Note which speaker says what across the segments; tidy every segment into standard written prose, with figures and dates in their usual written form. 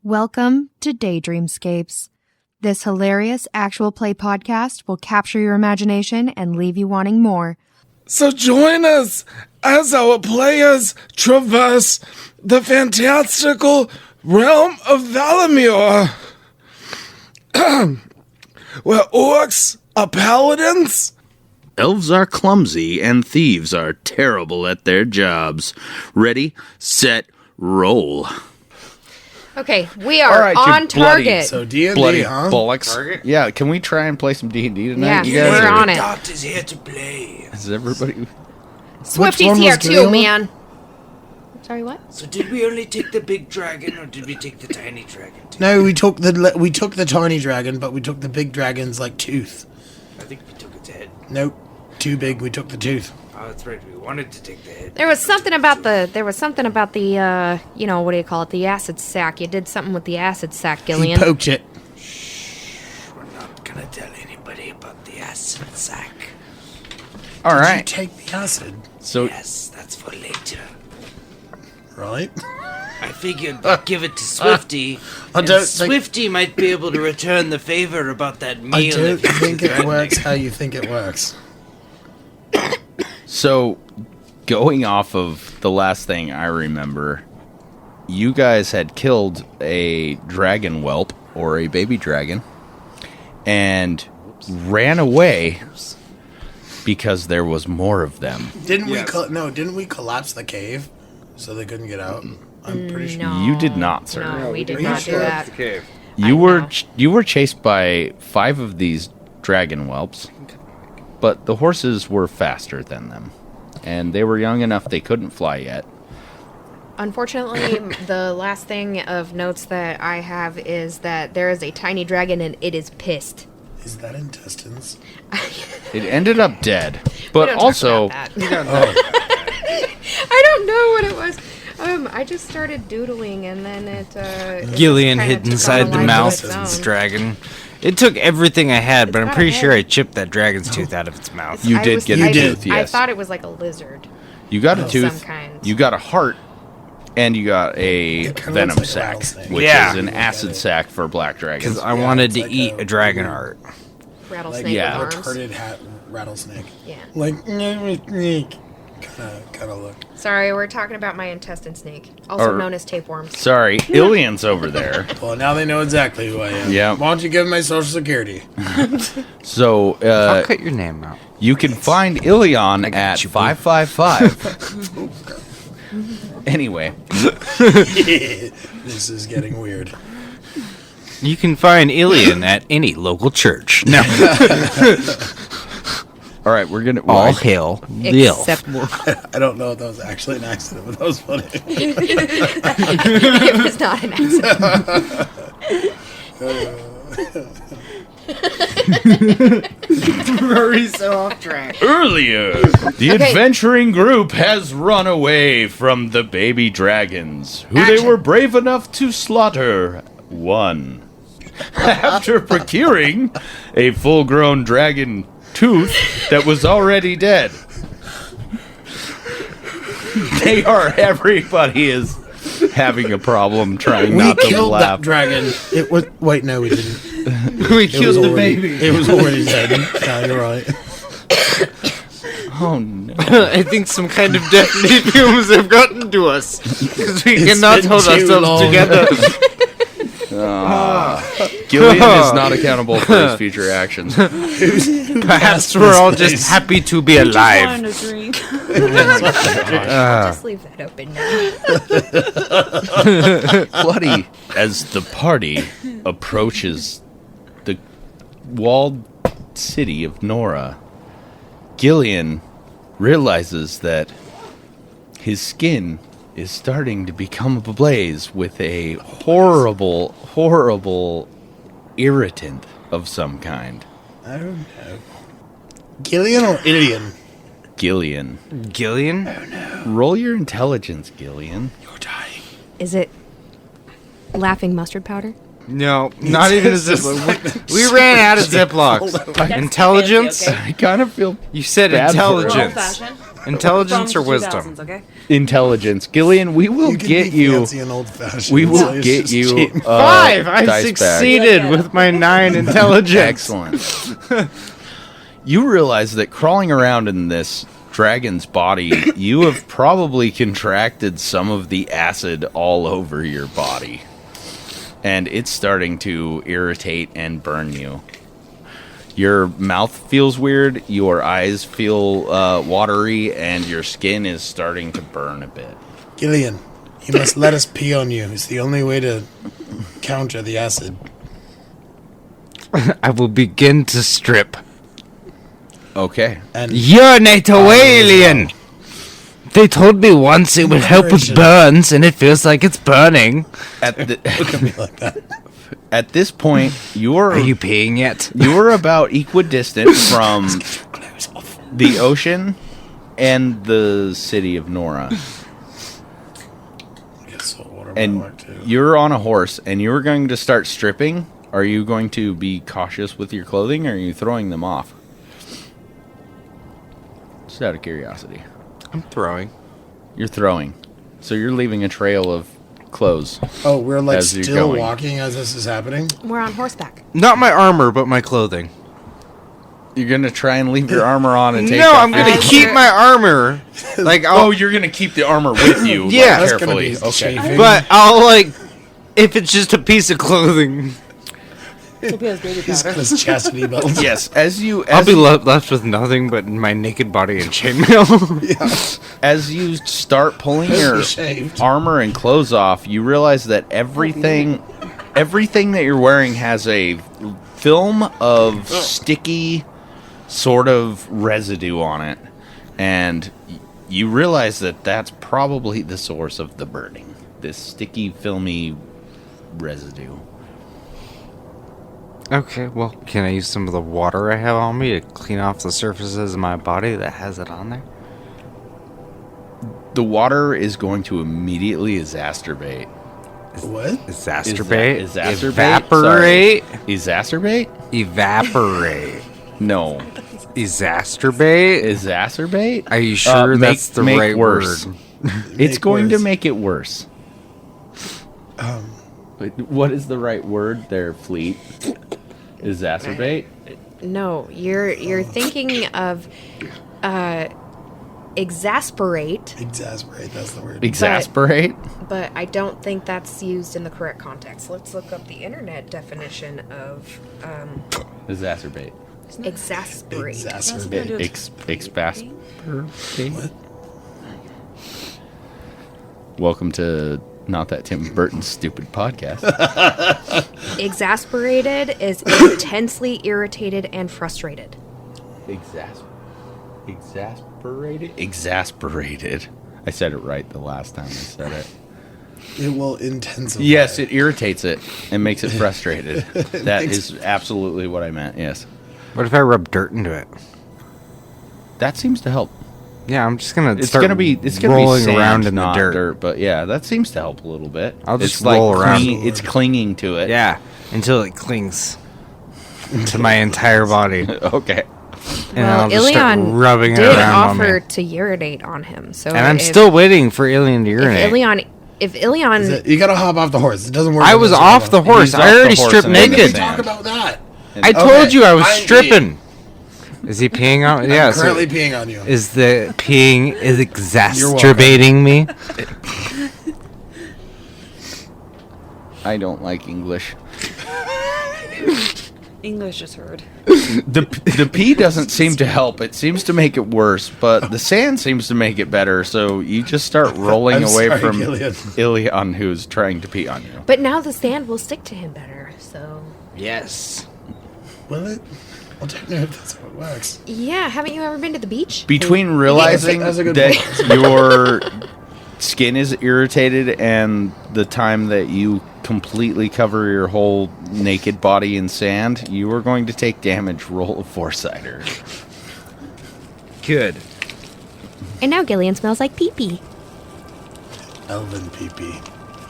Speaker 1: Welcome to Daydream Scapes. This hilarious actual play podcast will capture your imagination and leave you wanting more.
Speaker 2: So join us as our players traverse the fantastical realm of Valamur, where orcs are paladins,
Speaker 3: elves are clumsy, and thieves are terrible at their jobs. Ready, set, roll.
Speaker 4: Okay, we are on target.
Speaker 2: So D&D,
Speaker 3: Bloody
Speaker 2: huh?
Speaker 3: bullocks. Yeah, can we try and play some D&D tonight?
Speaker 4: Yeah, we're on it.
Speaker 2: Doctor's here to play.
Speaker 3: Is everybody...
Speaker 4: Swifty's here too, man. Sorry, what?
Speaker 5: So did we only take the big dragon, or did we take the tiny dragon too?
Speaker 6: No, we took the tiny dragon, but we took the big dragon's tooth.
Speaker 5: I think we took its head.
Speaker 6: Nope, too big. We took the tooth.
Speaker 5: Oh, that's right. We wanted to take the head.
Speaker 4: There was something about the what do you call it? The acid sack. You did something with the acid sack, Gillian.
Speaker 6: He poked it.
Speaker 5: We're not gonna tell anybody about the acid sack.
Speaker 3: All
Speaker 6: Did
Speaker 3: right.
Speaker 6: you take the acid?
Speaker 3: So
Speaker 5: Yes, that's for later.
Speaker 6: Right.
Speaker 5: I figured give it to Swifty.
Speaker 6: I
Speaker 5: and
Speaker 6: don't think-
Speaker 5: Swifty might be able to return the favor about that meal.
Speaker 6: I don't
Speaker 5: that he
Speaker 6: think
Speaker 5: was
Speaker 6: it
Speaker 5: threatening.
Speaker 6: works how you think it works.
Speaker 3: So, going off of the last thing I remember, you guys had killed a dragon whelp, or a baby dragon, and ran away because there was more of them.
Speaker 6: Didn't we collapse the cave so they couldn't get out? I'm pretty sure.
Speaker 4: No,
Speaker 3: You did not, sir.
Speaker 4: No, we did
Speaker 6: Are you
Speaker 4: not
Speaker 6: sure?
Speaker 4: do that.
Speaker 3: You
Speaker 4: I
Speaker 3: were
Speaker 4: know.
Speaker 3: you were chased by 5 of these dragon whelps, but the horses were faster than them, and they were young enough they couldn't fly yet.
Speaker 4: Unfortunately, the last thing of notes that I have is that there is a tiny dragon and it is pissed.
Speaker 6: Is that intestines?
Speaker 3: It ended up dead,
Speaker 4: We
Speaker 3: but
Speaker 4: don't talk
Speaker 3: also
Speaker 4: about that. I don't know what it was. I just started doodling and then it
Speaker 7: Gillian
Speaker 4: kinda
Speaker 7: hid
Speaker 4: took
Speaker 7: inside
Speaker 4: on a
Speaker 7: the
Speaker 4: life
Speaker 7: mouth
Speaker 4: its
Speaker 7: of this
Speaker 4: own.
Speaker 7: dragon. It took everything I had, but I'm
Speaker 4: got a
Speaker 7: pretty
Speaker 4: head.
Speaker 7: sure I chipped that dragon's tooth out of its mouth.
Speaker 3: You
Speaker 4: I
Speaker 3: did
Speaker 4: was-
Speaker 3: get
Speaker 4: I
Speaker 3: a
Speaker 4: did-
Speaker 3: tooth, yes.
Speaker 4: I thought it was like a lizard.
Speaker 3: you got a
Speaker 4: of
Speaker 3: tooth,
Speaker 4: some kind.
Speaker 3: you got a heart, and you got a
Speaker 6: It kinda
Speaker 3: venom
Speaker 6: looks like a
Speaker 3: sac,
Speaker 6: rattlesnake.
Speaker 3: which
Speaker 7: Yeah.
Speaker 3: is an acid sac for black dragons.
Speaker 7: Because I wanted
Speaker 6: it's
Speaker 7: to
Speaker 6: like
Speaker 7: eat
Speaker 6: a
Speaker 7: a dragon
Speaker 6: weird-
Speaker 7: heart.
Speaker 4: Rattlesnake
Speaker 3: yeah.
Speaker 4: with
Speaker 6: A
Speaker 4: arms.
Speaker 6: retarded rattlesnake.
Speaker 4: Yeah.
Speaker 6: Like kind of look.
Speaker 4: Sorry, we're talking about my intestine snake, also
Speaker 3: Or-
Speaker 4: known as tapeworms.
Speaker 3: Sorry, Ilian's over there.
Speaker 6: Well, now they know exactly who I am.
Speaker 3: Yeah.
Speaker 6: Why don't you give them my social security?
Speaker 3: So
Speaker 7: I'll cut your name out.
Speaker 3: you can find Ilion
Speaker 7: got
Speaker 3: at
Speaker 7: you, boo.
Speaker 3: 555. Anyway,
Speaker 6: This is getting weird.
Speaker 7: You can find Ilian at any local church. No.
Speaker 3: all right, we're gonna.
Speaker 7: All hail the elf.
Speaker 4: Except
Speaker 6: I don't know if that was actually an accident, but that was funny.
Speaker 4: it was not an accident.
Speaker 7: Rory's so off track.
Speaker 3: Earlier, the adventuring group has run away from the baby dragons, who they
Speaker 4: Action.
Speaker 3: were brave enough to slaughter one. After procuring a full-grown dragon tooth that was already dead. Everybody is having a problem trying
Speaker 6: We
Speaker 3: not to
Speaker 6: killed
Speaker 3: laugh.
Speaker 6: that dragon. It was. Wait, no, we didn't.
Speaker 7: We
Speaker 6: It was
Speaker 7: killed the
Speaker 6: already-
Speaker 7: baby.
Speaker 6: It was already dead. No, you're right.
Speaker 3: Oh no.
Speaker 7: I think some kind of deadly fumes have gotten to us. Because we
Speaker 6: It's
Speaker 7: cannot
Speaker 6: been
Speaker 7: hold
Speaker 6: too
Speaker 7: ourselves
Speaker 6: long.
Speaker 7: together.
Speaker 3: Gillian is not accountable for his future actions.
Speaker 7: Perhaps we're all just happy to be alive.
Speaker 1: a drink.
Speaker 4: Just leave that open now.
Speaker 3: Bloody. As the party approaches the walled city of Nora, Gillian realizes that his skin is starting to become ablaze with a horrible, horrible irritant of some kind.
Speaker 6: I don't know. Gillian or Ilian?
Speaker 3: Gillian.
Speaker 7: Gillian?
Speaker 3: Roll your intelligence, Gillian.
Speaker 6: You're dying.
Speaker 4: Is it laughing mustard powder?
Speaker 7: No, not even a Ziploc. We ran out of Ziplocs. Intelligence?
Speaker 8: Fancy, okay?
Speaker 3: I kind of feel
Speaker 7: You said
Speaker 3: Bad for it.
Speaker 8: We're
Speaker 7: intelligence.
Speaker 8: old-fashioned.
Speaker 7: Intelligence or
Speaker 8: From the
Speaker 7: wisdom?
Speaker 8: 2000s, okay?
Speaker 3: intelligence. Gillian, we will
Speaker 6: You can
Speaker 3: get
Speaker 6: be
Speaker 3: you.
Speaker 6: fancy and old-fashioned.
Speaker 3: We
Speaker 6: so
Speaker 3: will
Speaker 6: it's
Speaker 3: get
Speaker 6: just
Speaker 3: you
Speaker 6: cheap.
Speaker 7: 5! I
Speaker 3: dice bag.
Speaker 7: succeeded with my 9 intelligence.
Speaker 3: Excellent. You realize that crawling around in this dragon's body, you have probably contracted some of the acid all over your body. And it's starting to irritate and burn you. Your mouth feels weird, your eyes feel watery, and your skin is starting to burn a bit.
Speaker 6: Gillian, you must let us pee on you. It's the only way to counter the acid.
Speaker 7: I will begin to strip.
Speaker 3: Okay.
Speaker 6: And
Speaker 7: Urinate away, alien! They told me once it would help with burns, and it feels like it's burning.
Speaker 3: At the,
Speaker 6: look at me like that.
Speaker 3: at this point,
Speaker 7: Are you peeing yet?
Speaker 3: you're about equidistant from the ocean and the city of Nora.
Speaker 6: Get salt water
Speaker 3: And
Speaker 6: by too.
Speaker 3: you're on a horse, and you're going to start stripping. Are you going to be cautious with your clothing, or are you throwing them off? Just out of curiosity.
Speaker 7: I'm throwing.
Speaker 3: You're throwing. So you're leaving a trail of clothes.
Speaker 6: Oh, we're like
Speaker 3: as you're
Speaker 6: still
Speaker 3: going.
Speaker 6: walking as this is happening?
Speaker 4: We're on horseback.
Speaker 7: Not my armor, but my clothing.
Speaker 3: You're going to try and leave your armor on and take
Speaker 7: No,
Speaker 3: off
Speaker 7: I'm
Speaker 3: your-
Speaker 7: going to keep my armor. Like,
Speaker 3: Oh,
Speaker 7: I'll,
Speaker 3: you're going to keep the armor with you.
Speaker 7: Yeah.
Speaker 3: like,
Speaker 6: That's gonna
Speaker 3: carefully.
Speaker 6: be
Speaker 3: Okay.
Speaker 6: chafing.
Speaker 7: but I'll, like, if it's just a piece of clothing,
Speaker 8: Sophia's baby
Speaker 6: He's got
Speaker 8: powder.
Speaker 6: his chastity belt.
Speaker 3: Yes, as you
Speaker 7: I'll
Speaker 3: as,
Speaker 7: be left with nothing but my naked body and chainmail.
Speaker 3: as you start pulling your
Speaker 6: Shaved.
Speaker 3: armor and clothes off, you realize that everything that you're wearing has a film of sticky sort of residue on it, and you realize that that's probably the source of the burning. This sticky, filmy residue.
Speaker 7: Okay, well, can I use some of the water I have on me to clean off the surfaces of my body that has it on there?
Speaker 3: The water is going to immediately exacerbate.
Speaker 6: What?
Speaker 7: Exacerbate?
Speaker 3: Exacerbate?
Speaker 7: Evaporate?
Speaker 3: Exacerbate?
Speaker 7: Evaporate.
Speaker 3: No.
Speaker 7: Exacerbate?
Speaker 3: Exacerbate?
Speaker 7: Are you sure that's the
Speaker 3: make
Speaker 7: right
Speaker 3: worse.
Speaker 7: word?
Speaker 3: It's
Speaker 6: Make
Speaker 3: going to
Speaker 6: worse.
Speaker 3: make it worse. Wait, what is the right word there, Fleet? Exacerbate?
Speaker 4: No, you're thinking of exasperate,
Speaker 6: Exasperate, that's the word.
Speaker 3: Exasperate?
Speaker 4: but I don't think that's used in the correct context. Let's look up the internet definition of
Speaker 3: Exacerbate.
Speaker 4: exasperate.
Speaker 6: Exacerbate.
Speaker 3: Exasperate? Welcome to Not That Tim Burton Stupid Podcast.
Speaker 4: Exasperated is intensely irritated and frustrated.
Speaker 3: Exasperated? Exasperated. I said it right the last time I said it.
Speaker 6: It will intensify.
Speaker 3: Yes, it irritates it and makes it frustrated. That is absolutely what I meant, yes.
Speaker 7: What if I rub dirt into it?
Speaker 3: That seems to help.
Speaker 7: Yeah, I'm just gonna
Speaker 3: It's
Speaker 7: start
Speaker 3: gonna be
Speaker 7: rolling
Speaker 3: sand,
Speaker 7: around in the
Speaker 3: not
Speaker 7: dirt.
Speaker 3: But yeah, that seems to help a little bit.
Speaker 7: I'll just
Speaker 3: It's like
Speaker 7: roll around.
Speaker 3: It's clinging to it.
Speaker 7: Yeah, until it clings to my entire body,
Speaker 3: Okay.
Speaker 7: and I'll just start
Speaker 4: Ilion
Speaker 7: rubbing it
Speaker 4: did
Speaker 7: around on me.
Speaker 4: offer to urinate on him, so
Speaker 7: And I'm
Speaker 4: if-
Speaker 7: still waiting for Ilion to urinate.
Speaker 4: if Ilion,
Speaker 6: You gotta hop off the horse. It doesn't work.
Speaker 7: I
Speaker 6: on
Speaker 7: was
Speaker 6: this
Speaker 7: off
Speaker 6: one.
Speaker 7: the horse.
Speaker 3: He's
Speaker 7: I
Speaker 3: off the
Speaker 7: already
Speaker 3: horse
Speaker 7: stripped
Speaker 3: and in the
Speaker 7: naked.
Speaker 3: sand.
Speaker 6: Talk about that.
Speaker 7: I told you I was
Speaker 6: I
Speaker 7: stripping. Is he peeing on? Yeah.
Speaker 6: I'm
Speaker 7: so
Speaker 6: currently peeing on you.
Speaker 7: is the peeing is exacerbating me?
Speaker 3: I don't like English.
Speaker 8: English just heard.
Speaker 3: The pee doesn't seem to help. It seems to make it worse, but the sand seems to make it better. So you just start rolling
Speaker 6: I'm
Speaker 3: away
Speaker 6: sorry,
Speaker 3: from
Speaker 6: Gillian.
Speaker 3: Ilion, who's trying to pee on you.
Speaker 4: but now the sand will stick to him better. So
Speaker 7: Yes.
Speaker 6: Will it? Well, technically, that's how it works.
Speaker 4: yeah, haven't you ever been to the beach?
Speaker 3: Between realizing
Speaker 6: That's a good
Speaker 3: that
Speaker 6: point.
Speaker 3: your skin is irritated and the time that you completely cover your whole naked body in sand, you are going to take damage. Roll a Foresighter.
Speaker 7: Good.
Speaker 4: And now Gillian smells like pee-pee.
Speaker 6: Elven pee-pee.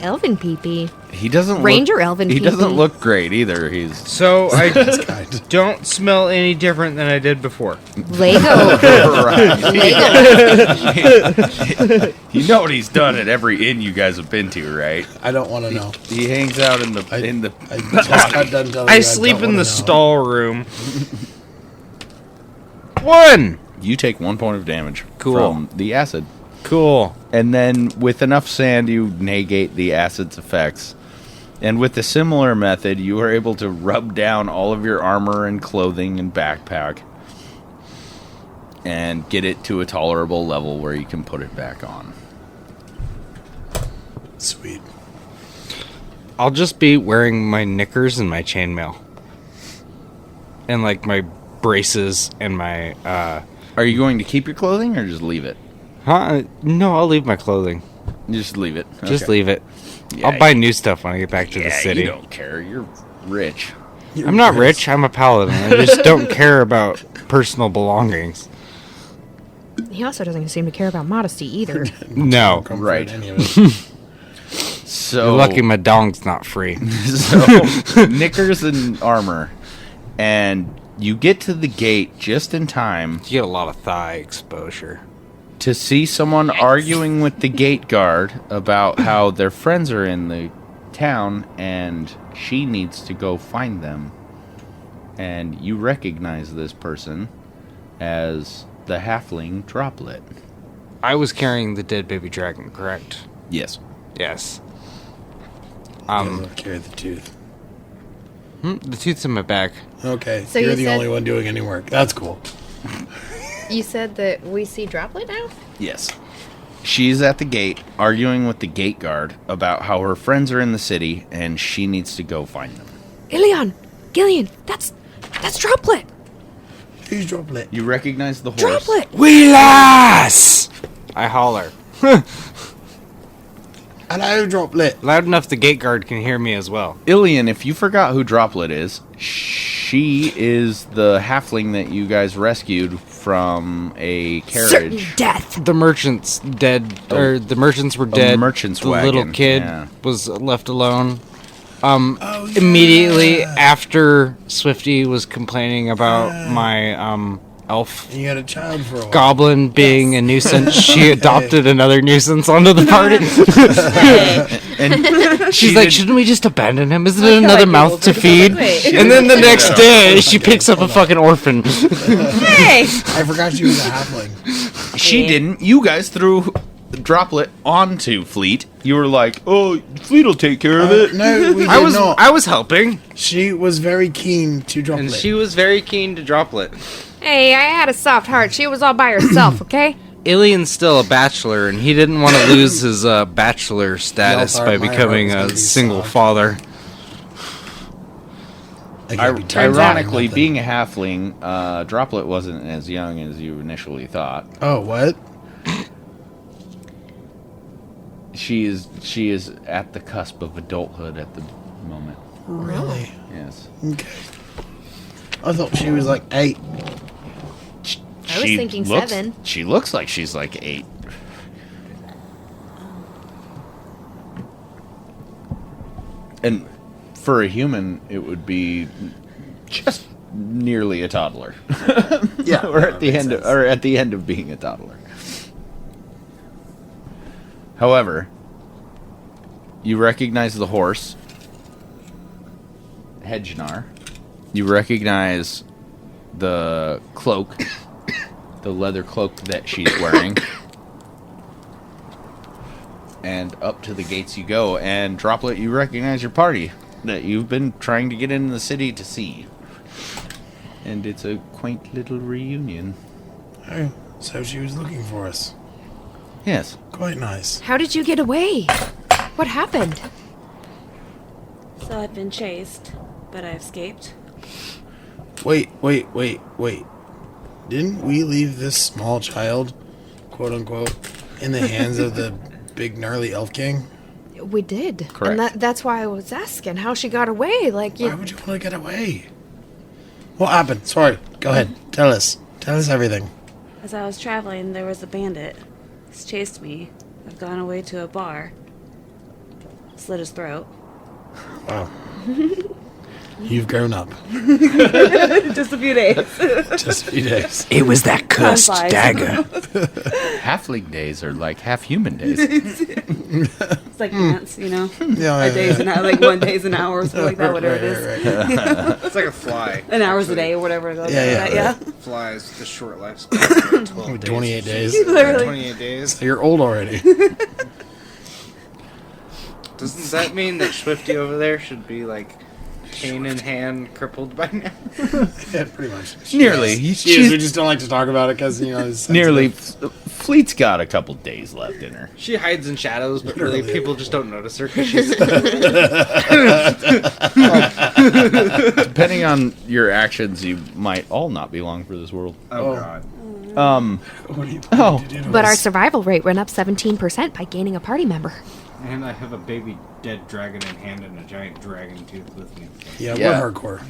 Speaker 4: Elven pee-pee.
Speaker 3: He doesn't
Speaker 4: Ranger
Speaker 3: look,
Speaker 4: elven
Speaker 3: He
Speaker 4: pee-pee.
Speaker 3: doesn't look great either. He's
Speaker 7: So I
Speaker 6: kind.
Speaker 7: don't smell any different than I did before.
Speaker 4: Lego. Lego.
Speaker 3: You know what he's done at every inn you guys have been to, right?
Speaker 6: I don't want to know.
Speaker 3: He hangs out in the
Speaker 6: I just got done telling you
Speaker 7: I sleep
Speaker 6: don't
Speaker 7: in
Speaker 6: wanna
Speaker 7: the
Speaker 6: know.
Speaker 7: stall room. 1.
Speaker 3: You take 1 point of damage
Speaker 7: Cool.
Speaker 3: from the acid.
Speaker 7: Cool.
Speaker 3: And then with enough sand, you negate the acid's effects. And with a similar method, you are able to rub down all of your armor and clothing and backpack and get it to a tolerable level where you can put it back on.
Speaker 6: Sweet.
Speaker 7: I'll just be wearing my knickers and my chainmail. And like my braces and my
Speaker 3: Are you going to keep your clothing or just leave it?
Speaker 7: No, I'll leave my clothing.
Speaker 3: Just leave it.
Speaker 7: Just
Speaker 3: Okay.
Speaker 7: leave it.
Speaker 3: Yeah,
Speaker 7: I'll buy new stuff when I get back to the city.
Speaker 3: You don't care. You're rich.
Speaker 7: I'm not rich, I'm a paladin. I just don't care about personal belongings.
Speaker 4: He also doesn't seem to care about modesty either.
Speaker 7: No.
Speaker 6: Comfort,
Speaker 3: Right.
Speaker 6: any of it.
Speaker 3: So
Speaker 7: You're lucky my dong's not free.
Speaker 3: So knickers and armor, and you get to the gate just in time
Speaker 7: You get a lot of thigh exposure.
Speaker 3: to see someone arguing with the gate guard about how their friends are in the town and she needs to go find them. And you recognize this person as the halfling Droplet.
Speaker 7: I was carrying the dead baby dragon, correct?
Speaker 3: Yes.
Speaker 7: Yes.
Speaker 6: Doesn't carry the tooth.
Speaker 7: The tooth's in my back.
Speaker 6: Okay,
Speaker 4: So
Speaker 6: you're
Speaker 4: you
Speaker 6: the
Speaker 4: said-
Speaker 6: only one doing any work. That's cool.
Speaker 4: You said that we see Droplet now?
Speaker 3: Yes. She's at the gate arguing with the gate guard about how her friends are in the city and she needs to go find them.
Speaker 4: Ilion! Gillian! That's Droplet!
Speaker 6: Who's Droplet?
Speaker 3: You recognize the horse.
Speaker 4: Droplet!
Speaker 7: Wheelas! I holler.
Speaker 6: Hello, Droplet.
Speaker 7: Loud enough the gate guard can hear me as well.
Speaker 3: Ilian, if you forgot who Droplet is, she is the halfling that you guys rescued from a
Speaker 4: Certain
Speaker 3: carriage.
Speaker 4: death!
Speaker 7: The merchant's dead, or the merchants were dead.
Speaker 3: merchant's
Speaker 7: the
Speaker 3: wagon,
Speaker 7: little kid
Speaker 3: yeah.
Speaker 7: was left alone. Immediately after Swifty was complaining about my elf
Speaker 6: And you had a child for a while.
Speaker 7: goblin being a nuisance, she adopted another nuisance onto the party.
Speaker 3: And
Speaker 7: She's like, shouldn't we just abandon him? Isn't it
Speaker 8: how,
Speaker 7: another
Speaker 8: like,
Speaker 7: mouth to
Speaker 8: people
Speaker 7: feed?
Speaker 8: wait.
Speaker 7: And then the next day, she picks up a fucking orphan.
Speaker 8: Hey!
Speaker 6: I forgot she was a halfling.
Speaker 3: she didn't. You guys threw Droplet onto Fleet. You were like, oh, Fleet will take care of it.
Speaker 6: No, we did not.
Speaker 7: I was helping,
Speaker 6: She was very keen to Droplet.
Speaker 7: and she was very keen to Droplet.
Speaker 4: Hey, I had a soft heart. She was all by herself, okay?
Speaker 7: Ilian's still a bachelor, and he didn't want to lose his bachelor status
Speaker 6: Y'all
Speaker 7: by
Speaker 6: thought my
Speaker 7: becoming
Speaker 6: heart was
Speaker 7: a
Speaker 6: gonna be
Speaker 7: single
Speaker 6: soft.
Speaker 7: father.
Speaker 6: I can't be telling
Speaker 3: Ironically,
Speaker 6: nothing.
Speaker 3: being a halfling, Droplet wasn't as young as you initially thought.
Speaker 6: Oh, what?
Speaker 3: She is at the cusp of adulthood at the moment.
Speaker 6: Really?
Speaker 3: Yes.
Speaker 6: Okay. I thought she was like 8.
Speaker 4: I was thinking 7.
Speaker 3: She looks like she's like 8. And for a human, it would be just nearly a toddler.
Speaker 6: Yeah.
Speaker 3: or at the end of being a toddler. However, you recognize the horse, Hedgenar. You recognize the cloak, the leather cloak that she's wearing. And up to the gates you go, and Droplet, you recognize your party that you've been trying to get into the city to see. And it's a quaint little reunion.
Speaker 6: Oh, so she was looking for us.
Speaker 3: Yes.
Speaker 6: Quite nice.
Speaker 4: How did you get away? What happened?
Speaker 8: So I've been chased, but I escaped.
Speaker 6: Wait. Didn't we leave this small child, quote unquote, in the hands of the big gnarly elf king?
Speaker 4: We did.
Speaker 3: Correct.
Speaker 4: And that's why I was asking how she got away. Like,
Speaker 6: Why would you want to get away? What happened? Sorry. Go ahead. Tell us. Tell us everything.
Speaker 8: As I was traveling, there was a bandit. He's chased me. I've gone away to a bar. slit his throat.
Speaker 6: Wow. You've grown up.
Speaker 8: Just a few days.
Speaker 6: Just a few days.
Speaker 5: It was that cursed
Speaker 8: Time flies.
Speaker 5: dagger.
Speaker 3: Halfling days are like half human days.
Speaker 8: It's like ants, you know?
Speaker 6: Yeah,
Speaker 8: A day's an hour, like 1 day's an hour or something like that, whatever it is.
Speaker 6: Right.
Speaker 9: It's like a fly.
Speaker 8: An hour's a day or whatever it goes.
Speaker 6: Yeah,
Speaker 8: Yeah.
Speaker 9: Flies with a short lifespan. 12 days.
Speaker 6: 28 days.
Speaker 8: Literally.
Speaker 9: 28 days.
Speaker 6: You're old already.
Speaker 9: Doesn't that mean that Swifty over there should be like cane in hand, crippled by now?
Speaker 6: Yeah, pretty much.
Speaker 3: Nearly.
Speaker 6: We
Speaker 3: She's
Speaker 6: just don't like to talk about it because, you know, it's
Speaker 3: nearly.
Speaker 6: sensitive.
Speaker 3: Fleet's got a couple days left in her.
Speaker 9: She hides in shadows, but really people just don't notice her because she's.
Speaker 3: Depending on your actions, you might all not be long for this world.
Speaker 9: Oh, God.
Speaker 6: What do you do to
Speaker 4: But our
Speaker 6: us?
Speaker 4: survival rate went up 17% by gaining a party member.
Speaker 9: And I have a baby dead dragon in hand and a giant dragon tooth with me.
Speaker 6: Yeah,
Speaker 3: Yeah.
Speaker 6: we're hardcore.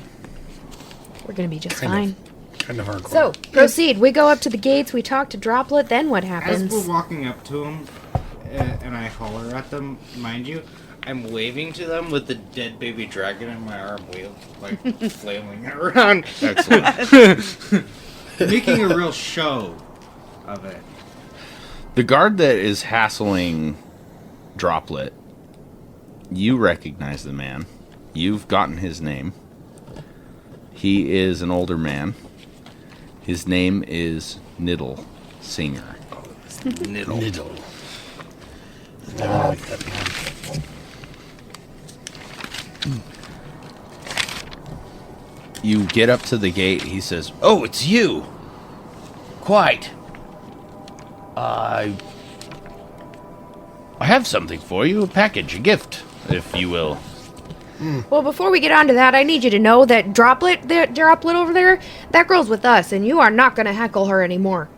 Speaker 4: We're gonna be just
Speaker 6: Kind of.
Speaker 4: fine.
Speaker 6: Kind of hardcore.
Speaker 4: So, proceed. We go up to the gates, we talk to Droplet, then what
Speaker 9: As
Speaker 4: happens?
Speaker 9: we're walking up to them, and I holler at them, mind you, I'm waving to them with the dead baby dragon in my arm wheel, like flailing it around.
Speaker 3: Excellent.
Speaker 9: Making a real show of it.
Speaker 3: The guard that is hassling Droplet, you recognize the man. You've gotten his name. He is an older man. His name is Niddle Singer.
Speaker 6: Niddle. Never like that man.
Speaker 3: You get up to the gate. He says, "Oh, it's you. Quite. I have something for you. A package, a gift, if you will."
Speaker 4: Well, before we get on to that, I need you to know that Droplet over there, that girl's with us, and you are not gonna heckle her anymore.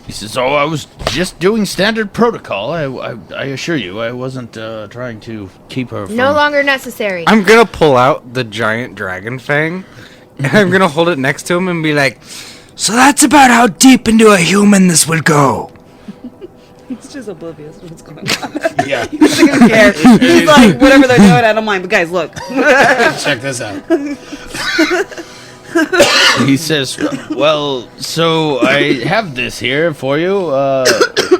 Speaker 3: He says, "Oh, I was just doing standard protocol. I assure you, I wasn't trying to keep her from..."
Speaker 4: No longer necessary.
Speaker 7: I'm gonna pull out the giant dragon fang, and I'm gonna hold it next to him and be like,
Speaker 5: So that's about how deep into a human this will go.
Speaker 8: He's just oblivious to what's going on.
Speaker 6: Yeah.
Speaker 8: He doesn't care. He's like, whatever they're doing, I don't mind. But guys, look.
Speaker 6: Check this out.
Speaker 3: He says, "Well, so I have this here for you.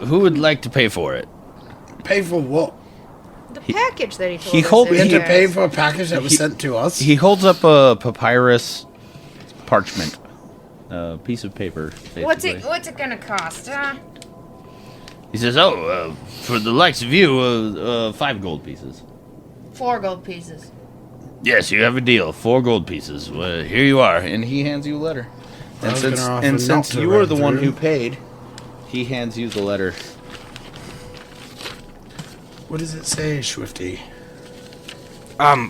Speaker 3: Who would like to pay for it?"
Speaker 6: Pay for what?
Speaker 4: the package that he told
Speaker 3: he
Speaker 4: us.
Speaker 3: hold-
Speaker 6: We had to
Speaker 4: is.
Speaker 6: pay for a package that was sent to us?
Speaker 3: He holds up a papyrus parchment, a piece of paper. Basically.
Speaker 4: What's it gonna cost?
Speaker 3: He says, "Oh, for the likes of you, 5 gold pieces."
Speaker 4: 4 gold pieces.
Speaker 3: "Yes, you have a deal. 4 gold pieces. Here you are." And he hands you a letter.
Speaker 6: I
Speaker 3: And
Speaker 6: was
Speaker 3: since,
Speaker 6: gonna offer
Speaker 3: and
Speaker 6: not
Speaker 3: since
Speaker 6: to
Speaker 3: you are
Speaker 6: run
Speaker 3: the one
Speaker 6: through.
Speaker 3: who paid, he hands you the letter.
Speaker 6: What does it say, Swifty?
Speaker 4: I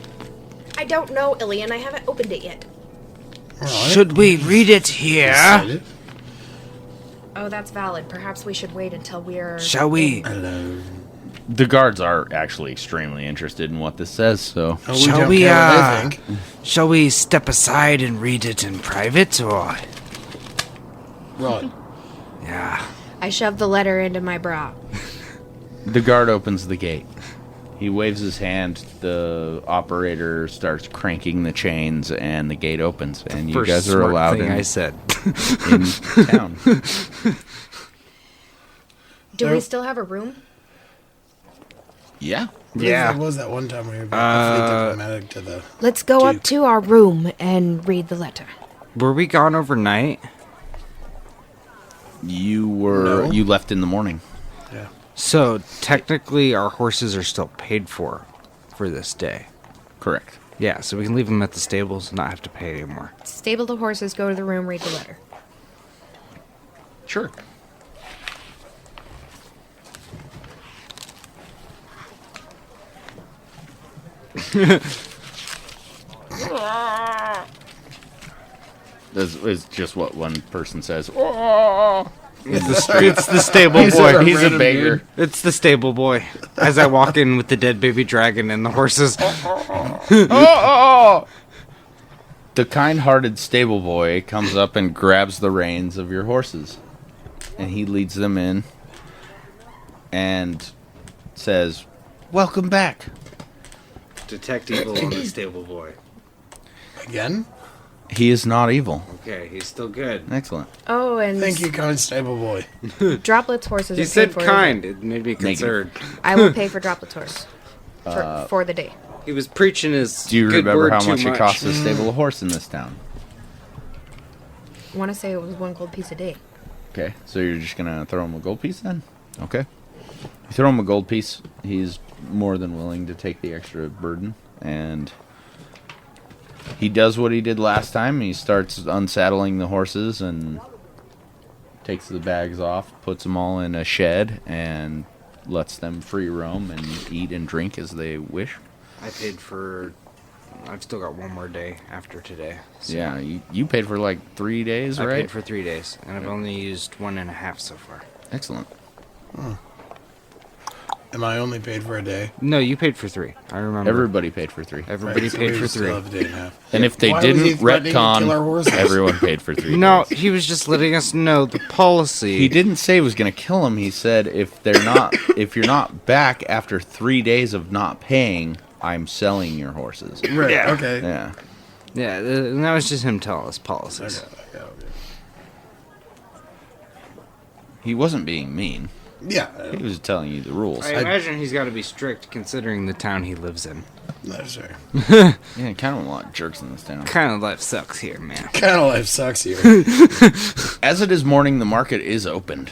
Speaker 4: don't know, Ilian. I haven't opened it yet.
Speaker 5: Should we read it here?
Speaker 6: Excited?
Speaker 4: Oh, that's valid. Perhaps we should wait until we're...
Speaker 5: Shall we?
Speaker 6: Hello.
Speaker 3: The guards are actually extremely interested in what this says, so...
Speaker 6: Oh,
Speaker 5: Shall
Speaker 6: don't
Speaker 5: we,
Speaker 6: care what they think.
Speaker 5: Shall we step aside and read it in private, or?
Speaker 6: Right.
Speaker 5: Yeah.
Speaker 4: I shoved the letter into my bra.
Speaker 3: The guard opens the gate. He waves his hand, the operator starts cranking the chains, and the gate opens, and you
Speaker 7: first
Speaker 3: guys are
Speaker 7: smart
Speaker 3: allowed
Speaker 7: thing
Speaker 3: in,
Speaker 7: I said.
Speaker 3: in town.
Speaker 4: Do we still have a room?
Speaker 3: Yeah.
Speaker 7: Yeah.
Speaker 6: It was that one time we were diplomatic to the...
Speaker 4: Let's go up
Speaker 6: Duke.
Speaker 4: to our room and read the letter.
Speaker 7: Were we gone overnight?
Speaker 3: You were...
Speaker 6: No.
Speaker 3: You left in the morning.
Speaker 6: Yeah.
Speaker 7: So technically, our horses are still paid for this day.
Speaker 3: Correct.
Speaker 7: Yeah, so we can leave them at the stables and not have to pay anymore.
Speaker 4: Stable the horses, go to the room, read the letter.
Speaker 3: Sure. This is just what one person says.
Speaker 7: It's the stable
Speaker 3: He's
Speaker 7: boy.
Speaker 3: a, he's a beggar.
Speaker 7: It's the stable boy. As I walk in with the dead baby dragon and the horses.
Speaker 3: The kind-hearted stable boy comes up and grabs the reins of your horses, and he leads them in and says, welcome back.
Speaker 9: Detect evil on the stable boy.
Speaker 6: Again?
Speaker 3: He is not evil.
Speaker 9: Okay, he's still good.
Speaker 3: Excellent.
Speaker 4: Oh, and
Speaker 6: Thank you, kind stable boy.
Speaker 4: Droplet's horses.
Speaker 9: He
Speaker 4: are
Speaker 9: said
Speaker 4: paid for.
Speaker 9: kind. It made me concerned.
Speaker 4: I will pay for Droplet's horse for the day.
Speaker 9: He was preaching his.
Speaker 3: Do you
Speaker 9: good
Speaker 3: remember
Speaker 9: word
Speaker 3: how
Speaker 9: too
Speaker 3: much it costs to stable a horse in this town?
Speaker 4: I want to say it was 1 gold piece a day.
Speaker 3: Okay, so you're just gonna throw him a gold piece then? Okay. You throw him a gold piece, he's more than willing to take the extra burden, and he does what he did last time. He starts unsaddling the horses and takes the bags off, puts them all in a shed, and lets them free roam and eat and drink as they wish.
Speaker 9: I paid for. I've still got one more day after today. So
Speaker 3: Yeah, you paid for like 3 days,
Speaker 9: I
Speaker 3: right?
Speaker 9: paid for 3 days, and I've only used 1.5 so far.
Speaker 3: Excellent.
Speaker 6: Am I only paid for a day?
Speaker 9: No, you paid for 3. I remember.
Speaker 3: Everybody paid for 3.
Speaker 9: Everybody
Speaker 6: so
Speaker 9: paid
Speaker 6: we
Speaker 9: for
Speaker 6: still
Speaker 9: 3.
Speaker 6: have a day and a half.
Speaker 3: And if they
Speaker 6: Why was he
Speaker 3: didn't
Speaker 6: threatening to kill our horses?
Speaker 3: retcon, everyone paid for 3
Speaker 9: No,
Speaker 3: days.
Speaker 9: he was just letting us know the policy.
Speaker 3: He didn't say he was going to kill him. He said if you're not back after 3 days of not paying, I'm selling your horses.
Speaker 6: Right,
Speaker 9: Yeah.
Speaker 6: okay.
Speaker 3: Yeah.
Speaker 9: Yeah, and that was just him telling us policies.
Speaker 6: Okay.
Speaker 3: He wasn't being mean.
Speaker 6: Yeah,
Speaker 3: He was telling you the rules.
Speaker 9: I imagine he's got to be strict considering the town he lives in.
Speaker 6: that's right.
Speaker 3: Yeah, kind of a lot of jerks in this town.
Speaker 9: Kind of life sucks here, man.
Speaker 6: Kind of life sucks here.
Speaker 3: As it is morning, the market is opened.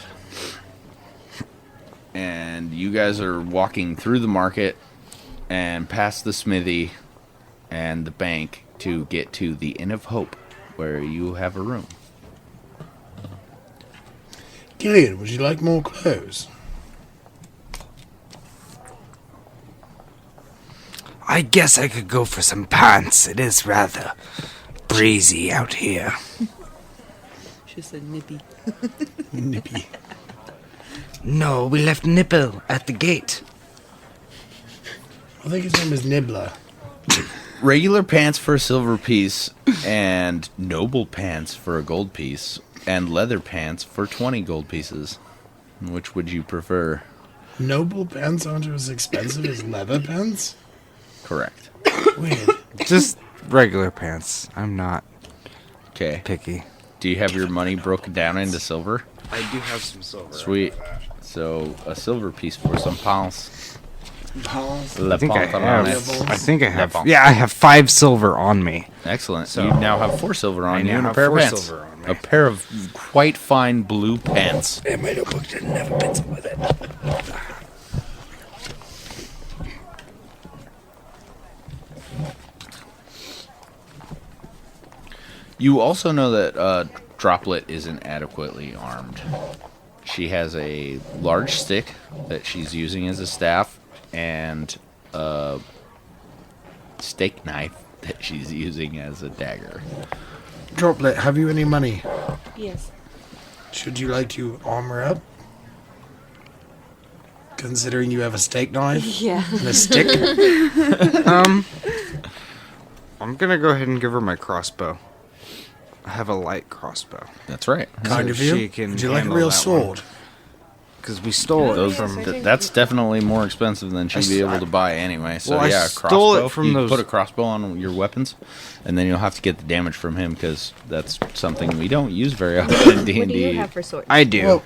Speaker 3: And you guys are walking through the market and past the smithy and the bank to get to the Inn of Hope, where you have a room.
Speaker 6: Gillian, would you like more clothes?
Speaker 5: I guess I could go for some pants. It is rather breezy out here.
Speaker 8: She said nippy.
Speaker 6: Nippy.
Speaker 5: No, we left Nipple at the gate.
Speaker 6: I think his name is Nibbler.
Speaker 3: Regular pants for a silver piece, and noble pants for a gold piece, and leather pants for 20 gold pieces. Which would you prefer?
Speaker 6: Noble pants aren't as expensive as leather pants?
Speaker 3: Correct.
Speaker 6: Weird.
Speaker 9: Just regular pants. I'm not
Speaker 3: Okay.
Speaker 9: picky.
Speaker 3: Do you have your money broken down into silver?
Speaker 9: I do have some silver.
Speaker 3: Sweet. So, a silver piece for some pounds.
Speaker 9: I think I have.
Speaker 3: Pantalones.
Speaker 9: I think I have.
Speaker 3: Level.
Speaker 9: Yeah, I have 5 silver on me.
Speaker 3: Excellent.
Speaker 9: So-
Speaker 3: You now have 4 silver
Speaker 9: I
Speaker 3: on you
Speaker 9: now
Speaker 3: and a
Speaker 9: have
Speaker 3: pair of
Speaker 9: 4
Speaker 3: pants.
Speaker 9: silver on me.
Speaker 3: A pair of quite fine blue pants.
Speaker 5: And my notebook didn't have a pencil with it.
Speaker 3: You also know that Droplet isn't adequately armed. She has a large stick that she's using as a staff and a steak knife that she's using as a dagger.
Speaker 6: Droplet, have you any money?
Speaker 8: Yes.
Speaker 6: Should you like to armor up? Considering you have a steak knife
Speaker 8: Yeah.
Speaker 6: and a stick?
Speaker 9: I'm gonna go ahead and give her my crossbow. I have a light crossbow.
Speaker 3: That's right.
Speaker 6: Kind
Speaker 9: So
Speaker 6: of you?
Speaker 9: she can
Speaker 6: Would you like a
Speaker 9: handle
Speaker 6: real
Speaker 9: that
Speaker 6: sword?
Speaker 9: Because we stole it
Speaker 3: Those,
Speaker 9: from.
Speaker 3: that's definitely more expensive than she'd be able to buy anyway. So
Speaker 9: Well, I
Speaker 3: yeah,
Speaker 9: stole
Speaker 3: crossbow.
Speaker 9: it from
Speaker 3: you
Speaker 9: those-
Speaker 3: put a crossbow on your weapons, and then you'll have to get the damage from him because that's something we don't use very often in D
Speaker 4: What
Speaker 3: and
Speaker 4: do you
Speaker 3: D.
Speaker 4: have for sword?
Speaker 9: I do.
Speaker 6: Well,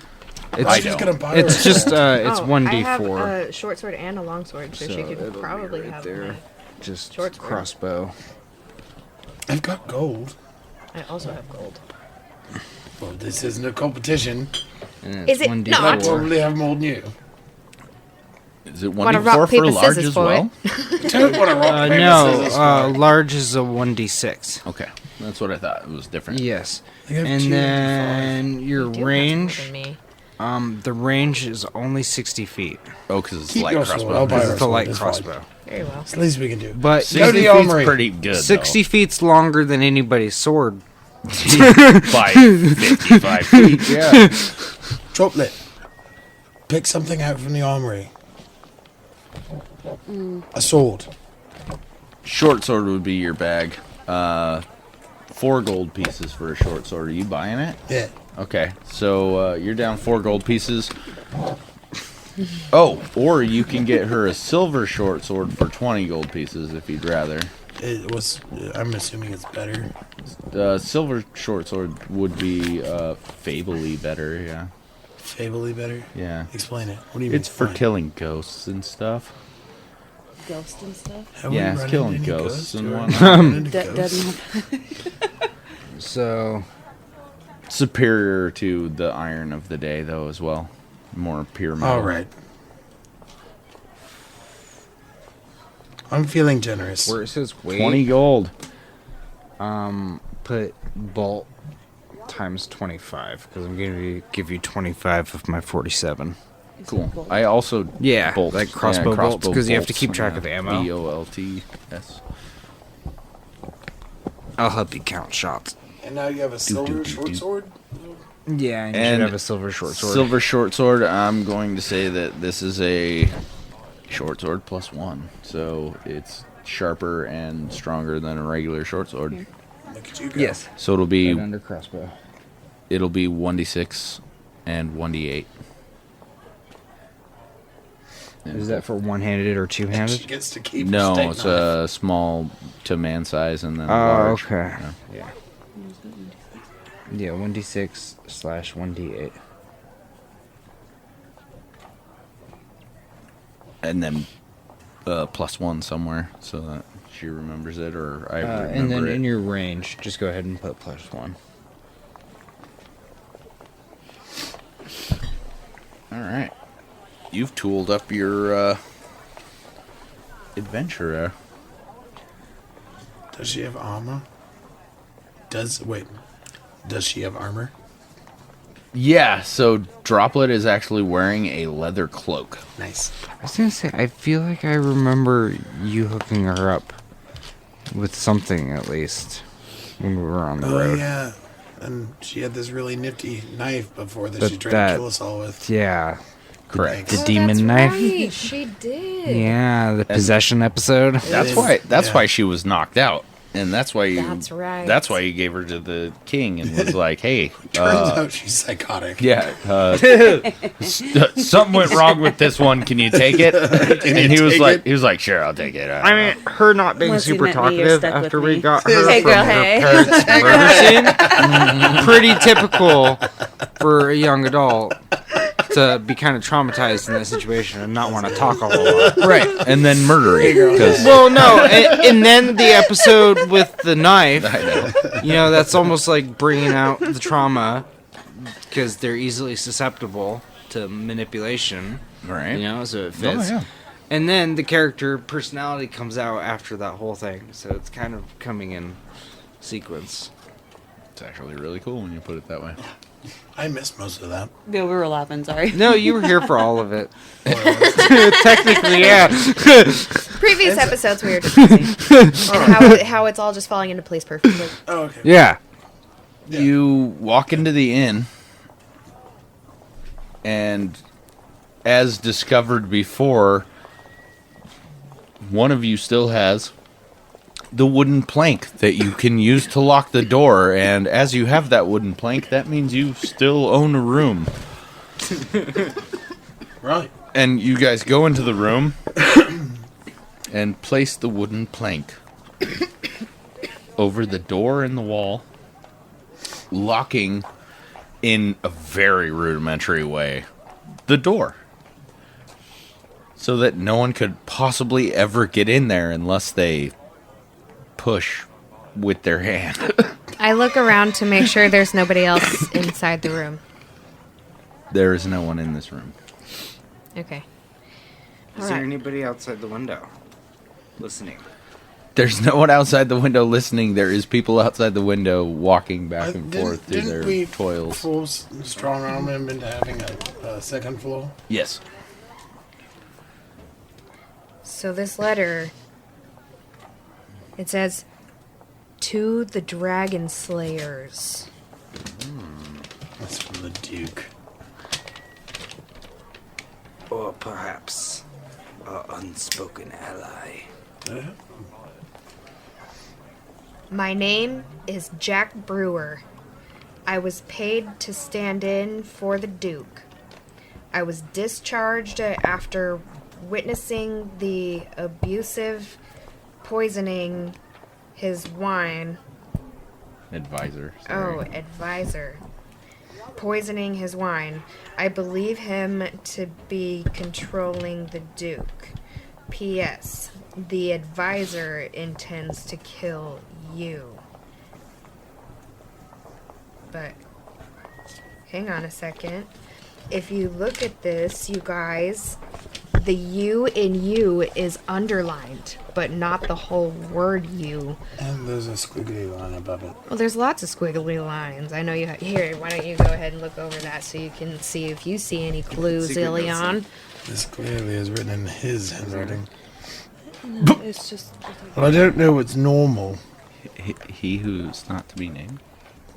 Speaker 9: it's
Speaker 6: I'm just gonna buy her
Speaker 9: it's
Speaker 6: a
Speaker 9: just
Speaker 6: sword.
Speaker 9: it's
Speaker 4: Oh,
Speaker 9: 1d4.
Speaker 4: I have a short sword and a long sword, so, she could
Speaker 9: it'll be
Speaker 4: probably
Speaker 9: right
Speaker 4: have
Speaker 9: there.
Speaker 4: my-
Speaker 9: Just
Speaker 4: short sword.
Speaker 9: crossbow.
Speaker 6: I've got gold.
Speaker 4: I also have gold.
Speaker 6: Well, this isn't a competition.
Speaker 9: And
Speaker 4: Is
Speaker 9: it's
Speaker 4: it
Speaker 9: 1d4.
Speaker 4: not?
Speaker 6: I probably have more than you.
Speaker 3: Is it
Speaker 4: Wanna
Speaker 3: 1d4
Speaker 4: rock,
Speaker 3: for
Speaker 4: paper,
Speaker 3: large
Speaker 4: scissors
Speaker 3: as
Speaker 4: for
Speaker 3: well?
Speaker 6: Don't want to rock, paper,
Speaker 9: No,
Speaker 6: scissors for it.
Speaker 9: large is a 1d6.
Speaker 3: Okay, that's what I thought. It was different.
Speaker 9: Yes.
Speaker 6: I have
Speaker 9: And
Speaker 6: 2
Speaker 9: then your
Speaker 4: You do have more
Speaker 9: range,
Speaker 4: than me.
Speaker 9: the range is only 60 feet.
Speaker 3: Oh, because it's
Speaker 6: Keep
Speaker 3: light
Speaker 6: your sword,
Speaker 3: crossbow.
Speaker 6: I'll buy
Speaker 9: This
Speaker 6: her
Speaker 9: is the light
Speaker 6: It's fine.
Speaker 9: crossbow.
Speaker 4: Very well.
Speaker 6: It's the least we can do.
Speaker 9: But
Speaker 3: 60
Speaker 6: Go to the
Speaker 3: feet's
Speaker 6: armory.
Speaker 3: pretty good.
Speaker 9: 60 feet's longer than anybody's sword.
Speaker 3: though. By 55 feet. Yeah.
Speaker 6: Droplet, pick something out from the armory. A sword.
Speaker 3: Short sword would be your bag. 4 gold pieces for a short sword. Are you buying it?
Speaker 6: Yeah.
Speaker 3: Okay, so you're down 4 gold pieces. Oh, or you can get her a silver short sword for 20 gold pieces if you'd rather.
Speaker 6: It was. I'm assuming it's better.
Speaker 3: Silver short sword would be fably better, yeah.
Speaker 6: Fably better.
Speaker 3: Yeah.
Speaker 6: Explain it. What do you mean?
Speaker 3: It's for
Speaker 6: fine?
Speaker 3: killing ghosts and stuff.
Speaker 8: Ghost and stuff.
Speaker 6: Have we
Speaker 3: Yeah, it's
Speaker 6: run
Speaker 3: killing
Speaker 6: into any
Speaker 3: ghosts and
Speaker 6: or
Speaker 3: whatnot.
Speaker 6: run into
Speaker 8: Dead
Speaker 6: ghosts?
Speaker 7: So,
Speaker 3: Superior to the iron of the day, though, as well. More pure metal.
Speaker 6: All right. I'm feeling generous.
Speaker 7: where it says weight,
Speaker 3: 20 gold.
Speaker 7: put bolt times 25, because I'm going to give you 25 of my 47.
Speaker 3: Cool. I also
Speaker 7: Yeah,
Speaker 3: bolts,
Speaker 7: like crossbow bolts, 'cause you have to keep track
Speaker 3: yeah.
Speaker 7: of ammo.
Speaker 3: BOLTS.
Speaker 7: I'll help you count shots.
Speaker 6: And now you have a silver short sword?
Speaker 7: Yeah, and you
Speaker 3: And
Speaker 7: should have a silver short sword.
Speaker 3: Silver short sword. I'm going to say that this is a short sword +1, so it's sharper and stronger than a regular short sword.
Speaker 6: Look at you go.
Speaker 7: Yes.
Speaker 3: So it'll be
Speaker 7: Right under crossbow.
Speaker 3: 1d6 and 1d8.
Speaker 7: Is that for one-handed or
Speaker 6: She
Speaker 7: two-handed?
Speaker 6: gets to keep her
Speaker 3: No,
Speaker 6: steak
Speaker 3: it's
Speaker 6: knife.
Speaker 3: small to man size and then
Speaker 7: Oh,
Speaker 3: large.
Speaker 7: okay.
Speaker 3: Yeah.
Speaker 7: Yeah, 1d6/1d8.
Speaker 3: And then +1 somewhere so that she remembers it, or I remember
Speaker 7: And then
Speaker 3: it.
Speaker 7: in your range, just go ahead and put +1.
Speaker 3: All right. You've tooled up your adventure.
Speaker 6: Does she have armor? Does she have armor?
Speaker 3: Yeah, so Droplet is actually wearing a leather cloak.
Speaker 6: Nice.
Speaker 7: I was gonna say, I feel like I remember you hooking her up with something, at least, when we were on the
Speaker 6: Oh
Speaker 7: road.
Speaker 6: yeah. And she had this really nifty knife before that
Speaker 7: But
Speaker 6: she tried
Speaker 7: that-
Speaker 6: to kill us all with.
Speaker 7: Yeah,
Speaker 3: Correct.
Speaker 7: the
Speaker 6: Thanks.
Speaker 7: demon
Speaker 4: that's
Speaker 7: knife.
Speaker 4: Right. She did.
Speaker 7: Yeah, the possession episode.
Speaker 3: That's
Speaker 6: is,
Speaker 3: why. That's
Speaker 6: yeah.
Speaker 3: why she was knocked out, and that's why you.
Speaker 4: That's right.
Speaker 3: That's why you gave her to the king and was like, "Hey,
Speaker 6: Turns out she's psychotic.
Speaker 3: yeah, something went wrong with this one. Can you take it?" And he was
Speaker 6: take
Speaker 3: like,
Speaker 6: it?
Speaker 3: "Sure, I'll take it."
Speaker 7: I mean, her not being
Speaker 8: Once you
Speaker 7: super
Speaker 8: met me, you're
Speaker 7: talkative
Speaker 8: stuck with
Speaker 7: after we
Speaker 8: me.
Speaker 7: got her
Speaker 4: Hey,
Speaker 7: from
Speaker 4: girl,
Speaker 7: her
Speaker 4: hey.
Speaker 7: parents' murder scene, pretty typical for a young adult to be kind of traumatized in that situation and not want to talk a whole lot.
Speaker 3: right, and then murdering. Because
Speaker 7: Well, no, and then the episode with the knife, you know, that's almost like bringing out the trauma because they're easily susceptible to manipulation,
Speaker 3: right,
Speaker 7: you know, so it fits.
Speaker 3: yeah.
Speaker 7: And then the character personality comes out after that whole thing, so it's kind of coming in sequence.
Speaker 3: It's actually really cool when you put it that way.
Speaker 6: I missed most of that.
Speaker 8: Yeah, we were laughing. Sorry.
Speaker 7: No, you were here for all of it. Technically, yeah.
Speaker 4: Previous episodes we were discussing and how it's all just falling into place perfectly.
Speaker 6: Oh, okay.
Speaker 7: Yeah.
Speaker 6: Yeah.
Speaker 3: You walk into the inn, and as discovered before, one of you still has the wooden plank that you can use to lock the door, and as you have that wooden plank, that means you still own a room.
Speaker 6: Right.
Speaker 3: And you guys go into the room and place the wooden plank over the door in the wall, locking in a very rudimentary way the door, so that no one could possibly ever get in there unless they push with their hand.
Speaker 4: I look around to make sure there's nobody else inside the room.
Speaker 3: There is no one in this room.
Speaker 4: Okay.
Speaker 7: Is
Speaker 4: All
Speaker 7: there
Speaker 4: right.
Speaker 7: anybody outside the window listening?
Speaker 3: There's no one outside the window listening. There is people outside the window walking back and forth through
Speaker 6: Didn't
Speaker 3: their
Speaker 6: we
Speaker 3: toils.
Speaker 6: full strong arm him into having a second floor?
Speaker 3: Yes.
Speaker 4: So this letter, it says, "To the Dragon Slayers."
Speaker 6: That's from the Duke.
Speaker 5: Or perhaps our unspoken ally.
Speaker 4: My name is Jack Brewer. I was paid to stand in for the Duke. I was discharged after witnessing the abusive poisoning his wine.
Speaker 3: Advisor.
Speaker 4: Oh,
Speaker 3: Sorry.
Speaker 4: advisor. Poisoning his wine. I believe him to be controlling the Duke. P.S. The advisor intends to kill you. But, hang on a second. If you look at this, you guys, the U in you is underlined, but not the whole word you.
Speaker 6: And there's a squiggly line above it.
Speaker 4: Well, there's lots of squiggly lines. I know you here. Why don't you go ahead and look over that so you can see if you see any clues,
Speaker 7: Secret notes.
Speaker 4: Ilion?
Speaker 6: This clearly is written in his handwriting.
Speaker 8: No, it's just.
Speaker 6: Well, I don't know what's normal,
Speaker 3: He who's not to be named.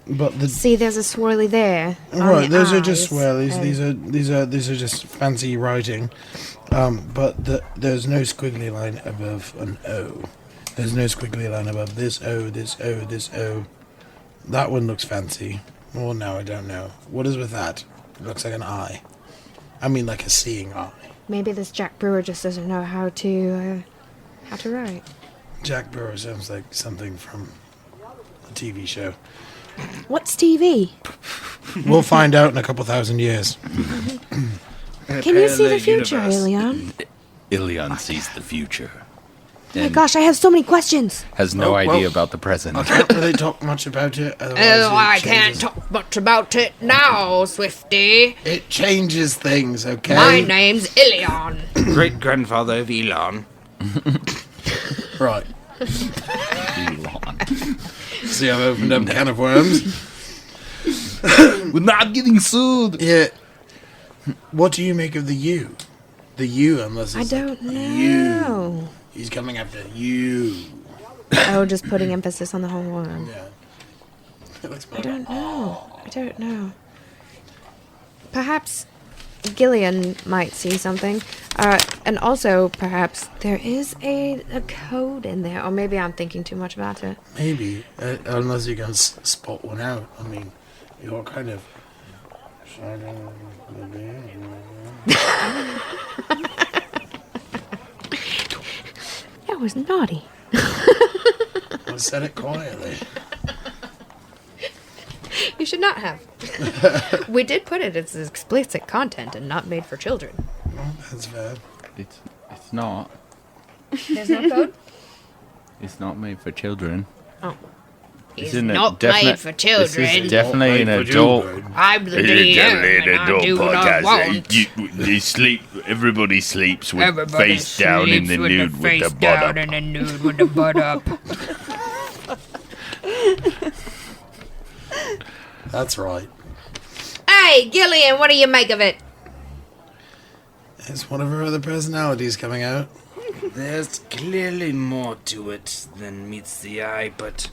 Speaker 6: but the
Speaker 4: See, there's a swirly there. on
Speaker 6: right,
Speaker 4: the
Speaker 6: those are just
Speaker 4: eyes.
Speaker 6: swirlies.
Speaker 4: Oh.
Speaker 6: These are just fancy writing. But there's no squiggly line above an O. There's no squiggly line above this O, this O, this O. That one looks fancy. Well, no, I don't know. What is with that? It looks like an eye. I mean, like a seeing eye.
Speaker 4: Maybe this Jack Brewer just doesn't know how to write.
Speaker 6: Jack Brewer sounds like something from a TV show.
Speaker 4: What's TV?
Speaker 6: We'll find out in a couple thousand years.
Speaker 4: Can you see the future, Ilion?
Speaker 3: Ilion sees the future.
Speaker 4: Oh my gosh, I have so many questions.
Speaker 3: Has no
Speaker 6: Oh,
Speaker 3: idea
Speaker 6: well,
Speaker 3: about the present.
Speaker 6: I can't really talk much about it. Otherwise
Speaker 4: Oh,
Speaker 6: it
Speaker 4: I can't
Speaker 6: changes-
Speaker 4: talk much about it now, Swifty.
Speaker 6: It changes things, okay?
Speaker 4: My name's Ilion.
Speaker 7: Great grandfather of Elon.
Speaker 6: Right.
Speaker 3: Elon.
Speaker 6: See, I've opened up a can of worms.
Speaker 3: We're not getting sued.
Speaker 6: Yeah. What do you make of the U? The U, unless
Speaker 4: I
Speaker 6: it's
Speaker 4: don't
Speaker 6: like,
Speaker 4: know.
Speaker 6: You. He's coming after you.
Speaker 4: Oh, just putting emphasis on the whole one.
Speaker 6: Yeah. It looks
Speaker 4: I don't know. I don't know. Perhaps Gillian might see something. And also, perhaps there is a code in there. Or maybe I'm thinking too much about it.
Speaker 6: Maybe. Unless you can spot one out. I mean, you're kind of...
Speaker 4: That was naughty.
Speaker 6: I said it quietly.
Speaker 4: You should not have. We did put it as explicit content and not made for children.
Speaker 6: Oh, that's fair.
Speaker 3: It's not.
Speaker 4: There's no code?
Speaker 3: It's not made for children.
Speaker 4: Oh. He's
Speaker 3: Isn't it
Speaker 4: not
Speaker 3: definite-
Speaker 4: made for children.
Speaker 3: This is definitely an adult.
Speaker 4: I'm the DM and I do what I want.
Speaker 2: They sleep. Everybody sleeps with
Speaker 4: Everybody
Speaker 2: face down in the
Speaker 4: sleeps with
Speaker 2: nude
Speaker 4: the
Speaker 2: with
Speaker 4: face
Speaker 2: the butt
Speaker 4: down
Speaker 2: up.
Speaker 4: and the nude with the butt up.
Speaker 6: That's right.
Speaker 4: Hey, Gillian, what do you make of it?
Speaker 6: It's one of her other personalities coming out.
Speaker 7: There's clearly more to it than meets the eye, but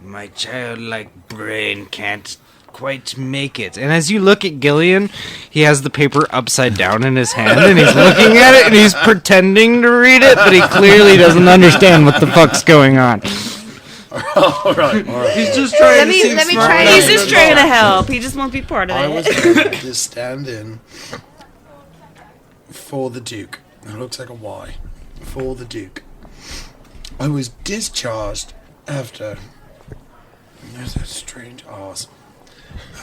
Speaker 7: my childlike brain can't quite make it. And as you look at Gillian, he has the paper upside down in his hand, and he's looking at it, and he's pretending to read it, but he clearly doesn't understand what the fuck's going on.
Speaker 6: All right.
Speaker 7: He's just trying to seem
Speaker 4: let me
Speaker 7: smart.
Speaker 4: try
Speaker 8: He's just trying to help. He just won't be part of
Speaker 6: I
Speaker 8: it.
Speaker 6: was going to stand in for the Duke. It looks like a Y. For the Duke. I was discharged after... There's a strange arse.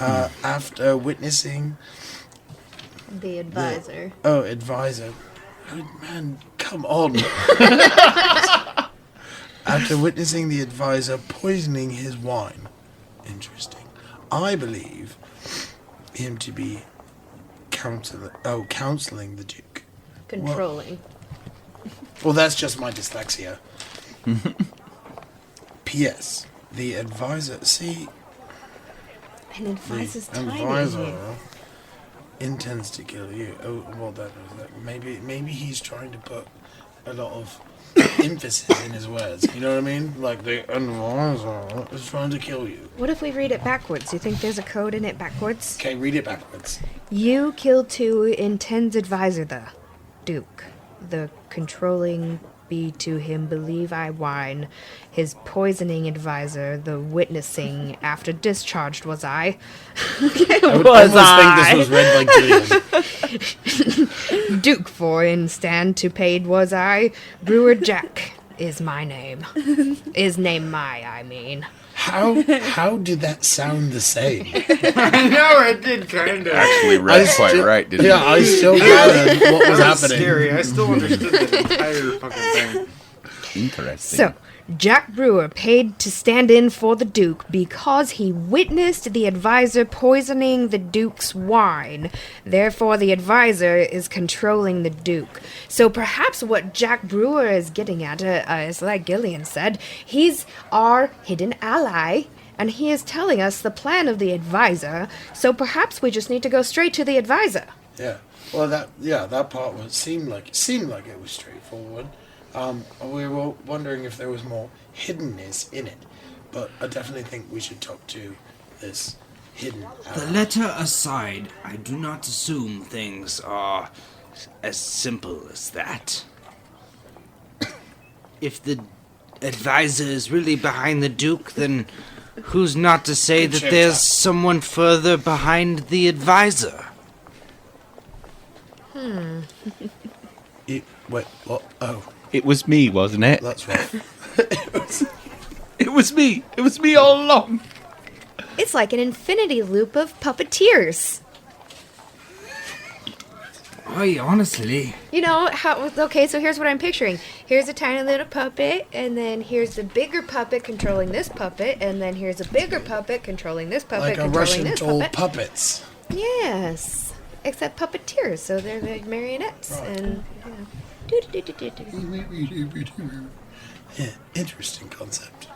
Speaker 6: After witnessing...
Speaker 4: The advisor.
Speaker 6: Oh, advisor. Oh, man, come on. After witnessing the advisor poisoning his wine. Interesting. I believe him to be counseling the Duke.
Speaker 4: Controlling.
Speaker 6: Well, that's just my dyslexia. P.S. The advisor... See,
Speaker 4: And advisor's
Speaker 6: the
Speaker 4: tiny.
Speaker 6: advisor intends to kill you. Oh, well, that was that. Maybe he's trying to put a lot of emphasis in his words. You know what I mean? Like, the advisor is trying to kill you.
Speaker 4: What if we read it backwards? You think there's a code in it backwards?
Speaker 6: Okay, read it backwards.
Speaker 4: You killed two intends advisor the Duke. The controlling be to him believe I whine. His poisoning advisor, the witnessing after discharged was I.
Speaker 6: I would almost think this was read by Gillian.
Speaker 4: Duke for in stand to paid was I. Brewer Jack is my name. Is name my, I mean.
Speaker 6: How did that sound the same?
Speaker 9: I know, it did kind of.
Speaker 3: Actually read quite right, didn't
Speaker 6: Yeah, I still gathered what was
Speaker 9: That was
Speaker 6: happening.
Speaker 9: scary. I still understood the entire fucking thing.
Speaker 3: Interesting.
Speaker 4: So, Jack Brewer paid to stand in for the Duke because he witnessed the advisor poisoning the Duke's wine. Therefore, the advisor is controlling the Duke. So perhaps what Jack Brewer is getting at is, like Gillian said, he's our hidden ally, and he is telling us the plan of the advisor. So perhaps we just need to go straight to the advisor.
Speaker 6: Yeah. Well, that part seemed like it was straightforward. We were wondering if there was more hiddenness in it, but I definitely think we should talk to this hidden ally.
Speaker 5: The letter aside, I do not assume things are as simple as that. If the advisor is really behind the Duke, then who's not to say that there's someone further behind the advisor?
Speaker 6: Wait, what? Oh,
Speaker 3: It was me, wasn't it?
Speaker 6: that's right.
Speaker 3: It was me. It was me all along.
Speaker 4: It's like an infinity loop of puppeteers.
Speaker 5: Why, honestly,
Speaker 4: You know how? Okay, so here's what I'm picturing. Here's a tiny little puppet, and then here's a bigger puppet controlling this puppet, and then here's a bigger puppet controlling this puppet,
Speaker 6: Like a
Speaker 4: controlling
Speaker 6: Russian
Speaker 4: this
Speaker 6: doll
Speaker 4: puppet.
Speaker 6: puppets.
Speaker 4: Yes, except puppeteers, so they're like marionettes,
Speaker 6: Right.
Speaker 4: and you know. Do-do-do-do-do-do.
Speaker 6: Yeah, interesting concept.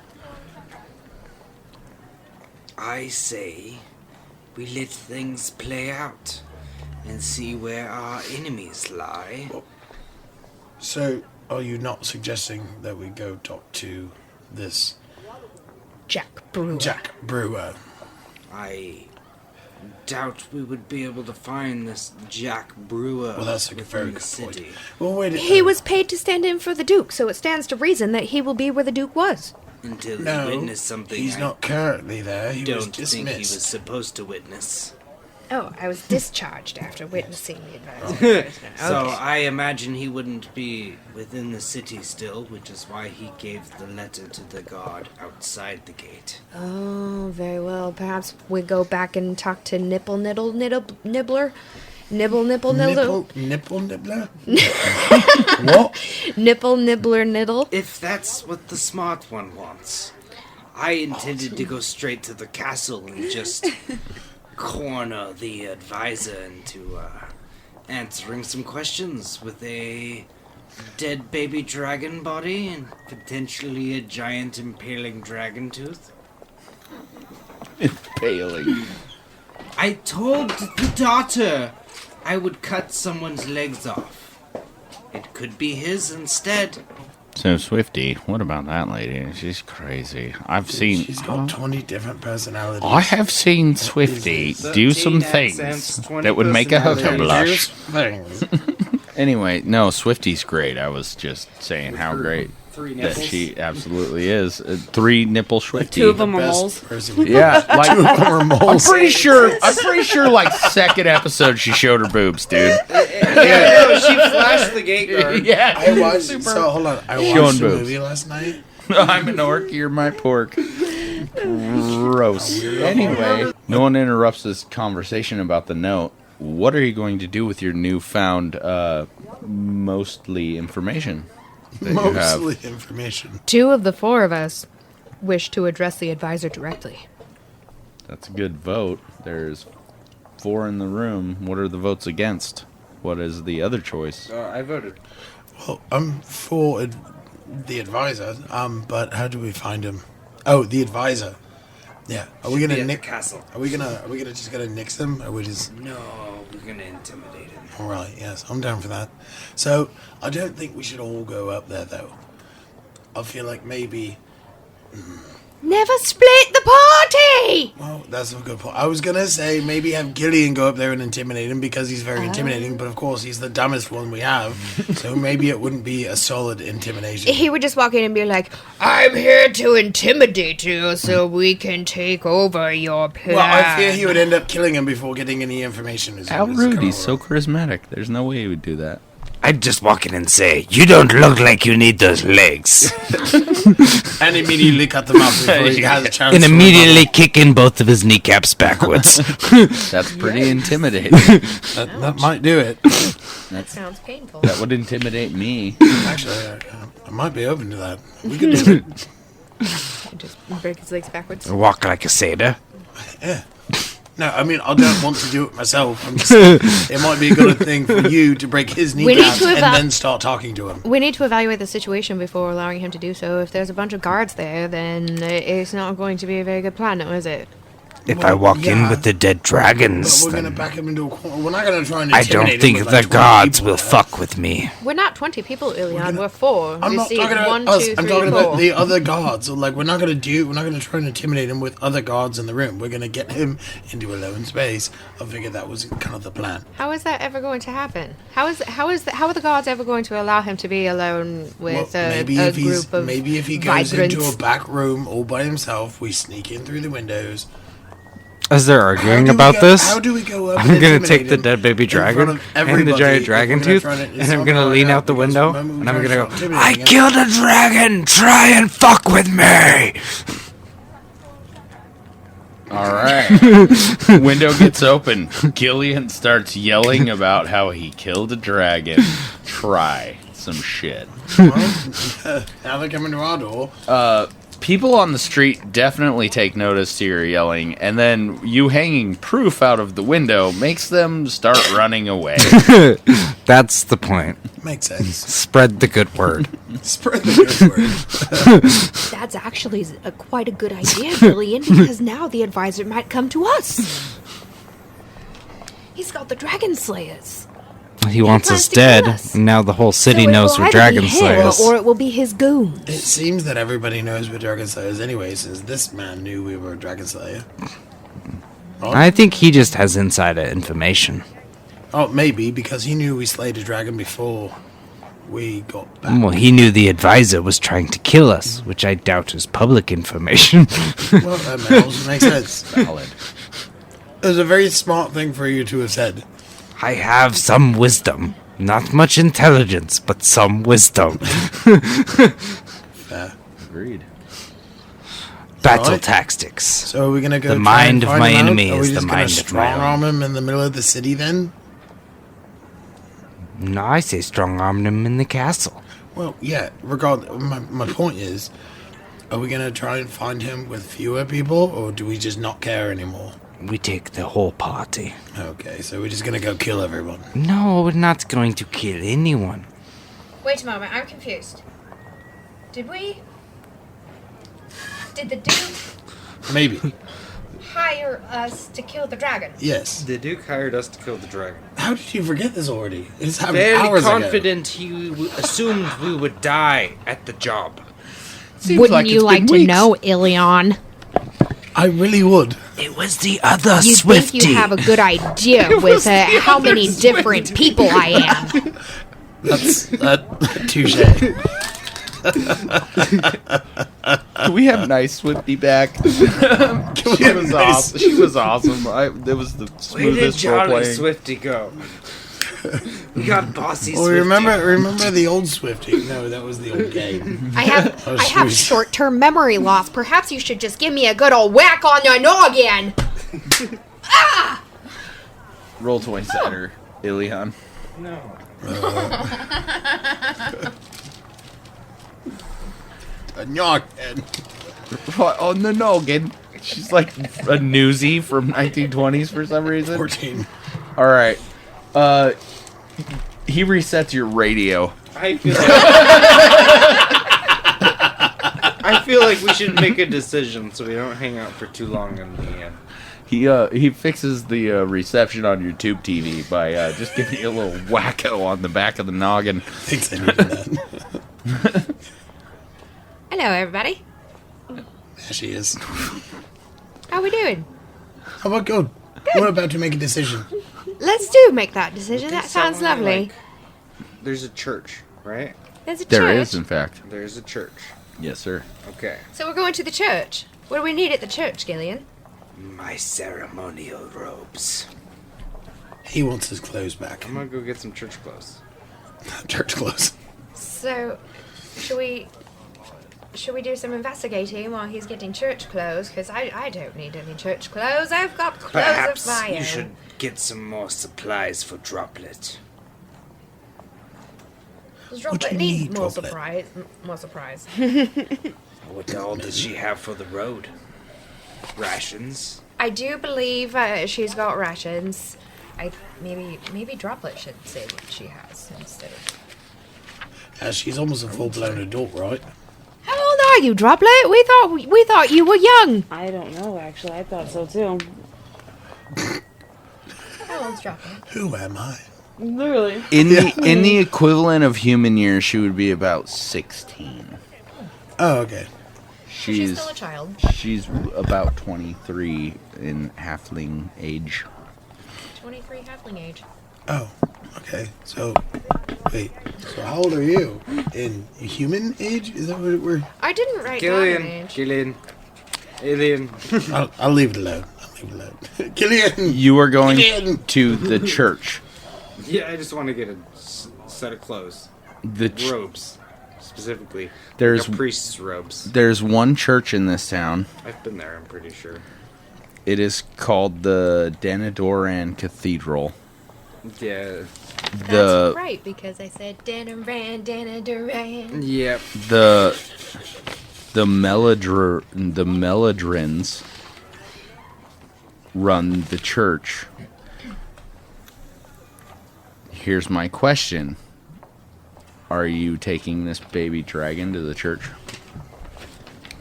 Speaker 5: I say we let things play out and see where our enemies lie.
Speaker 6: So, are you not suggesting that we go talk to this
Speaker 4: Jack Brewer.
Speaker 6: Jack Brewer?
Speaker 5: I doubt we would be able to find this Jack Brewer
Speaker 6: Well, that's a
Speaker 5: within
Speaker 6: very
Speaker 5: the
Speaker 6: good
Speaker 5: city.
Speaker 6: point. Well, wait.
Speaker 4: He was paid to stand in for the Duke, so it stands to reason that he will be where the Duke was.
Speaker 5: Until
Speaker 6: No,
Speaker 5: he witnessed something
Speaker 6: he's
Speaker 5: I
Speaker 6: not currently there. He was
Speaker 5: don't think he was
Speaker 6: dismissed.
Speaker 5: supposed to witness.
Speaker 4: Oh, I was discharged after witnessing the advisor.
Speaker 5: So
Speaker 4: Okay.
Speaker 5: I imagine he wouldn't be within the city still, which is why he gave the letter to the guard outside the gate.
Speaker 4: Oh, very well. Perhaps we go back and talk to Nipple Niddle Nibbler? Nibble Nipple Niddle?
Speaker 6: Nipple nibbler? What?
Speaker 4: Nipple Nibbler Niddle?
Speaker 5: If that's what the smart one wants. I intended to go straight to the castle and just corner the advisor into answering some questions with a dead baby dragon body and potentially a giant impaling dragon tooth.
Speaker 3: Impaling.
Speaker 5: I told the daughter I would cut someone's legs off. It could be his instead.
Speaker 3: So Swifty, what about that lady? She's crazy. I've seen.
Speaker 6: She's got 20 different personalities.
Speaker 3: I have seen Swifty do some
Speaker 9: 13
Speaker 3: things
Speaker 9: accents, 20
Speaker 3: that would make a hooker
Speaker 9: personalities.
Speaker 3: blush.
Speaker 6: Things.
Speaker 3: Anyway, no, Swifty's great. I was just saying how great
Speaker 9: Three
Speaker 3: that
Speaker 9: nipples.
Speaker 3: she absolutely is. 3 nipple Swifty.
Speaker 8: Two of them are
Speaker 6: Best
Speaker 8: moles.
Speaker 6: person.
Speaker 3: Yeah, like
Speaker 6: Two of them are
Speaker 3: I'm
Speaker 6: moles.
Speaker 3: pretty sure like second episode she showed her boobs, dude.
Speaker 9: Yeah, no, she flashed the gate guard.
Speaker 3: Yeah.
Speaker 6: I watched. So hold on. I
Speaker 3: Showing
Speaker 6: watched a
Speaker 3: boobs.
Speaker 6: movie last night.
Speaker 3: I'm an orc, you're my pork. Gross. Anyway, no one interrupts this conversation about the note. What are you going to do with your newfound, mostly information that you have?
Speaker 6: Mostly information.
Speaker 4: 2 of the 4 of us wish to address the advisor directly.
Speaker 3: That's a good vote. There's 4 in the room. What are the votes against? What is the other choice?
Speaker 9: I voted.
Speaker 6: Well, I'm for the advisor. But how do we find him? Oh, the advisor. Yeah. Are we
Speaker 5: Be
Speaker 6: gonna
Speaker 5: at the
Speaker 6: nick?
Speaker 5: castle.
Speaker 6: Are we gonna just gonna nix him? Or are we just?
Speaker 5: No, we're gonna intimidate him.
Speaker 6: All right. Yes, I'm down for that. So I don't think we should all go up there though. I feel like maybe.
Speaker 4: Never split the 20!
Speaker 6: Well, that's a good point. I was gonna say maybe have Gillian go up there and intimidate him because he's very intimidating, but of course he's the dumbest one we have, so maybe it wouldn't be a solid intimidation.
Speaker 4: He would just walk in and be like, I'm here to intimidate you so we can take over your plan.
Speaker 6: Well, I fear he would end up killing him before getting any information.
Speaker 3: How rude, he's so charismatic. There's no way he would do that.
Speaker 5: I'd just walk in and say, you don't look like you need those legs.
Speaker 6: And immediately cut them off before he has a chance.
Speaker 5: And immediately kick in both of his kneecaps backwards.
Speaker 3: That's pretty intimidating.
Speaker 6: That might do it.
Speaker 4: That sounds painful.
Speaker 3: That would intimidate me.
Speaker 6: Actually, I might be open to that. We could do it.
Speaker 4: Just break his legs backwards.
Speaker 5: Walk like a satyr.
Speaker 6: Yeah. No, I mean, I don't want to do it myself. I'm just saying, it might be a good thing for you to break his kneecaps and then start talking to him.
Speaker 4: We need to evaluate the situation before allowing him to do so. If there's a bunch of guards there, then it's not going to be a very good plan, now, is it?
Speaker 5: If I walk in with the dead dragons,
Speaker 6: But we're going to back him into a corner. We're not going to try and
Speaker 5: I
Speaker 6: intimidate
Speaker 5: don't
Speaker 6: him
Speaker 5: think
Speaker 6: with,
Speaker 5: the
Speaker 6: like, 20
Speaker 5: gods
Speaker 6: people
Speaker 5: will
Speaker 6: there.
Speaker 5: fuck with me.
Speaker 4: We're not 20 people, Ilion. We're 4.
Speaker 6: I'm
Speaker 4: You
Speaker 6: not
Speaker 4: see,
Speaker 6: talking about
Speaker 4: 1,
Speaker 6: us.
Speaker 4: 2,
Speaker 6: I'm
Speaker 4: 3,
Speaker 6: talking
Speaker 4: 4.
Speaker 6: about the other guards. So, like, we're not going to try and intimidate him with other guards in the room. We're going to get him into a lone space. I figured that was kind of the plan.
Speaker 4: How is that ever going to happen? How are the gods ever going to allow him to be alone with a group of
Speaker 6: maybe if he goes into
Speaker 4: vibrants?
Speaker 6: a back room all by himself, we sneak in through the windows.
Speaker 7: As they're arguing
Speaker 6: How do we
Speaker 7: about
Speaker 6: go-
Speaker 7: this,
Speaker 6: how do we go up
Speaker 7: I'm
Speaker 6: and
Speaker 7: gonna
Speaker 6: intimidate
Speaker 7: take the
Speaker 6: him
Speaker 7: dead baby
Speaker 6: in front
Speaker 7: dragon
Speaker 6: of
Speaker 7: and the
Speaker 6: everybody
Speaker 7: giant
Speaker 6: if
Speaker 7: dragon
Speaker 6: we're gonna
Speaker 7: tooth,
Speaker 6: try to-
Speaker 7: and
Speaker 6: it's
Speaker 7: I'm
Speaker 6: not
Speaker 7: gonna
Speaker 6: gonna
Speaker 7: lean
Speaker 6: work
Speaker 7: out the
Speaker 6: because
Speaker 7: window,
Speaker 6: when we
Speaker 7: and I'm
Speaker 6: try to
Speaker 7: gonna go,
Speaker 6: start intimidating
Speaker 5: I
Speaker 6: him-
Speaker 5: killed a dragon! Try and fuck with me!
Speaker 3: All right. Window gets open. Gillian starts yelling about how he killed a dragon. Try some shit.
Speaker 6: Now they're coming to our door.
Speaker 3: People on the street definitely take notice to your yelling, and then you hanging proof out of the window makes them start running away.
Speaker 7: that's the point.
Speaker 6: Makes sense.
Speaker 7: Spread the good word.
Speaker 6: Spread the good word.
Speaker 4: That's actually quite a good idea, Gillian, because now the advisor might come to us. He's got the dragon slayers.
Speaker 7: He wants
Speaker 4: plans
Speaker 7: us
Speaker 4: to kill
Speaker 7: dead,
Speaker 4: us.
Speaker 7: and now the whole city
Speaker 4: So it
Speaker 7: knows
Speaker 4: will
Speaker 7: we're
Speaker 4: either
Speaker 7: dragon
Speaker 4: be him
Speaker 7: slayers.
Speaker 4: or it will be his goons.
Speaker 6: It seems that everybody knows we're Dragon Slayers anyway, since this man knew we were a Dragon Slayer.
Speaker 7: I think he just has insider information.
Speaker 6: Oh, maybe, because he knew we slayed a dragon before we got back.
Speaker 7: Well, he knew the advisor was trying to kill us, which I doubt is public information.
Speaker 6: Well, that also makes sense.
Speaker 3: Valid.
Speaker 6: It was a very smart thing for you to have said.
Speaker 5: I have some wisdom. Not much intelligence, but some wisdom.
Speaker 6: Fair.
Speaker 3: Agreed.
Speaker 5: Battle
Speaker 6: Alright.
Speaker 5: tactics.
Speaker 6: So are we going to go
Speaker 5: The
Speaker 6: try
Speaker 5: mind
Speaker 6: and
Speaker 5: of
Speaker 6: find
Speaker 5: my
Speaker 6: him out?
Speaker 5: enemy
Speaker 6: Are we
Speaker 5: is the
Speaker 6: just gonna
Speaker 5: mind of my
Speaker 6: strong
Speaker 5: own.
Speaker 6: arm him in the middle of the city then?
Speaker 5: No, I say strong arm him in the castle.
Speaker 6: Well, yeah, my point is, are we going to try and find him with fewer people, or do we just not care anymore?
Speaker 5: We take the whole party.
Speaker 6: Okay, so we're just going to go kill everyone.
Speaker 5: No, we're not going to kill anyone.
Speaker 4: Wait a moment, I'm confused. Did the Duke
Speaker 6: Maybe.
Speaker 4: hire us to kill the dragon?
Speaker 6: Yes.
Speaker 9: The Duke hired us to kill the dragon.
Speaker 6: How did you forget this already? It's happened
Speaker 9: Very
Speaker 6: hours
Speaker 9: confident he assumed we would die at the job.
Speaker 4: Wouldn't you like to know, Ilion?
Speaker 6: ago. I really would.
Speaker 5: It was the other
Speaker 4: You
Speaker 5: Swifty.
Speaker 4: think you have a good idea with how many different people I am.
Speaker 6: That's touche.
Speaker 3: Can we have nice Swifty back? She was awesome. She was awesome. It was the
Speaker 9: Where did
Speaker 3: smoothest role
Speaker 9: Jolly
Speaker 3: playing.
Speaker 9: Swifty go? We got bossy
Speaker 6: Well,
Speaker 9: Swifty.
Speaker 6: remember the old Swifty? No, that was the old game.
Speaker 4: I have
Speaker 6: Oh,
Speaker 4: I have
Speaker 6: shoot.
Speaker 4: short-term memory loss. Perhaps you should just give me a good old whack on the noggin.
Speaker 3: Roll 20 cider, Ilion.
Speaker 9: No.
Speaker 6: A noggin.
Speaker 3: On the noggin. She's like a newsie from 1920s for some reason.
Speaker 6: 14.
Speaker 3: All right. He resets your radio.
Speaker 9: I feel like we should make a decision so we don't hang out for too long in the end.
Speaker 3: He fixes the reception on your tube TV by just giving you a little wacko on the back of the noggin.
Speaker 6: Thinks I needed that.
Speaker 4: Hello, everybody.
Speaker 6: There she is.
Speaker 4: How we doing?
Speaker 6: How about good? We're about to make a decision.
Speaker 4: Let's do make that decision.
Speaker 7: Think
Speaker 4: That sounds
Speaker 7: someone,
Speaker 4: lovely.
Speaker 7: like- there's a church, right?
Speaker 4: There's a church.
Speaker 3: There is, in fact.
Speaker 7: There's a church.
Speaker 3: Yes, sir.
Speaker 7: Okay.
Speaker 4: So we're going to the church. What do we need at the church, Gillian?
Speaker 5: My ceremonial robes.
Speaker 6: He wants his clothes back.
Speaker 7: I'm gonna go get some church clothes.
Speaker 6: Church clothes.
Speaker 4: So, should we do some investigating while he's getting church clothes? Because I don't need any church clothes. I've got clothes
Speaker 5: Perhaps
Speaker 4: of my own.
Speaker 5: you should get some more supplies for Droplet.
Speaker 4: Does
Speaker 6: What do
Speaker 4: Droplet
Speaker 6: you
Speaker 4: need
Speaker 6: need,
Speaker 4: more
Speaker 6: Droplet?
Speaker 4: surprise? More surprise.
Speaker 5: What all does she have for the road? Rations?
Speaker 4: I do believe she's got rations. Maybe Droplet should say what she has instead.
Speaker 6: She's almost a full-blown adult, right?
Speaker 4: How old are you, Droplet? We thought you were young.
Speaker 8: I don't know, actually. I thought so too.
Speaker 4: How old's Droplet?
Speaker 6: Who am I?
Speaker 8: Literally.
Speaker 3: In the equivalent of human years, she would be about 16.
Speaker 6: Oh, okay.
Speaker 4: She's still a child.
Speaker 3: She's about 23 in halfling age.
Speaker 4: 23 halfling age.
Speaker 6: Oh, okay. So, wait. So how old are you? In human age? Is that what we're...
Speaker 4: I didn't write down an
Speaker 7: Gillian.
Speaker 4: age.
Speaker 7: Gillian. Alien.
Speaker 6: I'll leave it alone. Killian!
Speaker 3: You are going
Speaker 6: Gideon!
Speaker 3: to the church.
Speaker 7: Yeah, I just want to get a set of clothes. Robes, specifically.
Speaker 3: There's-
Speaker 7: Like a priest's robes.
Speaker 3: There's one church in this town.
Speaker 7: I've been there, I'm pretty sure.
Speaker 3: It is called the Danadoran Cathedral.
Speaker 7: Yeah.
Speaker 3: The
Speaker 4: That's right, because I said Danaran, Danadoran.
Speaker 7: Yep.
Speaker 3: the Meladrins run the church. Here's my question. Are you taking this baby dragon to the church?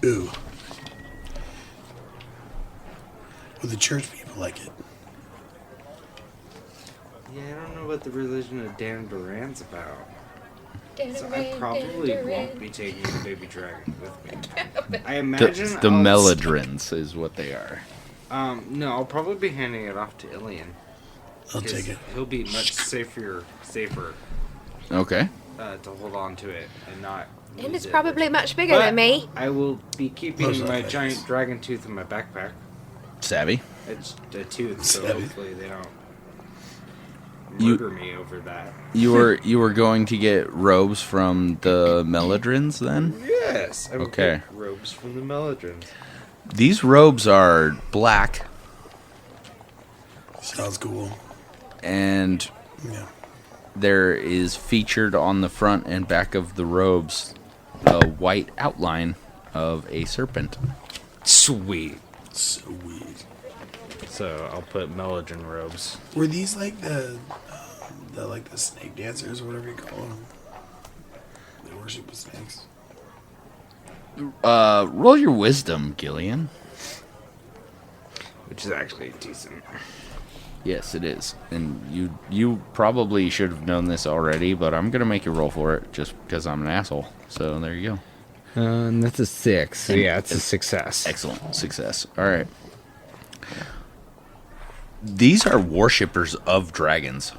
Speaker 6: Ooh. Will the church people like it?
Speaker 7: Yeah, I don't know what the religion of Dan Duran's about. So I
Speaker 4: Danaran,
Speaker 7: probably
Speaker 4: Danadoran.
Speaker 7: won't be taking the baby dragon with me. I
Speaker 3: The,
Speaker 7: imagine
Speaker 3: the
Speaker 7: I'll-
Speaker 3: Meladrins is what they are.
Speaker 7: No, I'll probably be handing it off to Ilian.
Speaker 6: I'll
Speaker 7: 'Cause
Speaker 6: take it.
Speaker 7: He'll be much safer
Speaker 3: Okay.
Speaker 7: to hold on to it and not.
Speaker 4: And
Speaker 7: lose
Speaker 4: it's
Speaker 7: it.
Speaker 4: probably much bigger
Speaker 7: But
Speaker 4: than me.
Speaker 7: I will be keeping
Speaker 6: Most
Speaker 7: my
Speaker 6: likely.
Speaker 7: giant dragon tooth in my backpack.
Speaker 3: Savvy.
Speaker 7: It's a tooth, so
Speaker 6: Savvy.
Speaker 7: hopefully they don't
Speaker 3: You-
Speaker 7: murder me over that.
Speaker 3: You were going to get robes from the Meladrins then?
Speaker 7: Yes. I will
Speaker 3: Okay.
Speaker 7: get robes from the Meladrins.
Speaker 3: These robes are black
Speaker 6: Sounds cool.
Speaker 3: and
Speaker 6: Yeah.
Speaker 3: there is featured on the front and back of the robes a white outline of a serpent.
Speaker 7: Sweet.
Speaker 6: Sweet.
Speaker 7: So I'll put Meladrin robes.
Speaker 6: Were these like the snake dancers or whatever you call them? They worship with snakes.
Speaker 3: Roll your wisdom, Gillian.
Speaker 7: Which is actually decent.
Speaker 3: Yes, it is. And you probably should have known this already, but I'm going to make you roll for it just because I'm an asshole. So there you go.
Speaker 7: And that's a 6. So yeah, it's a success.
Speaker 3: Excellent. Success. All right. These are worshippers of dragons.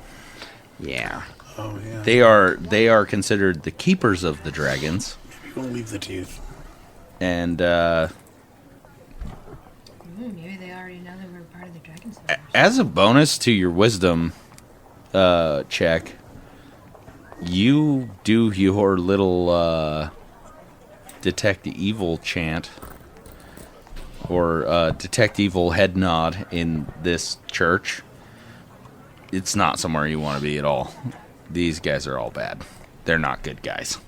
Speaker 7: Yeah.
Speaker 6: Oh yeah.
Speaker 3: They are considered the keepers of the dragons.
Speaker 6: Maybe we'll leave the tooth.
Speaker 3: And
Speaker 4: Maybe they already know that we're part of the Dragon's
Speaker 3: as a bonus to your wisdom check, you do your little detect evil chant or detect evil head nod in this church. It's not somewhere you want to be at all. These guys are all bad. They're not good guys.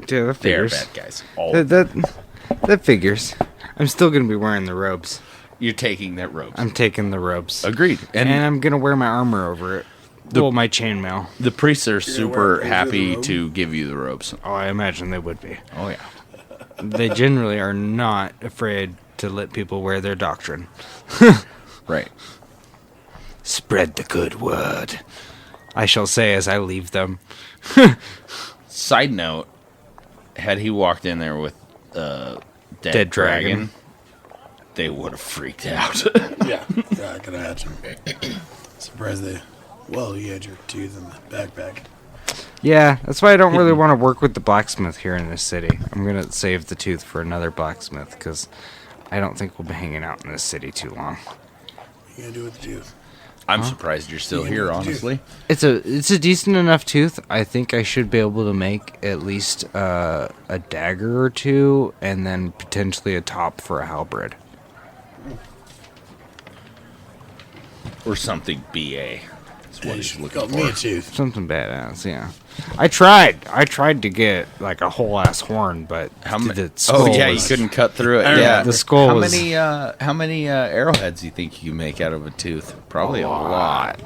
Speaker 7: Yeah, that
Speaker 3: They're
Speaker 7: figures.
Speaker 3: bad guys. All of
Speaker 7: That figures. I'm still gonna be wearing the robes.
Speaker 3: You're taking that robes.
Speaker 7: I'm taking the robes.
Speaker 3: Agreed.
Speaker 7: And I'm gonna wear my armor over it. My chainmail.
Speaker 3: The priests are
Speaker 6: wear
Speaker 3: super
Speaker 6: those
Speaker 3: happy
Speaker 6: with the
Speaker 3: to give you the robes.
Speaker 7: Oh, I imagine they would be.
Speaker 3: Oh yeah.
Speaker 7: They generally are not afraid to let people wear their doctrine.
Speaker 3: Right.
Speaker 7: Spread the good word, I shall say as I leave them.
Speaker 3: Side note, had he walked in there with Dead
Speaker 7: Dead dragon.
Speaker 3: Dragon, They would have freaked out.
Speaker 6: Yeah, I can imagine. Surprised they... Well, you had your tooth in the backpack.
Speaker 7: Yeah, that's why I don't really want to work with the blacksmith here in this city. I'm going to save the tooth for another blacksmith, because I don't think we'll be hanging out in this city too long.
Speaker 6: What are you going to do with the tooth?
Speaker 3: I'm surprised you're still here, honestly.
Speaker 7: It's a decent enough tooth. I think I should be able to make at least a dagger or two, and then potentially a top for a halberd.
Speaker 3: Or something BA. That's what he's looking
Speaker 6: Got
Speaker 3: for.
Speaker 6: me a tooth.
Speaker 7: Something badass, yeah. I tried to get like a whole ass horn, but
Speaker 3: How many?
Speaker 7: the skull
Speaker 3: Oh yeah, you
Speaker 7: was-
Speaker 3: couldn't cut through it.
Speaker 6: I
Speaker 3: Yeah,
Speaker 7: remember. The skull
Speaker 3: How
Speaker 7: was-
Speaker 3: many arrowheads do you think you can make out of a tooth? Probably a lot.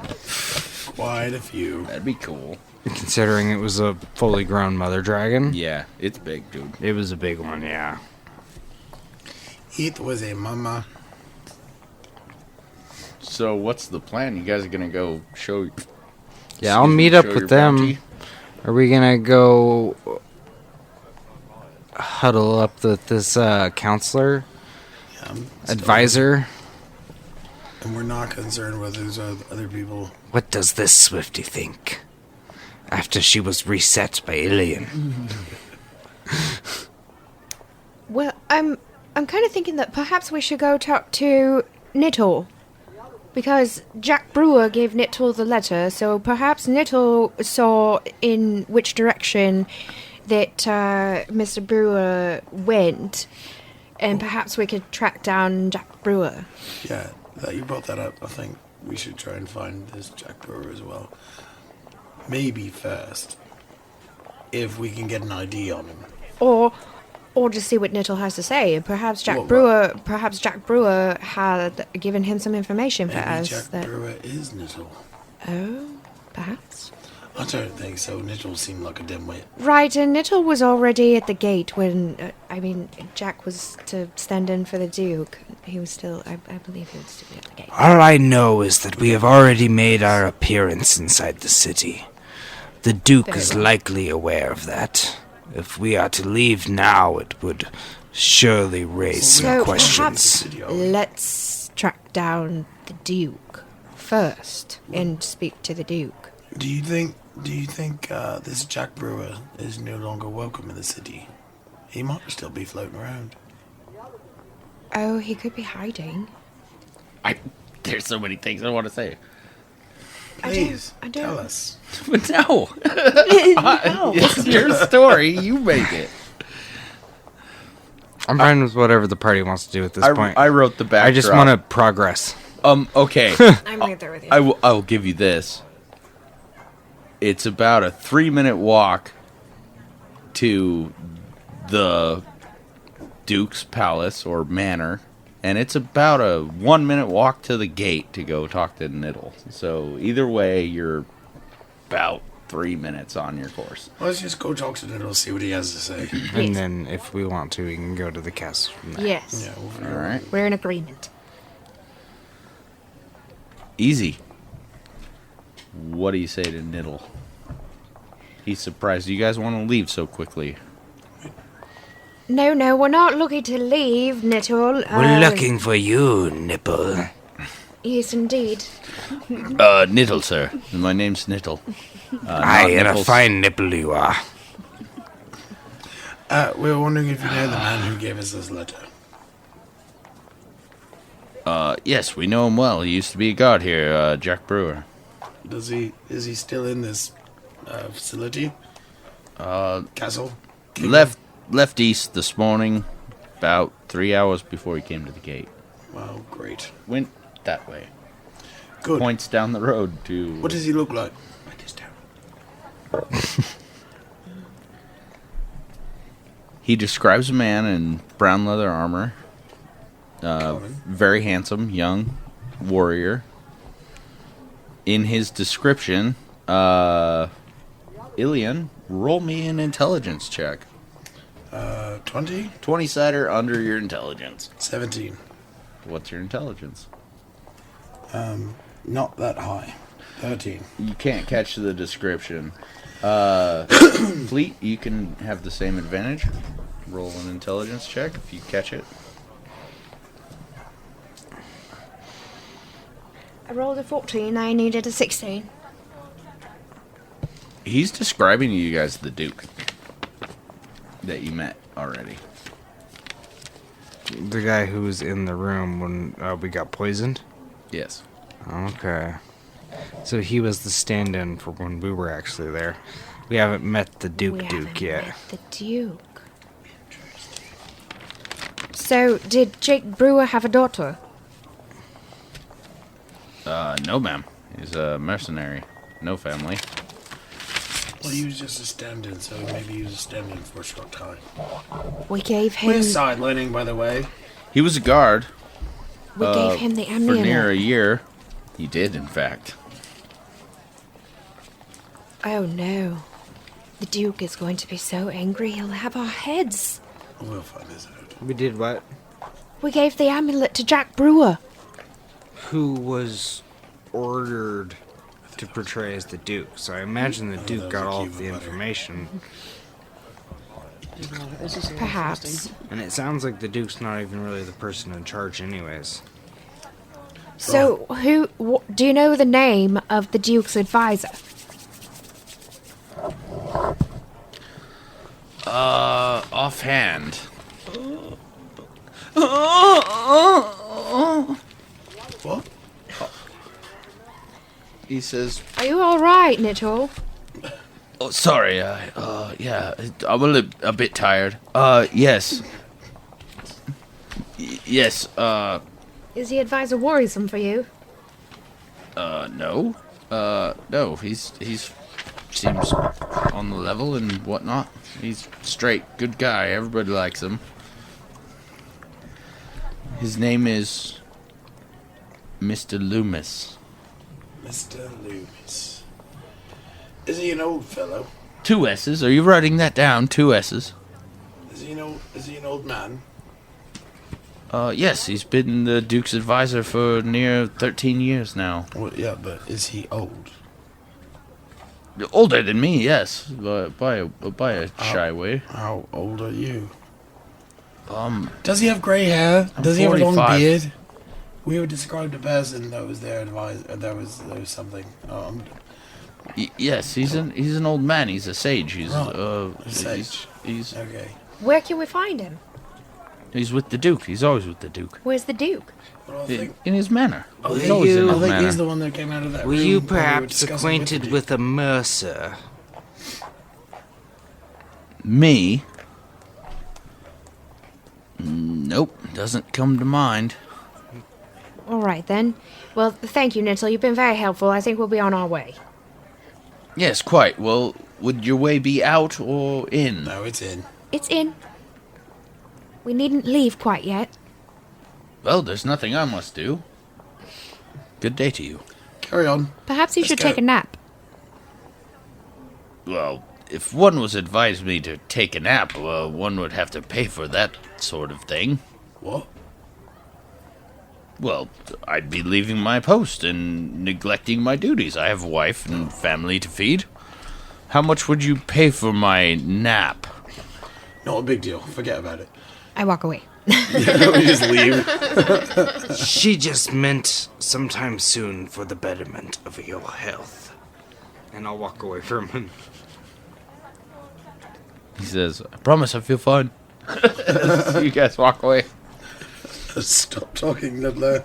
Speaker 6: Quite a few.
Speaker 3: That'd be cool.
Speaker 7: Considering it was a fully grown mother dragon.
Speaker 3: Yeah, it's big, dude.
Speaker 7: It was a big one, yeah.
Speaker 6: It was a mama.
Speaker 3: So what's the plan? You guys are gonna go show?
Speaker 7: Yeah, I'll meet up with them.
Speaker 3: Bounty?
Speaker 7: Are we gonna go huddle up with this counselor, advisor?
Speaker 6: And we're not concerned with those other people.
Speaker 7: What does this Swifty think? After she was reset by Ilian.
Speaker 4: Well, I'm kind of thinking that perhaps we should go talk to Nittle. Because Jack Brewer gave Nittle the letter, so perhaps Nittle saw in which direction that Mr. Brewer went, and perhaps we could track down Jack Brewer.
Speaker 6: Yeah, that you brought that up. I think we should try and find this Jack Brewer as well. Maybe first, if we can get an ID on him.
Speaker 4: Or just see what Nittle has to say. Perhaps Jack
Speaker 6: Well,
Speaker 4: Brewer had given him some information for
Speaker 6: Maybe
Speaker 4: us.
Speaker 6: Jack
Speaker 4: that
Speaker 6: Brewer is Nittle.
Speaker 4: Oh, perhaps.
Speaker 6: I don't think so. Nittle seemed like a dimwit.
Speaker 4: Right, and Nittle was already at the gate when, Jack was to stand in for the Duke. He was still, I believe he was still at the gate.
Speaker 7: All I know is that we have already made our appearance inside the city. The Duke
Speaker 4: Very
Speaker 7: is
Speaker 4: well.
Speaker 7: likely aware of that. If we are to leave now, it would surely raise some
Speaker 4: So
Speaker 7: questions.
Speaker 4: perhaps let's track down the Duke first and speak to the Duke.
Speaker 6: Do you think this Jack Brewer is no longer welcome in the city? He might still be floating around.
Speaker 4: Oh, he could be hiding.
Speaker 3: There's so many things I want to say.
Speaker 6: Please,
Speaker 4: I don't-
Speaker 6: tell us.
Speaker 3: But no.
Speaker 4: No.
Speaker 3: It's your story. You make it.
Speaker 7: I'm fine with whatever the party wants to do at this point.
Speaker 3: I wrote the backdrop.
Speaker 7: I just want to progress.
Speaker 3: Okay.
Speaker 4: I'm right there with you.
Speaker 3: I will give you this. It's about a 3-minute walk to the Duke's Palace or Manor, and it's about a 1-minute walk to the gate to go talk to Nittle. So either way, you're about 3 minutes on your course.
Speaker 6: Let's just go talk to Nittle, see what he has to say.
Speaker 7: And then if we want to, we can go to the castle from there.
Speaker 4: Yes,
Speaker 6: Yeah, we'll
Speaker 3: All
Speaker 6: figure it out.
Speaker 3: right.
Speaker 4: we're in agreement.
Speaker 3: Easy. What do you say to Nittle? He's surprised you guys want to leave so quickly.
Speaker 4: No, we're not looking to leave, Nittle.
Speaker 7: We're looking for you, Nipple.
Speaker 4: Yes, indeed.
Speaker 3: Nittle, sir. My name's Nittle.
Speaker 7: Aye, and a
Speaker 3: Nipples.
Speaker 7: fine nipple you are.
Speaker 6: We were wondering if you know the man who gave us this letter.
Speaker 3: Yes, we know him well. He used to be a guard here, Jack Brewer.
Speaker 6: Is he still in this facility? Castle?
Speaker 3: Left east this morning, about 3 hours before he came to the gate.
Speaker 6: Well, great.
Speaker 3: Went that way.
Speaker 6: Good.
Speaker 3: Points down the road to...
Speaker 6: What does he look like? Write this down.
Speaker 3: He describes a man in brown leather armor. Very handsome, young warrior. In his description, Ilian, roll me an intelligence check.
Speaker 6: 20?
Speaker 3: 20-sider under your intelligence.
Speaker 6: 17.
Speaker 3: What's your intelligence?
Speaker 6: Not that high. 13.
Speaker 3: You can't catch the description. Fleet, you can have the same advantage. Roll an intelligence check if you catch it.
Speaker 4: I rolled a 14. I needed a 16.
Speaker 3: He's describing to you guys the Duke that you met already.
Speaker 7: The guy who was in the room when we got poisoned?
Speaker 3: Yes.
Speaker 7: Okay. So he was the stand-in for when we were actually there. We haven't met the Duke yet.
Speaker 4: Met the Duke. So, did Jake Brewer have a daughter?
Speaker 3: No, ma'am. He's a mercenary. No family.
Speaker 6: Well, he was just a stand-in, so maybe he was a stand-in for a short time.
Speaker 4: We gave him...
Speaker 6: We're sidelining, by the way.
Speaker 3: He was a guard.
Speaker 4: We gave him the
Speaker 3: For
Speaker 4: amulet.
Speaker 3: near a year. He did, in fact.
Speaker 4: Oh no. The Duke is going to be so angry he'll have our heads.
Speaker 6: We'll find this out.
Speaker 7: We did what?
Speaker 4: We gave the amulet to Jack Brewer.
Speaker 7: Who was ordered to portray as the Duke. So I imagine the Duke got all of the information.
Speaker 4: Perhaps.
Speaker 7: And it sounds like the Duke's not even really the person in charge anyways.
Speaker 4: So, do you know the name of the Duke's advisor?
Speaker 3: Offhand.
Speaker 6: What?
Speaker 3: He says,
Speaker 4: Are you alright, Nittle?
Speaker 3: "Oh, sorry. Yeah, I'm a bit tired. Yes. Yes.
Speaker 4: Is the advisor worrisome for you?
Speaker 3: No. No. He's seems on the level and whatnot. He's straight, good guy. Everybody likes him. His name is Mr. Loomis.
Speaker 6: Mr. Loomis. Is he an old fellow?
Speaker 3: 2 S's. Are you writing that down? 2 S's.
Speaker 6: Is he an old man?
Speaker 3: Yes, he's been the Duke's advisor for near 13 years now.
Speaker 6: Well, yeah, but is he old?
Speaker 3: Older than me, yes, but by a shy way.
Speaker 6: How old are you?
Speaker 3: Does
Speaker 6: he have grey hair?
Speaker 3: I'm
Speaker 6: Does he have a long
Speaker 3: 45.
Speaker 6: beard? We were described a person that was their advisor. There was something.
Speaker 3: Yes, he's an old man. He's a sage. He's
Speaker 6: Right, a sage.
Speaker 3: He's
Speaker 6: Okay.
Speaker 4: Where can we find him?
Speaker 3: he's with the Duke. He's always with the Duke.
Speaker 4: Where's the Duke?
Speaker 6: Well, I think,
Speaker 3: In his manor.
Speaker 6: I
Speaker 3: He's
Speaker 6: think,
Speaker 3: always in
Speaker 6: I
Speaker 3: his
Speaker 6: think
Speaker 3: manor.
Speaker 6: he's the one that came out of that
Speaker 7: Were
Speaker 6: room.
Speaker 7: you
Speaker 6: when we were
Speaker 7: perhaps
Speaker 6: discussing
Speaker 7: acquainted
Speaker 6: the
Speaker 7: with a Mercer?
Speaker 3: Me? Nope, doesn't come to mind.
Speaker 4: Alright then. Well, thank you, Nittle. You've been very helpful. I think we'll be on our way.
Speaker 3: Yes, quite. Well, would your way be out or in?
Speaker 6: No, it's in.
Speaker 4: It's in. We needn't leave quite yet.
Speaker 3: Well, there's nothing I must do. Good day to you.
Speaker 6: Carry on.
Speaker 4: Perhaps you
Speaker 6: Let's
Speaker 4: should
Speaker 6: go.
Speaker 4: take a nap.
Speaker 3: Well, if one was advised me to take a nap, well, one would have to pay for that sort of thing.
Speaker 6: What?
Speaker 3: Well, I'd be leaving my post and neglecting my duties. I have a wife and family to feed. How much would you pay for my nap?
Speaker 6: Not a big deal. Forget about it.
Speaker 4: I walk away.
Speaker 6: We just leave.
Speaker 7: She just meant sometime soon for the betterment of your health. And I'll walk away from him.
Speaker 3: He says, I promise I feel fine. You guys walk away.
Speaker 6: Stop talking, Ludlow.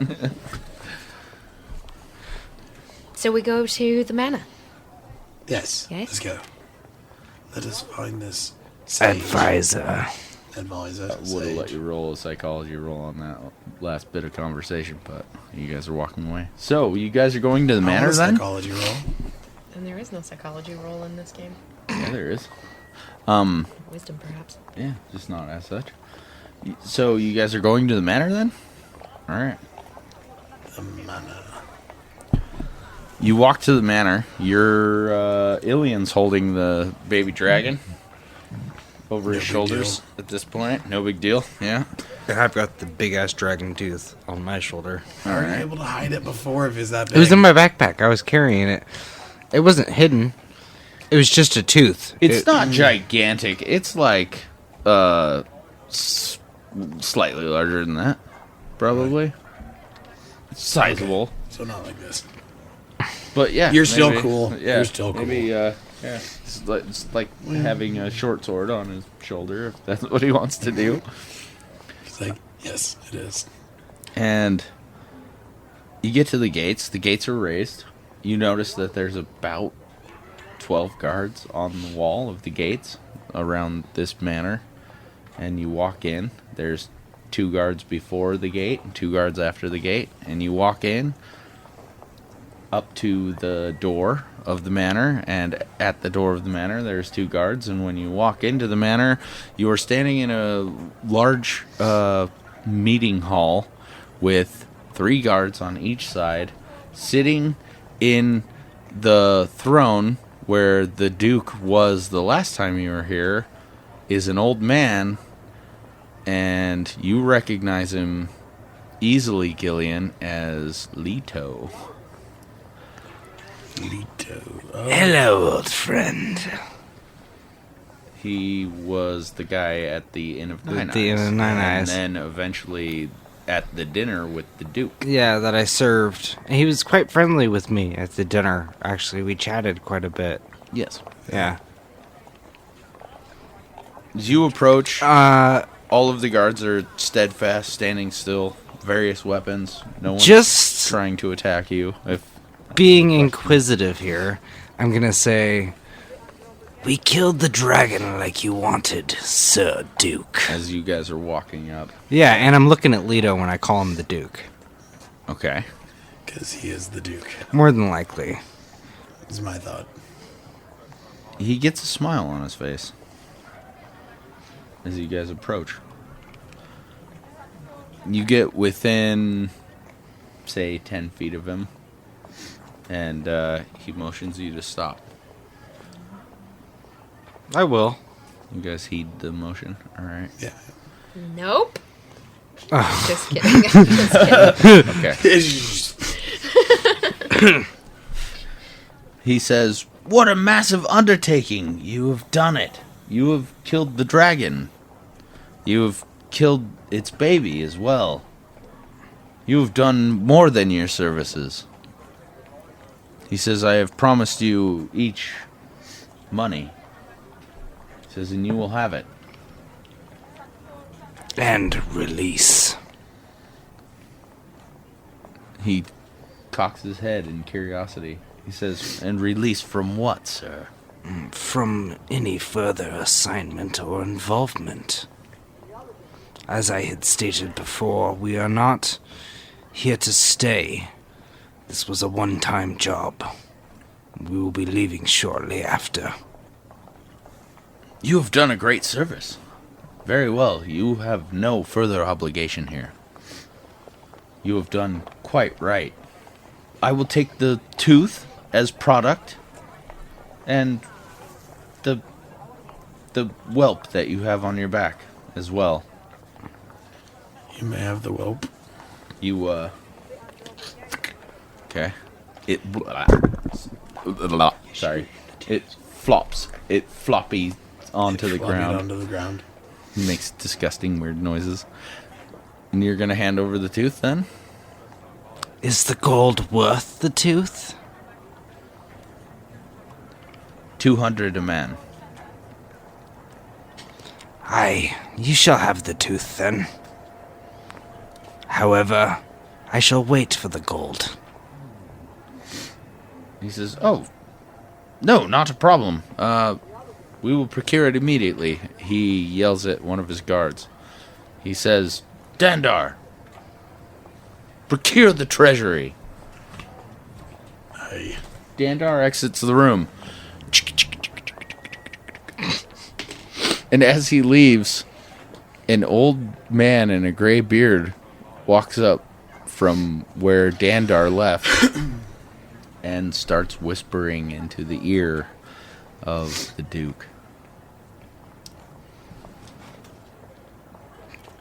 Speaker 4: So we go to the manor.
Speaker 6: Yes.
Speaker 4: Yes?
Speaker 6: Let's go. Let us find this sage
Speaker 7: Advisor.
Speaker 6: advisor.
Speaker 3: Would have
Speaker 6: sage.
Speaker 3: let you roll a psychology roll on that last bit of conversation, but you guys are walking away. So, you guys are going to the
Speaker 6: I want
Speaker 3: manor
Speaker 6: a
Speaker 3: then?
Speaker 6: psychology roll.
Speaker 10: And there is no psychology roll in this game.
Speaker 3: Yeah, there is.
Speaker 10: Wisdom, perhaps.
Speaker 3: Yeah, just not as such. So, you guys are going to the manor then? Alright.
Speaker 6: The manor.
Speaker 3: You walk to the manor. Your Ilian's holding the baby dragon over his
Speaker 6: big
Speaker 3: shoulders
Speaker 6: deal.
Speaker 3: at this point. No big deal. Yeah.
Speaker 7: And I've got the big ass dragon tooth on my shoulder.
Speaker 6: Were you
Speaker 3: Alright.
Speaker 6: able to hide it before if it's that big?
Speaker 7: It was in my backpack. I was carrying it. It wasn't hidden. It was just a tooth.
Speaker 3: It's not gigantic. It's like slightly larger than that, probably. It's sizable.
Speaker 6: So not like this.
Speaker 3: But yeah,
Speaker 6: You're still cool.
Speaker 3: Yeah,
Speaker 6: You're still cool.
Speaker 3: maybe. Yeah, it's like having a short sword on his shoulder, if that's what he wants to do.
Speaker 6: It's like, yes, it is.
Speaker 3: And you get to the gates. The gates are raised. You notice that there's about 12 guards on the wall of the gates around this manor. And you walk in. There's 2 guards before the gate and 2 guards after the gate. And you walk in up to the door of the manor. And at the door of the manor, there's 2 guards. And when you walk into the manor, you are standing in a large meeting hall with 3 guards on each side, sitting in the throne where the Duke was the last time you were here, is an old man, and you recognize him easily, Gillian, as Leto.
Speaker 5: Hello, old friend.
Speaker 3: He was the guy at the Inn of Nine Eyes.
Speaker 7: The Inn of Nine Eyes.
Speaker 3: And then eventually at the dinner with the Duke.
Speaker 7: Yeah, that I served. And he was quite friendly with me at the dinner. Actually, we chatted quite a bit.
Speaker 3: Yes.
Speaker 7: Yeah.
Speaker 3: As you approach,
Speaker 7: Uh,
Speaker 3: all of the guards are steadfast, standing still, various weapons. No one's
Speaker 7: just
Speaker 3: trying to attack you. If
Speaker 7: being inquisitive here, I'm gonna say, we killed the dragon like you wanted, Sir Duke.
Speaker 3: as you guys are walking up.
Speaker 7: Yeah, and I'm looking at Leto when I call him the Duke.
Speaker 3: Okay.
Speaker 6: Because he is the Duke,
Speaker 7: More than likely.
Speaker 6: is my thought.
Speaker 3: He gets a smile on his face as you guys approach. You get within, say, 10 feet of him, and he motions you to stop.
Speaker 7: I will.
Speaker 3: You guys heed the motion? All right.
Speaker 6: Yeah.
Speaker 4: Nope. Just kidding. Just kidding.
Speaker 3: Okay. He says, "What a massive undertaking! You have done it. You have killed the dragon. You have killed its baby as well. You have done more than your services." He says, "I have promised you each money." He says, "And you will have it."
Speaker 5: And release.
Speaker 3: He cocks his head in curiosity. He says, "And release from what, sir?"
Speaker 5: From any further assignment or involvement. As I had stated before, we are not here to stay. This was a one-time job. We will be leaving shortly after.
Speaker 3: You have done a great service. Very well. You have no further obligation here. You have done quite right. I will take the tooth as product and the whelp that you have on your back as well.
Speaker 6: You may have the whelp.
Speaker 3: You, okay. Sorry. It flops. It floppies onto the
Speaker 6: Flopped it
Speaker 3: ground.
Speaker 6: onto the ground.
Speaker 3: Makes disgusting weird noises. And you're gonna hand over the tooth then?
Speaker 5: Is the gold worth the tooth?
Speaker 3: 200 a man.
Speaker 5: Aye, you shall have the tooth then. However, I shall wait for the gold.
Speaker 3: He says, "Oh, no, not a problem. We will procure it immediately." He yells at one of his guards. He says, "Dandar, procure the treasury."
Speaker 6: Aye.
Speaker 3: Dandar exits the room. And as he leaves, an old man in a gray beard walks up from where Dandar left and starts whispering into the ear of the Duke.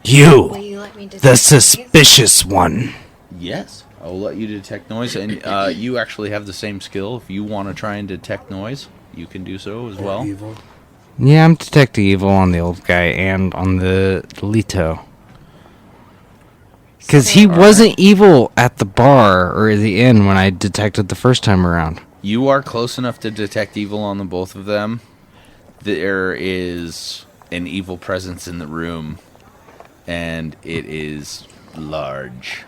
Speaker 4: Will
Speaker 5: You,
Speaker 4: you let me detect
Speaker 5: the
Speaker 4: noise?
Speaker 5: suspicious one.
Speaker 3: Yes, I'll let you detect noise, and you actually have the same skill. If you want to try and detect noise, you can do so as well.
Speaker 6: Evil.
Speaker 7: Yeah, I'm detecting evil on the old guy and on the Leto. Because he wasn't evil at the bar or the inn when I detected the first time around.
Speaker 3: You are close enough to detect evil on the both of them. There is an evil presence in the room, and it is large,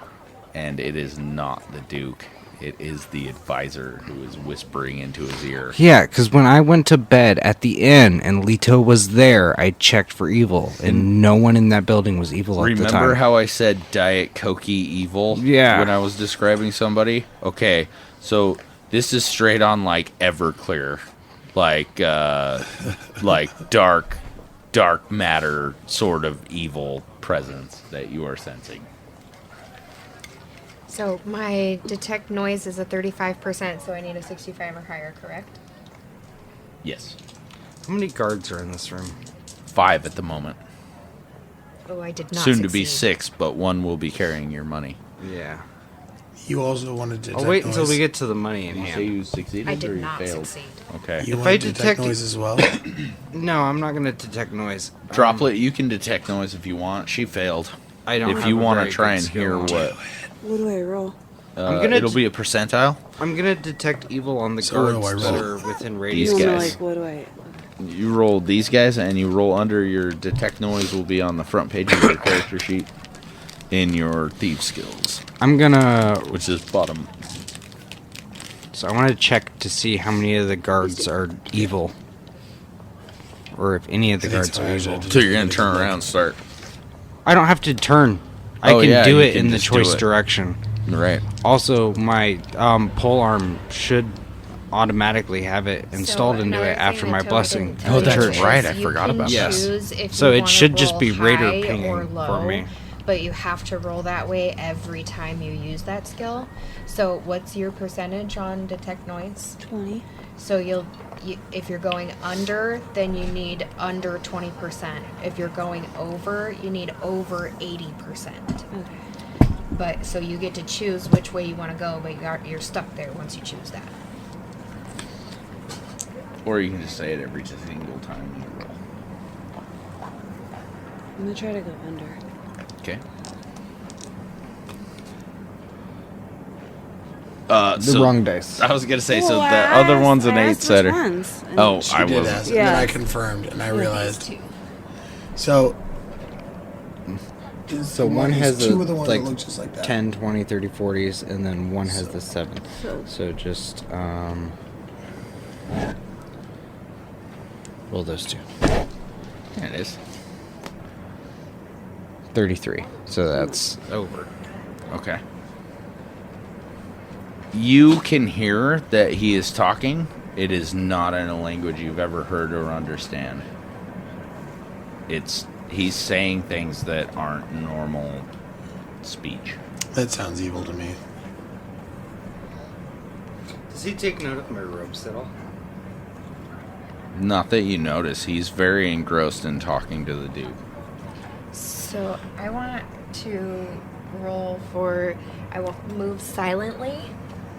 Speaker 3: and it is not the Duke. It is the advisor who is whispering into his ear.
Speaker 7: Yeah, because when I went to bed at the inn and Leto was there, I checked for evil, and no one in that building was evil at the time.
Speaker 3: Remember how I said Diet Cokey evil?
Speaker 7: Yeah.
Speaker 3: When I was describing somebody? Okay, so this is straight on like Everclear. Like dark matter sort of evil presence that you are sensing.
Speaker 4: So my detect noise is a 35%, so I need a 65 or higher, correct?
Speaker 3: Yes.
Speaker 7: How many guards are in this room?
Speaker 3: 5 at the moment.
Speaker 4: Oh, I did not
Speaker 3: Soon to be
Speaker 4: succeed.
Speaker 3: 6, but one will be carrying your money.
Speaker 7: Yeah.
Speaker 6: You also want to detect
Speaker 7: I'll wait
Speaker 6: noise.
Speaker 7: until we get to the money in hand.
Speaker 3: you succeeded
Speaker 4: I did not succeed.
Speaker 3: Okay.
Speaker 6: You
Speaker 7: If
Speaker 6: want
Speaker 7: I
Speaker 6: to detect
Speaker 7: detect-
Speaker 6: noise as well?
Speaker 7: No, I'm not going to detect noise.
Speaker 3: Droplet, you can detect noise if you want. She failed.
Speaker 7: I don't
Speaker 3: If
Speaker 7: have
Speaker 3: you
Speaker 7: a
Speaker 3: want
Speaker 7: very
Speaker 3: to try
Speaker 7: good
Speaker 3: and hear
Speaker 7: skill.
Speaker 3: what...
Speaker 8: What do I roll?
Speaker 7: I'm gonna
Speaker 3: it'll
Speaker 7: d-
Speaker 3: be a percentile.
Speaker 7: I'm going to detect evil on the
Speaker 6: So what do
Speaker 7: guards
Speaker 6: I
Speaker 7: that
Speaker 6: roll?
Speaker 7: are within
Speaker 3: These
Speaker 7: radius.
Speaker 8: No, no,
Speaker 3: guys.
Speaker 8: like, what do I...
Speaker 3: You roll these guys, and you roll under your detect noise will be on the front page of your character sheet in your thief skills,
Speaker 7: I'm going to...
Speaker 3: which is bottom.
Speaker 7: So I want to check to see how many of the guards are evil. Or if any of the guards are evil.
Speaker 3: So you're going to turn around and start.
Speaker 7: I don't have to turn. I
Speaker 3: Oh,
Speaker 7: can
Speaker 3: yeah,
Speaker 7: do
Speaker 3: you
Speaker 7: it
Speaker 3: can
Speaker 7: in the
Speaker 3: just do
Speaker 7: choice
Speaker 3: it.
Speaker 7: direction.
Speaker 3: Right.
Speaker 7: Also, my pole arm should automatically have it installed into
Speaker 4: another
Speaker 7: it
Speaker 4: thing
Speaker 7: after
Speaker 4: that
Speaker 7: my
Speaker 4: Toby
Speaker 7: blessing.
Speaker 4: didn't
Speaker 7: at
Speaker 4: tell
Speaker 7: the
Speaker 3: that's
Speaker 4: you
Speaker 7: church.
Speaker 4: is
Speaker 3: right, I
Speaker 4: you
Speaker 3: forgot
Speaker 4: can
Speaker 3: about that.
Speaker 4: choose if
Speaker 7: So
Speaker 4: you
Speaker 7: it
Speaker 4: wanna
Speaker 7: should just
Speaker 4: roll
Speaker 7: be radar
Speaker 4: high
Speaker 7: pinging
Speaker 4: or
Speaker 7: for
Speaker 4: low,
Speaker 7: me.
Speaker 4: but you have to roll that way every time you use that skill. So what's your percentage on detect noise?
Speaker 8: 20.
Speaker 4: So if you're going under, then you need under 20%. If you're going over, you need over 80%.
Speaker 8: Okay.
Speaker 4: But so you get to choose which way you want to go, but you're stuck there once you choose that.
Speaker 3: Or you can just say it every single time you roll.
Speaker 8: I'm gonna try to go under.
Speaker 3: Okay.
Speaker 7: The wrong dice.
Speaker 3: I was gonna say, so
Speaker 8: Well,
Speaker 3: the
Speaker 8: I
Speaker 3: other
Speaker 8: asked-
Speaker 3: one's an
Speaker 8: I
Speaker 3: 8
Speaker 8: asked which
Speaker 3: setter.
Speaker 8: ones, and
Speaker 3: Oh,
Speaker 6: She
Speaker 3: I
Speaker 6: did
Speaker 3: was.
Speaker 6: ask, and then
Speaker 8: Yeah.
Speaker 6: I confirmed, and I realized.
Speaker 4: These two.
Speaker 6: So,
Speaker 7: So one has
Speaker 6: two
Speaker 7: the
Speaker 6: of the ones
Speaker 7: like
Speaker 6: that look just like that.
Speaker 7: 10, 20, 30, 40s, and then one has the 7. So just roll those two.
Speaker 3: There it is.
Speaker 7: 33. So that's over.
Speaker 3: Okay. You can hear that he is talking. It is not in a language you've ever heard or understand. He's saying things that aren't normal speech.
Speaker 6: That sounds evil to me.
Speaker 7: Does he take note of my robes at all?
Speaker 3: Not that you notice. He's very engrossed in talking to the Duke.
Speaker 4: So I want to roll for. I will move silently,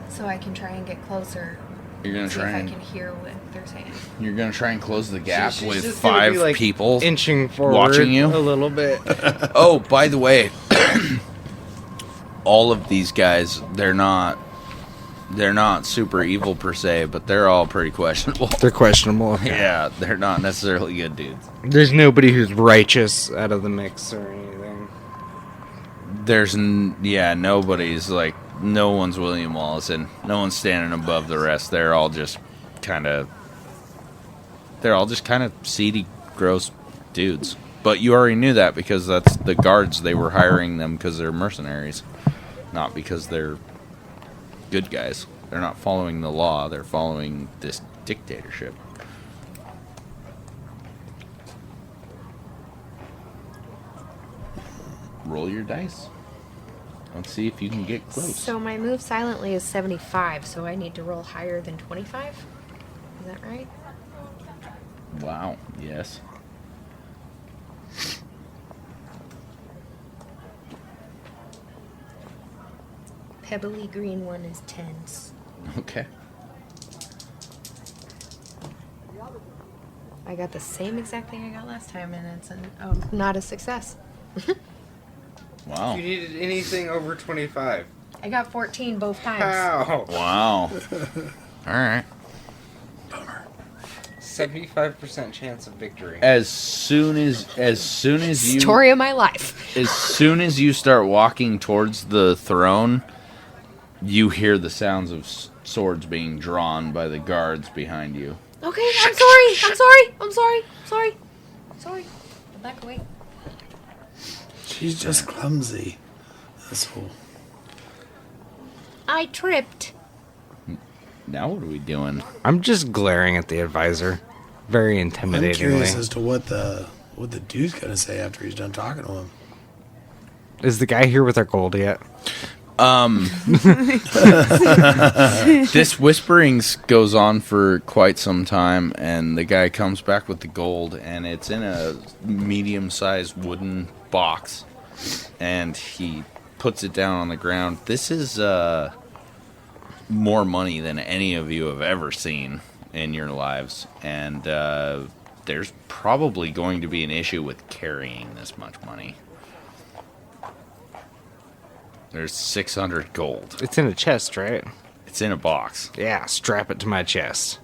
Speaker 4: so I can try and get closer.
Speaker 3: You're gonna
Speaker 4: See
Speaker 3: try
Speaker 4: if I
Speaker 3: and
Speaker 4: can hear what they're saying.
Speaker 3: you're gonna try and close the gap
Speaker 7: She's
Speaker 3: with
Speaker 7: just gonna
Speaker 3: 5
Speaker 7: be, like,
Speaker 3: people
Speaker 7: inching forward
Speaker 3: watching you.
Speaker 7: a little bit.
Speaker 3: Oh, by the way, all of these guys, they're not super evil per se, but they're all pretty questionable.
Speaker 7: They're questionable.
Speaker 3: Yeah, they're not necessarily good dudes.
Speaker 7: There's nobody who's righteous out of the mix or anything.
Speaker 3: Nobody's like, no one's William Wallace, and no one's standing above the rest. They're all just kind of seedy, gross dudes. But you already knew that because that's the guards. They were hiring them because they're mercenaries, not because they're good guys. They're not following the law. They're following this dictatorship. Roll your dice. Let's see if you can get close.
Speaker 4: So my move silently is 75, so I need to roll higher than 25? Is that right?
Speaker 3: Wow, yes.
Speaker 4: Pebbly green one is 10s.
Speaker 3: Okay.
Speaker 4: I got the same exact thing I got last time, and it's not a success.
Speaker 3: Wow. Wow.
Speaker 7: You needed anything over 25.
Speaker 4: I got 14 both times.
Speaker 7: How?
Speaker 3: Wow. All right.
Speaker 7: 75% chance of victory.
Speaker 3: As soon as you
Speaker 4: Story of my life.
Speaker 3: as soon as you start walking towards the throne, you hear the sounds of swords being drawn by the guards behind you.
Speaker 4: Okay, I'm sorry. Back away.
Speaker 6: She's just clumsy. That's all.
Speaker 4: I tripped.
Speaker 3: Now what are we doing?
Speaker 7: I'm just glaring at the advisor. Very
Speaker 6: I'm curious
Speaker 7: intimidatingly.
Speaker 6: as to what the dude's gonna say after he's done talking to him.
Speaker 7: Is the guy here with our gold yet?
Speaker 3: This whisperings goes on for quite some time, and the guy comes back with the gold, and it's in a medium-sized wooden box, and he puts it down on the ground. This is more money than any of you have ever seen in your lives, and there's probably going to be an issue with carrying this much money. There's 600 gold.
Speaker 7: It's in a chest, right?
Speaker 3: It's in a box.
Speaker 7: Yeah, strap it to my chest.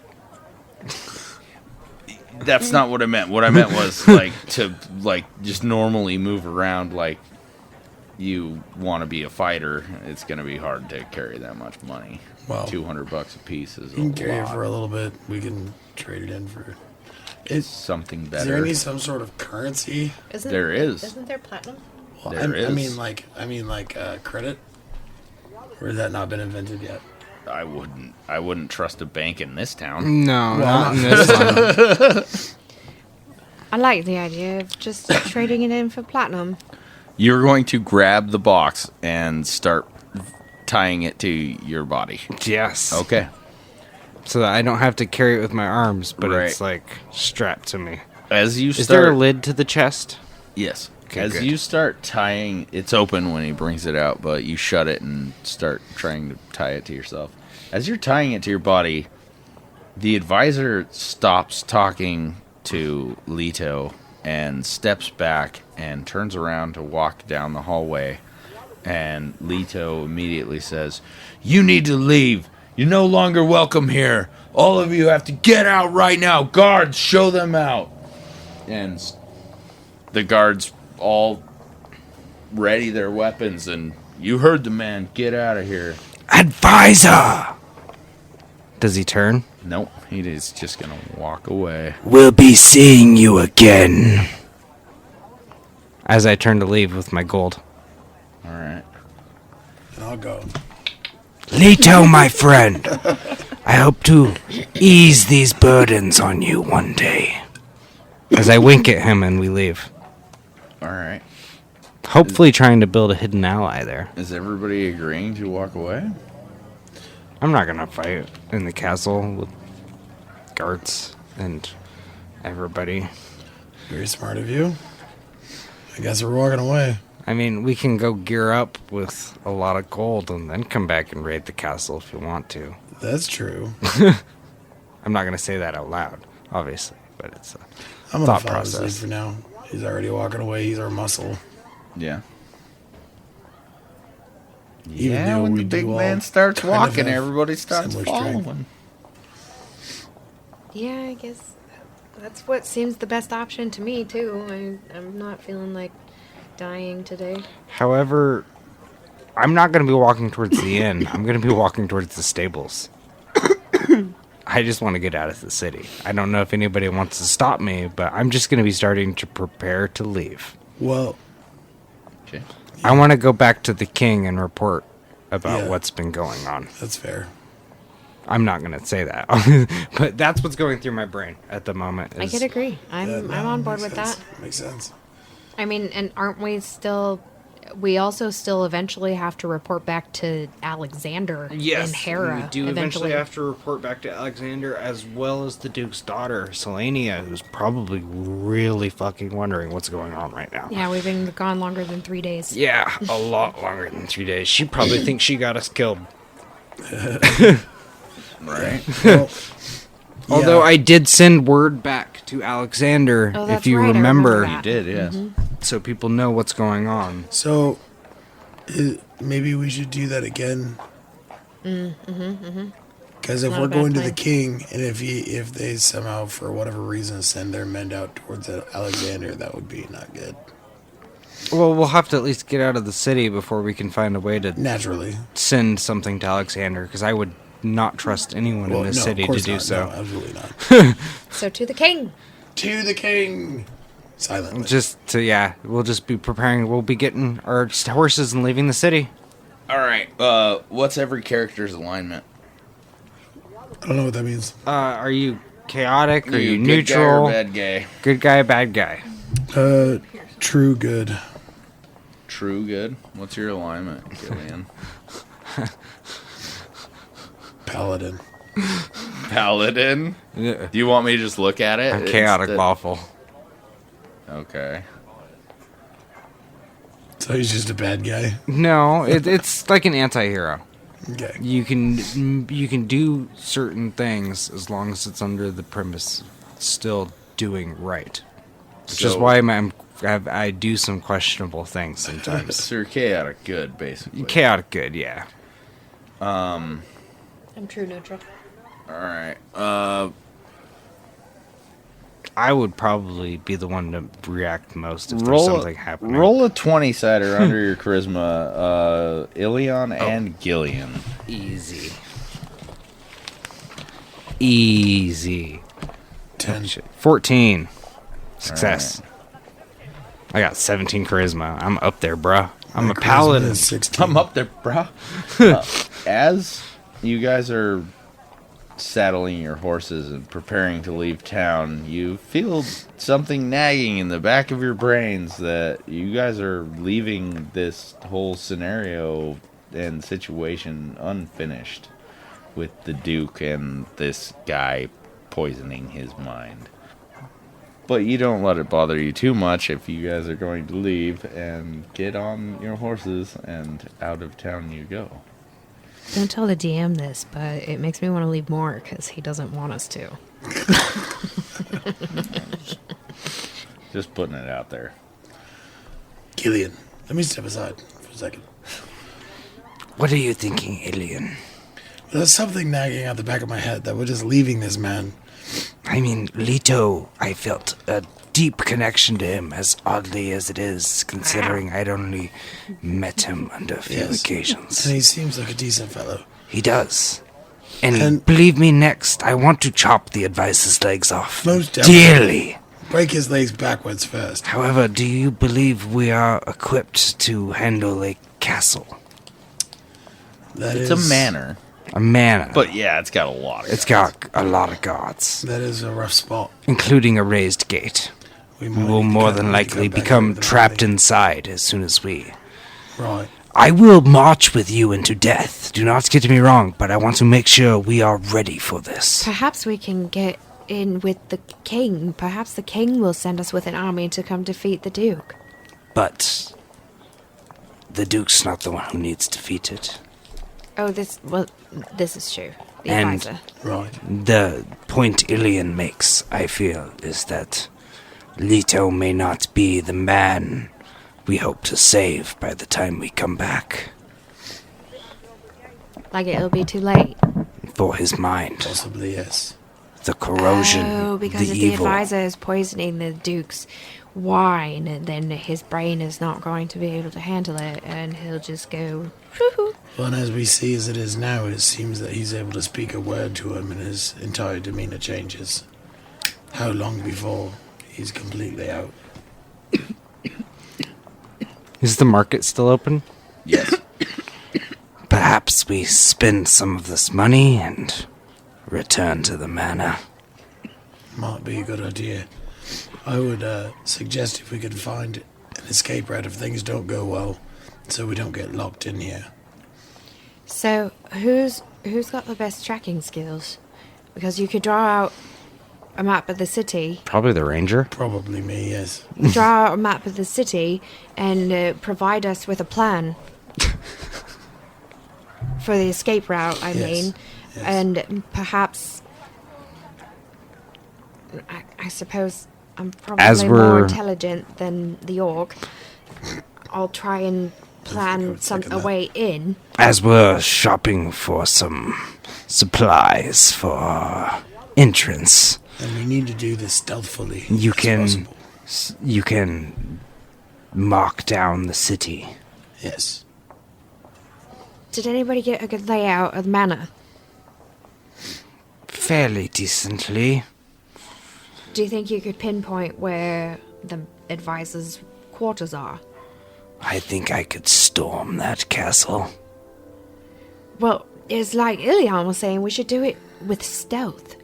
Speaker 3: That's not what I meant. What I meant was to just normally move around like you want to be a fighter. It's going to be hard to carry that much money.
Speaker 6: Well,
Speaker 3: $200 a piece is
Speaker 6: You can
Speaker 3: a
Speaker 6: carry it
Speaker 3: lot.
Speaker 6: for a little bit. We can trade it in for.
Speaker 3: It's something
Speaker 6: Is there
Speaker 3: better.
Speaker 6: some sort of currency?
Speaker 3: There is.
Speaker 4: Isn't there platinum?
Speaker 6: Well,
Speaker 3: There
Speaker 6: I
Speaker 3: is.
Speaker 6: mean, credit. Or has that not been invented yet?
Speaker 3: I wouldn't trust a bank in this town.
Speaker 7: No, not in this one.
Speaker 4: I like the idea of just trading it in for platinum.
Speaker 3: You're going to grab the box and start tying it to your body.
Speaker 7: Yes.
Speaker 3: Okay.
Speaker 7: So that I don't have to carry it with my arms, but
Speaker 3: Right.
Speaker 7: it's like strapped to me.
Speaker 3: As you
Speaker 7: Is
Speaker 3: start,
Speaker 7: there a lid to the chest?
Speaker 3: Yes.
Speaker 7: Okay,
Speaker 3: As
Speaker 7: good.
Speaker 3: you start tying, it's open when he brings it out, but you shut it and start trying to tie it to yourself. As you're tying it to your body, the advisor stops talking to Leto and steps back and turns around to walk down the hallway. And Leto immediately says, "You need to leave. You're no longer welcome here. All of you have to get out right now. Guards, show them out." And the guards all ready their weapons, and you heard the man. Get out of here.
Speaker 7: Advisor! Does he turn?
Speaker 3: Nope, he is just gonna walk away.
Speaker 7: We'll be seeing you again. As I turn to leave with my gold.
Speaker 3: All right.
Speaker 6: And I'll go.
Speaker 7: Leto, my friend, I hope to ease these burdens on you one day. As I wink at him and we leave.
Speaker 3: All right.
Speaker 7: Hopefully trying to build a hidden ally there.
Speaker 3: Is everybody agreeing to walk away?
Speaker 7: I'm not gonna fight in the castle with guards and everybody.
Speaker 6: Very smart of you. I guess we're walking away.
Speaker 7: I mean, we can go gear up with a lot of gold and then come back and raid the castle if you want to.
Speaker 6: That's true.
Speaker 7: I'm not gonna say that out loud, obviously, but it's a
Speaker 6: I'm gonna
Speaker 7: thought
Speaker 6: follow his lead
Speaker 7: process.
Speaker 6: for now. He's already walking away. He's our muscle.
Speaker 3: Yeah.
Speaker 6: Even
Speaker 3: Yeah,
Speaker 6: though
Speaker 3: when
Speaker 6: we
Speaker 3: the big
Speaker 6: do all
Speaker 3: man starts
Speaker 6: kind of
Speaker 3: walking,
Speaker 6: have
Speaker 3: everybody starts
Speaker 6: similar strength.
Speaker 3: following.
Speaker 4: Yeah, I guess that's what seems the best option to me, too. I'm not feeling like dying today.
Speaker 7: However, I'm not going to be walking towards the inn. I'm going to be walking towards the stables. I just want to get out of the city. I don't know if anybody wants to stop me, but I'm just going to be starting to prepare to leave.
Speaker 6: Well,
Speaker 3: Okay.
Speaker 7: I want to go back to the king and report about
Speaker 6: Yeah.
Speaker 7: what's been going on.
Speaker 6: that's fair.
Speaker 7: I'm not going to say that, but that's what's going through my brain at the moment.
Speaker 4: I
Speaker 7: is-
Speaker 4: could agree. I'm on board with that.
Speaker 6: Makes sense.
Speaker 4: I mean, and aren't we still... We also still eventually have to report back to Alexander and Hera.
Speaker 7: we do eventually have to report back to Alexander as well as the Duke's daughter, Selenia, who's probably really fucking wondering what's going on right now.
Speaker 4: Yeah, we've been gone longer than 3 days.
Speaker 7: Yeah, a lot longer than 3 days. She probably thinks she got us killed.
Speaker 3: Right.
Speaker 6: Well,
Speaker 7: Although
Speaker 6: yeah.
Speaker 7: I did send word back to Alexander,
Speaker 4: Oh,
Speaker 7: if
Speaker 4: that's
Speaker 7: you
Speaker 4: right, I
Speaker 7: remember,
Speaker 4: remember that.
Speaker 3: Did, yes.
Speaker 7: so people know what's going on.
Speaker 6: So, Maybe we should do that again. Because if
Speaker 10: Not a
Speaker 6: we're
Speaker 10: bad
Speaker 6: going to the
Speaker 10: plan.
Speaker 6: king, and if they somehow, for whatever reason, send their men out towards Alexander, that would be not good.
Speaker 7: Well, we'll have to at least get out of the city before we can find a way to
Speaker 6: Naturally.
Speaker 7: send something to Alexander, because I would not trust anyone in this city
Speaker 6: of
Speaker 7: to
Speaker 6: course
Speaker 7: do
Speaker 6: not.
Speaker 7: so.
Speaker 6: No, absolutely not.
Speaker 10: So to the king.
Speaker 6: To the king! Silently.
Speaker 7: We'll just be preparing. We'll be getting our horses and leaving the city.
Speaker 3: All right. What's every character's alignment?
Speaker 6: I don't know what that means.
Speaker 7: Are you chaotic? Are you
Speaker 3: good
Speaker 7: neutral?
Speaker 3: guy or bad guy?
Speaker 7: Good guy, bad guy.
Speaker 6: True good.
Speaker 3: True good. What's your alignment, Gillian?
Speaker 6: Paladin.
Speaker 3: Paladin?
Speaker 7: Yeah.
Speaker 3: Do you want me to just look at it?
Speaker 7: I'm chaotic
Speaker 3: It's
Speaker 7: lawful.
Speaker 3: Okay.
Speaker 6: So he's just a bad guy.
Speaker 7: No, it's like an anti-hero.
Speaker 6: Okay.
Speaker 7: You can do certain things as long as it's under the premise still doing right. Which is
Speaker 3: So-
Speaker 7: why I do some questionable things sometimes.
Speaker 3: So you're chaotic good, basically.
Speaker 7: Chaotic good, yeah.
Speaker 10: I'm true neutral.
Speaker 3: All right.
Speaker 7: I would probably be the one to react most if there's
Speaker 3: Roll
Speaker 7: something happening.
Speaker 3: Roll a 20-sider under your charisma, Ilion and Gillian.
Speaker 7: Easy. Easy.
Speaker 6: 10.
Speaker 7: 14. Success. I got 17 charisma. I'm up there, bruh. I'm
Speaker 6: My
Speaker 7: a
Speaker 6: charisma
Speaker 7: paladin.
Speaker 6: is 16.
Speaker 3: I'm up there, bro. As you guys are saddling your horses and preparing to leave town, you feel something nagging in the back of your brains that you guys are leaving this whole scenario and situation unfinished with the Duke and this guy poisoning his mind. But you don't let it bother you too much if you guys are going to leave and get on your horses and out of town you go.
Speaker 10: Don't tell the DM this, but it makes me want to leave more because he doesn't want us to.
Speaker 3: Just putting it out there.
Speaker 6: Gillian, let me step aside for a second.
Speaker 7: What are you thinking, alien?
Speaker 6: There's something nagging at the back of my head that we're just leaving this man.
Speaker 7: I mean, Leto, I felt a deep connection to him, as oddly as it is, considering I'd only met him on a few occasions.
Speaker 6: And he seems like a decent fellow.
Speaker 7: He does. And,
Speaker 6: And-
Speaker 7: believe me, next, I want to chop the advisor's legs off.
Speaker 6: Most definitely.
Speaker 7: Dearly.
Speaker 6: Break his legs backwards first.
Speaker 7: However, do you believe we are equipped to handle a castle?
Speaker 3: It's a manor.
Speaker 7: A manor.
Speaker 3: But yeah, it's got a lot of
Speaker 7: It's got a lot of guards,
Speaker 6: That is a rough spot.
Speaker 7: including a raised gate.
Speaker 6: We
Speaker 7: We
Speaker 6: might
Speaker 7: will
Speaker 6: need to
Speaker 7: more
Speaker 6: cut-
Speaker 7: than
Speaker 6: need to
Speaker 7: likely
Speaker 6: cut back
Speaker 7: become
Speaker 6: over the
Speaker 7: trapped
Speaker 6: valley.
Speaker 7: inside as soon as we...
Speaker 6: Right.
Speaker 7: I will march with you into death. Do not get me wrong, but I want to make sure we are ready for this.
Speaker 4: Perhaps we can get in with the king. Perhaps the king will send us with an army to come defeat the Duke.
Speaker 7: But the Duke's not the one who needs defeated.
Speaker 4: Oh, this is true. The
Speaker 7: And-
Speaker 4: advisor.
Speaker 6: Right.
Speaker 7: The point Ilian makes, I feel, is that Leto may not be the man we hope to save by the time we come back.
Speaker 4: Like it'll be too late.
Speaker 7: For his mind,
Speaker 6: Possibly, yes.
Speaker 7: the corrosion,
Speaker 4: Oh, because
Speaker 7: the
Speaker 4: if
Speaker 7: evil.
Speaker 4: the advisor is poisoning the Duke's wine, then his brain is not going to be able to handle it, and he'll just go. "Woo-hoo."
Speaker 6: Well, and as we see as it is now, it seems that he's able to speak a word to him and his entire demeanor changes. How long before he's completely out?
Speaker 7: Is the market still open?
Speaker 3: Yes.
Speaker 7: Perhaps we spend some of this money and return to the manor.
Speaker 6: Might be a good idea. I would suggest if we could find an escape route if things don't go well, so we don't get locked in here.
Speaker 4: So who's got the best tracking skills? Because you could draw out a map of the city,
Speaker 7: Probably the ranger.
Speaker 6: Probably me, yes.
Speaker 4: draw out a map of the city, and provide us with a plan for the escape route. I
Speaker 6: Yes,
Speaker 4: mean,
Speaker 6: yes.
Speaker 4: and perhaps I suppose I'm
Speaker 7: As
Speaker 4: probably more
Speaker 7: we're-
Speaker 4: intelligent than the orc. I'll try and plan a way in.
Speaker 7: As we're shopping for some supplies for our entrance,
Speaker 6: And we need to do this stealthily.
Speaker 7: you
Speaker 6: as
Speaker 7: can
Speaker 6: possible.
Speaker 7: you can mark down the city.
Speaker 6: Yes.
Speaker 4: Did anybody get a good layout of the manor?
Speaker 7: Fairly decently.
Speaker 4: Do you think you could pinpoint where the advisor's quarters are?
Speaker 7: I think I could storm that castle.
Speaker 4: Well, it's like Ilion was saying, we should do it with stealth.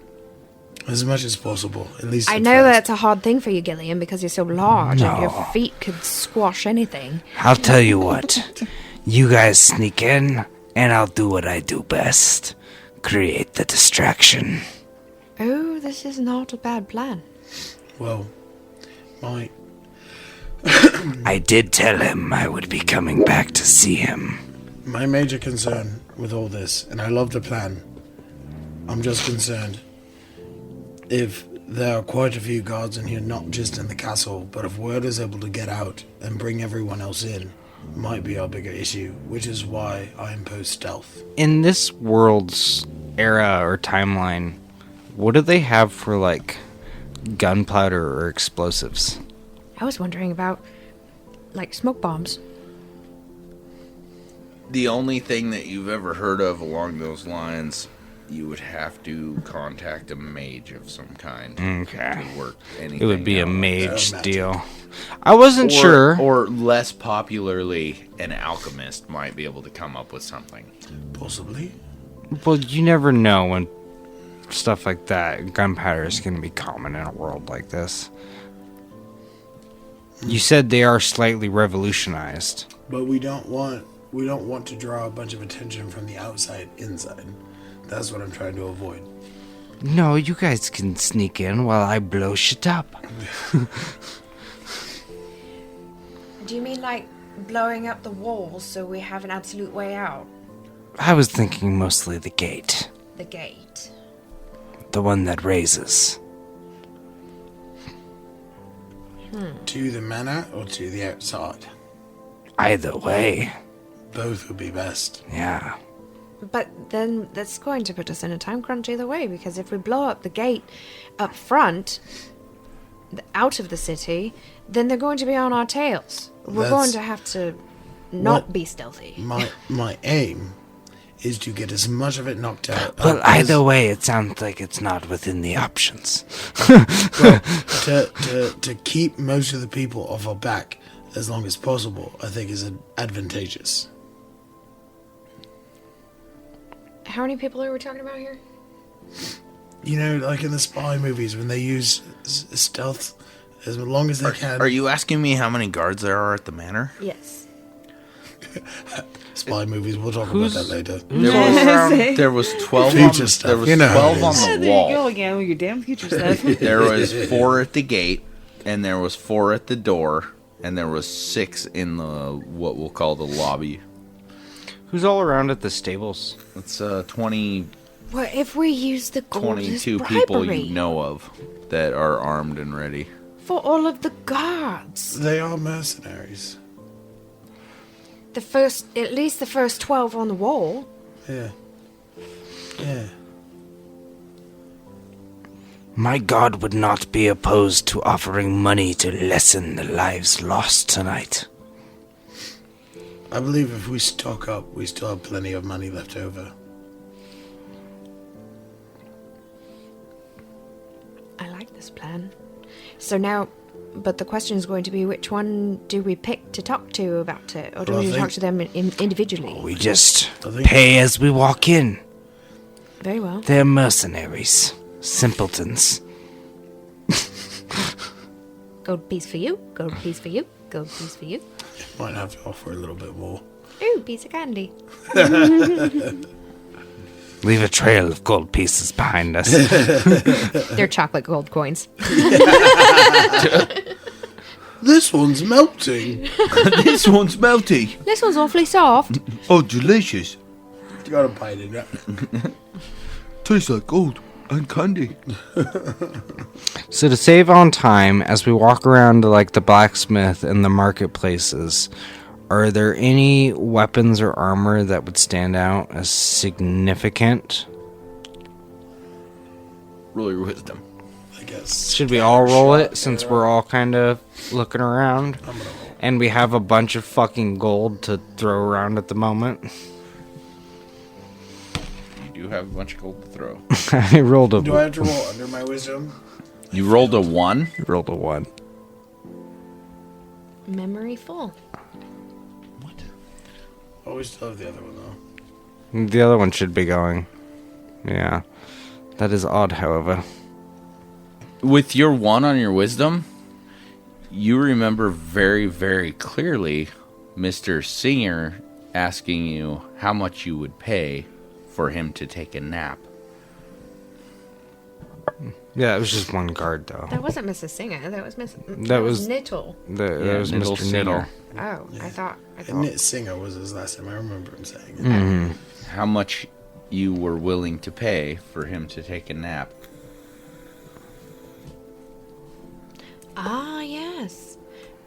Speaker 6: As much as possible, at least.
Speaker 4: I
Speaker 6: at
Speaker 4: know
Speaker 6: first.
Speaker 4: that's a hard thing for you, Gillian, because you're so large and your
Speaker 7: No.
Speaker 4: feet could squash anything.
Speaker 7: I'll tell you what. You guys sneak in, and I'll do what I do best. Create the distraction.
Speaker 4: Oh, this is not a bad plan.
Speaker 6: Well, my
Speaker 7: I did tell him I would be coming back to see him.
Speaker 6: my major concern with all this, and I love the plan. I'm just concerned if there are quite a few guards in here, not just in the castle, but if word is able to get out and bring everyone else in, might be our bigger issue, which is why I impose stealth.
Speaker 7: In this world's era or timeline, what do they have for, like, gunpowder or explosives?
Speaker 4: I was wondering about, like, smoke bombs.
Speaker 3: The only thing that you've ever heard of along those lines, you would have to contact a mage of some kind
Speaker 7: Okay.
Speaker 3: to work anything.
Speaker 7: It would be a
Speaker 3: out.
Speaker 7: mage
Speaker 6: magic.
Speaker 7: deal. I wasn't sure.
Speaker 3: Or less popularly, an alchemist might be able to come up with something.
Speaker 6: Possibly.
Speaker 7: Well, you never know when stuff like that, gunpowder, is going to be common in a world like this. You said they are slightly revolutionized.
Speaker 6: But we don't want to draw a bunch of attention from the outside inside. That's what I'm trying to avoid.
Speaker 7: No, you guys can sneak in while I blow shit up.
Speaker 4: Do you mean, like, blowing up the walls so we have an absolute way out?
Speaker 7: I was thinking mostly the gate.
Speaker 4: The gate.
Speaker 7: The one that raises.
Speaker 6: To the manor or to the outside?
Speaker 7: Either way.
Speaker 6: Both would be best.
Speaker 7: Yeah.
Speaker 4: But then that's going to put us in a time crunch either way, because if we blow up the gate up front, out of the city, then they're going to be on our tails. We're
Speaker 6: That's
Speaker 4: going to have to not
Speaker 6: what-
Speaker 4: be stealthy.
Speaker 6: My aim is to get as much of it knocked out.
Speaker 7: Well,
Speaker 6: as-
Speaker 7: either way, it sounds like it's not within the options.
Speaker 6: well, to keep most of the people off our back as long as possible, I think is advantageous.
Speaker 4: How many people are we talking about here?
Speaker 6: You know, like in the spy movies when they use stealth as long as they can.
Speaker 3: Are you asking me how many guards there are at the manor?
Speaker 4: Yes.
Speaker 6: Spy movies, we'll talk about that later.
Speaker 3: There was 12
Speaker 6: Future
Speaker 3: on,
Speaker 6: stuff,
Speaker 3: there was
Speaker 6: you know how it
Speaker 3: 12 on
Speaker 6: is.
Speaker 3: the
Speaker 8: There you go
Speaker 3: wall.
Speaker 8: again with your damn future stuff.
Speaker 3: There was 4 at the gate, and there was 4 at the door, and there was 6 in the what we'll call the lobby.
Speaker 7: Who's all around at the stables?
Speaker 3: It's 20,
Speaker 4: Well, if we use the gold as
Speaker 3: 22
Speaker 4: bribery
Speaker 3: people you know of that are armed and ready.
Speaker 4: for all of the guards,
Speaker 6: They are mercenaries.
Speaker 4: at least the first 12 on the wall.
Speaker 6: Yeah. Yeah.
Speaker 7: My god would not be opposed to offering money to lessen the lives lost tonight.
Speaker 6: I believe if we stock up, we still have plenty of money left over.
Speaker 4: I like this plan. So now, but the question is going to be, which one do we pick to talk to about it? Or do
Speaker 6: Well, I
Speaker 4: we
Speaker 6: think-
Speaker 4: talk to them individually?
Speaker 7: We just
Speaker 6: I think-
Speaker 7: pay as we walk in.
Speaker 4: Very well.
Speaker 7: They're mercenaries. Simpletons.
Speaker 4: Gold piece for you, gold piece for you, gold piece for you.
Speaker 6: Might have to offer a little bit more.
Speaker 4: Ooh, piece of candy.
Speaker 7: Leave a trail of gold pieces behind us.
Speaker 4: They're chocolate gold coins.
Speaker 6: This one's melting.
Speaker 2: This one's melty.
Speaker 4: This one's awfully soft.
Speaker 2: Oh, delicious.
Speaker 6: You gotta bite it up.
Speaker 2: Tastes like gold and candy.
Speaker 7: So to save on time, as we walk around to like the blacksmith and the marketplaces, Are there any weapons or armor that would stand out as significant?
Speaker 3: Roll your wisdom.
Speaker 6: I guess.
Speaker 7: Should we all roll it since we're all kind of looking around?
Speaker 6: I'm gonna roll.
Speaker 7: And we have a bunch of fucking gold to throw around at the moment.
Speaker 3: You do have a bunch of gold to throw.
Speaker 7: I rolled a...
Speaker 6: Do I have to roll under my wisdom?
Speaker 3: You rolled a 1?
Speaker 7: rolled a 1.
Speaker 4: Memory full.
Speaker 6: Oh, we still have the other one, though.
Speaker 7: The other one should be going. Yeah. That is odd, however.
Speaker 3: With your 1 on your wisdom, you remember very, very clearly Mr. Singer asking you how much you would pay for him to take a nap.
Speaker 7: Yeah, it was just one guard, though.
Speaker 4: That wasn't Mrs. Singer. That was
Speaker 7: That was-
Speaker 4: Nittle.
Speaker 7: That was
Speaker 3: Nittle
Speaker 7: Mr.
Speaker 3: Singer.
Speaker 7: Nittle.
Speaker 4: Oh, I thought.
Speaker 6: And Knit Singer was his last name. I remember him saying it.
Speaker 7: Mm-hmm.
Speaker 3: How much you were willing to pay for him to take a nap.
Speaker 4: Ah, yes.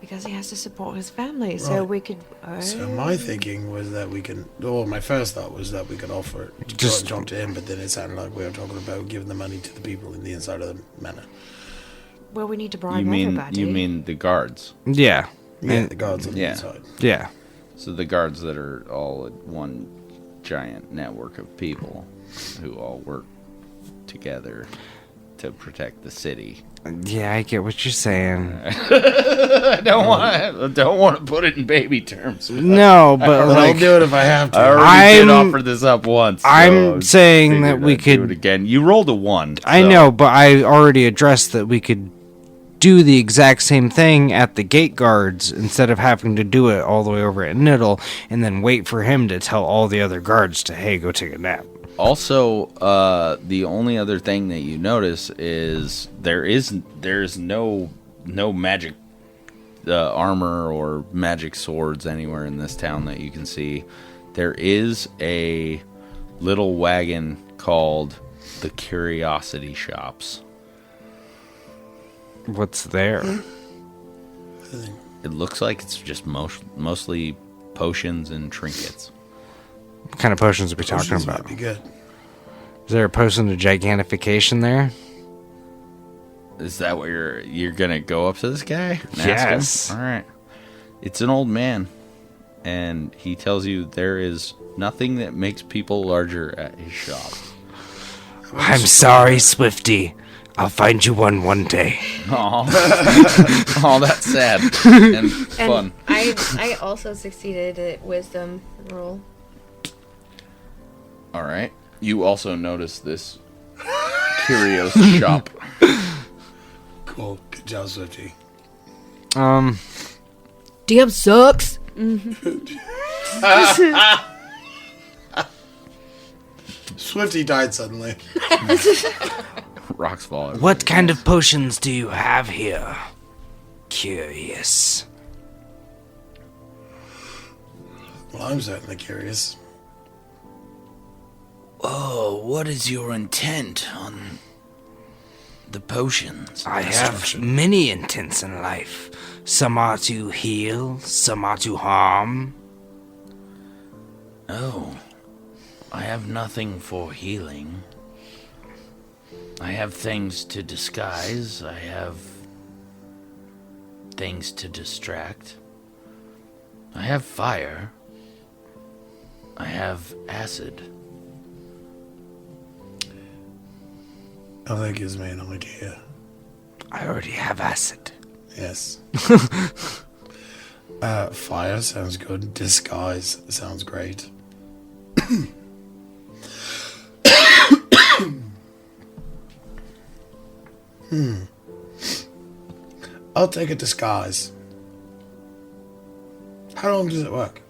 Speaker 4: Because he has to support his family, so
Speaker 6: Right.
Speaker 4: we could.
Speaker 6: So my thinking was that we can. Well, my first thought was that we could offer it to
Speaker 7: Just-
Speaker 6: John to him, but then it sounded like we were talking about giving the money to the people in the inside of the manor.
Speaker 4: Well, we need to bribe
Speaker 3: You
Speaker 4: everybody.
Speaker 3: mean the guards?
Speaker 7: Yeah.
Speaker 6: Yeah,
Speaker 7: And-
Speaker 6: the guards on the
Speaker 3: yeah.
Speaker 6: inside.
Speaker 7: Yeah.
Speaker 3: So the guards that are all one giant network of people who all work together to protect the city.
Speaker 7: Yeah, I get what you're saying.
Speaker 3: I don't want to put it in baby terms.
Speaker 7: No, but
Speaker 6: But I'll
Speaker 7: like,
Speaker 6: do it if I have to.
Speaker 3: I already did
Speaker 7: I'm-
Speaker 3: offer this up once.
Speaker 7: I'm saying that
Speaker 3: figured
Speaker 7: we
Speaker 3: I'd do
Speaker 7: could-
Speaker 3: it again. You rolled a 1.
Speaker 7: I
Speaker 3: so-
Speaker 7: know, but I already addressed that we could do the exact same thing at the gate guards instead of having to do it all the way over at Niddle and then wait for him to tell all the other guards to, hey, go take a nap.
Speaker 3: Also, the only other thing that you notice is there's no magic armor or magic swords anywhere in this town that you can see. There is a little wagon called the Curiosity Shops.
Speaker 7: What's there?
Speaker 3: It looks like it's just mostly potions and trinkets.
Speaker 7: What kind of potions are we talking
Speaker 6: Potions
Speaker 7: about?
Speaker 6: might be good.
Speaker 7: Is there a potion of gigantification there?
Speaker 3: Is that what you're gonna go up to this guy? And
Speaker 7: Yes.
Speaker 3: ask him? All right. It's an old man, and he tells you there is nothing that makes people larger at his shop.
Speaker 7: I'm sorry, Swifty. I'll find you one day.
Speaker 3: Oh, that's sad and fun.
Speaker 4: And I also succeeded at wisdom roll.
Speaker 3: All right. You also notice this curios shop.
Speaker 6: Cool. Good job, Swifty.
Speaker 10: DM sucks.
Speaker 6: Swifty died suddenly.
Speaker 3: Rocks fall.
Speaker 7: What kind of potions do you have here? Curious.
Speaker 6: Well, I'm certainly curious.
Speaker 3: Oh, what is your intent on the potions?
Speaker 7: I have many intents in life. Some are to heal, some are to harm.
Speaker 3: Oh, I have nothing for healing. I have things to disguise. I have things to distract. I have fire. I have acid.
Speaker 6: Oh, that gives me an idea.
Speaker 7: I already have acid.
Speaker 6: Yes. Fire sounds good. Disguise sounds great. I'll take a disguise. How long does it work?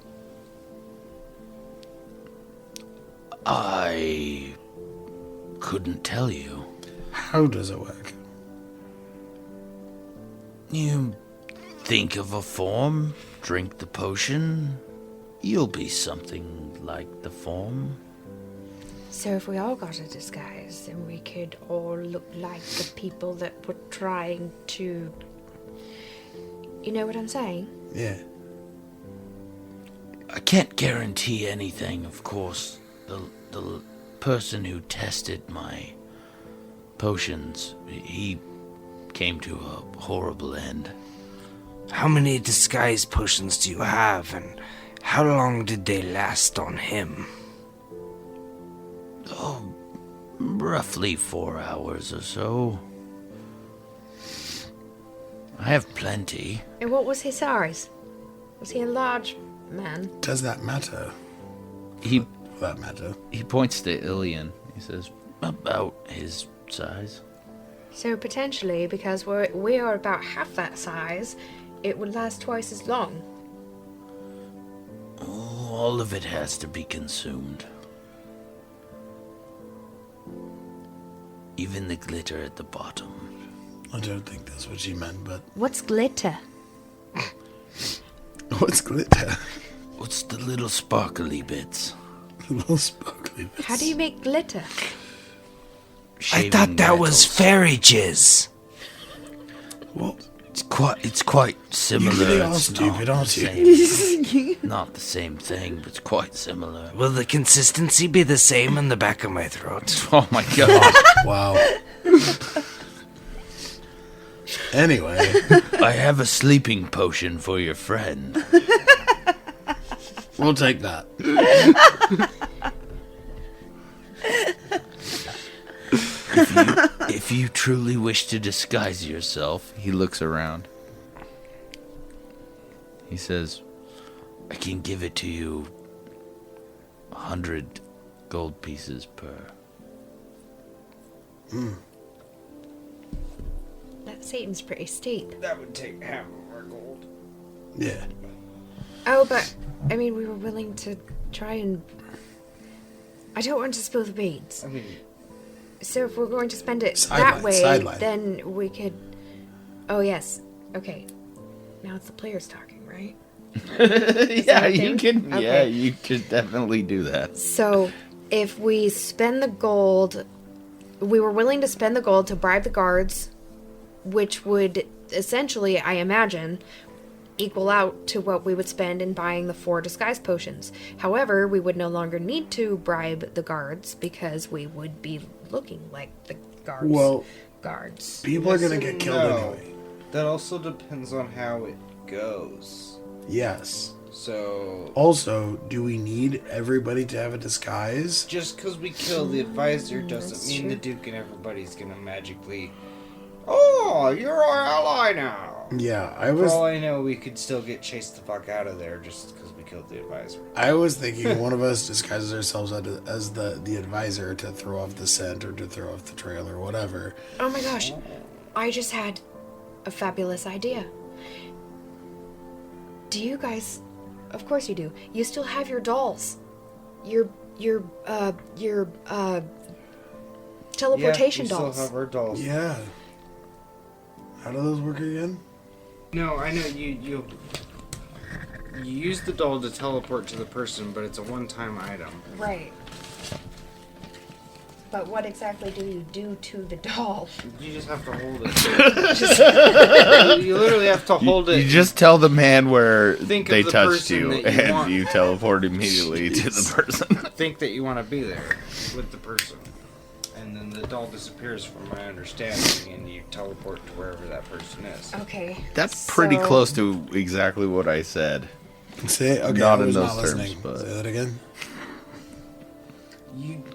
Speaker 3: I couldn't tell you.
Speaker 6: How does it work?
Speaker 3: You think of a form, drink the potion, you'll be something like the form.
Speaker 4: So if we all got a disguise, then we could all look like the people that were trying to... You know what I'm saying?
Speaker 6: Yeah.
Speaker 11: can't guarantee anything, of course. The person who tested my potions, he came to a horrible end.
Speaker 5: How many disguise potions do you have, and how long did they last on him?
Speaker 11: Oh, roughly 4 hours or so. I have plenty.
Speaker 4: And what was his size? Was he a large man?
Speaker 6: Does that matter?
Speaker 3: He
Speaker 6: For that matter.
Speaker 3: he points to Ilian. He says,
Speaker 11: About his size.
Speaker 4: So potentially, because we are about half that size, it would last twice as long.
Speaker 11: Oh, all of it has to be consumed. Even the glitter at the bottom.
Speaker 6: I don't think that's what she meant, but
Speaker 4: What's glitter?
Speaker 6: what's glitter?
Speaker 11: What's the little sparkly bits?
Speaker 6: Little sparkly bits.
Speaker 4: How do you make glitter?
Speaker 5: I thought that was fairy jizz.
Speaker 6: What?
Speaker 11: It's quite similar.
Speaker 6: You really are
Speaker 11: It's
Speaker 6: stupid,
Speaker 11: not
Speaker 6: aren't
Speaker 11: the
Speaker 6: you?
Speaker 11: same- not the same thing, but it's quite similar.
Speaker 5: Will the consistency be the same in the back of my throat?
Speaker 3: "Oh my god!"
Speaker 6: Wow. Anyway,
Speaker 11: I have a sleeping potion for your friend.
Speaker 6: we'll take that.
Speaker 11: If you truly wish to disguise yourself,
Speaker 3: He looks around. He says,
Speaker 11: I can give it to you 100 gold pieces per.
Speaker 4: That seems pretty steep.
Speaker 9: That would take half of our gold.
Speaker 6: Yeah.
Speaker 4: Oh, but I mean, we were willing to try and. I don't want to spill the beans.
Speaker 9: I mean,
Speaker 4: So if we're going to spend it
Speaker 6: Sideline,
Speaker 4: that way,
Speaker 6: sideline.
Speaker 4: then we could. Oh yes. Okay. Now it's the players talking, right?
Speaker 3: "Yeah,
Speaker 4: a
Speaker 3: you
Speaker 4: thing?
Speaker 3: can. Yeah,
Speaker 4: Okay.
Speaker 3: you could definitely do that."
Speaker 4: So if we spend the gold, we were willing to spend the gold to bribe the guards, which would essentially, I imagine, equal out to what we would spend in buying the 4 disguise potions. However, we would no longer need to bribe the guards because we would be looking like the guards.
Speaker 6: Well,
Speaker 4: guards.
Speaker 6: people are
Speaker 9: yes
Speaker 6: gonna
Speaker 9: and
Speaker 6: get killed
Speaker 9: no.
Speaker 6: anyway.
Speaker 9: That also depends on how it goes.
Speaker 6: Yes.
Speaker 9: So,
Speaker 6: Also, do we need everybody to have a disguise?
Speaker 9: just because we kill the advisor doesn't
Speaker 4: that's
Speaker 9: mean
Speaker 4: true.
Speaker 9: the Duke and everybody's gonna magically. Oh, you're our ally now.
Speaker 6: Yeah, I
Speaker 9: For
Speaker 6: was
Speaker 9: all I know, we could still get chased the fuck out of there just because we killed the advisor.
Speaker 6: I was thinking one of us disguises ourselves as the advisor to throw off the scent or to throw off the trail or whatever.
Speaker 4: Oh my gosh. I just had a fabulous idea. Do you guys... Of course you do. You still have your dolls. Your teleportation
Speaker 9: yeah, we
Speaker 4: dolls.
Speaker 9: still have our dolls.
Speaker 6: Yeah. How do those work again?
Speaker 9: No, I know you use the doll to teleport to the person, but it's a one-time item.
Speaker 4: Right. But what exactly do you do to the doll?
Speaker 9: You just have to hold it. You literally have to hold it.
Speaker 3: You just tell the man where
Speaker 9: Think of
Speaker 3: they
Speaker 9: the
Speaker 3: touched
Speaker 9: person
Speaker 3: you,
Speaker 9: that you
Speaker 3: and
Speaker 9: want.
Speaker 3: you teleport immediately to the person.
Speaker 9: think that you want to be there with the person, and then the doll disappears, from my understanding, and you teleport to wherever that person is.
Speaker 4: Okay.
Speaker 3: That's pretty
Speaker 4: so-
Speaker 3: close to exactly what I said.
Speaker 6: Say okay.
Speaker 3: Not
Speaker 6: I
Speaker 3: in
Speaker 6: was
Speaker 3: those
Speaker 6: not
Speaker 3: terms,
Speaker 6: listening.
Speaker 3: but-
Speaker 6: Say that again.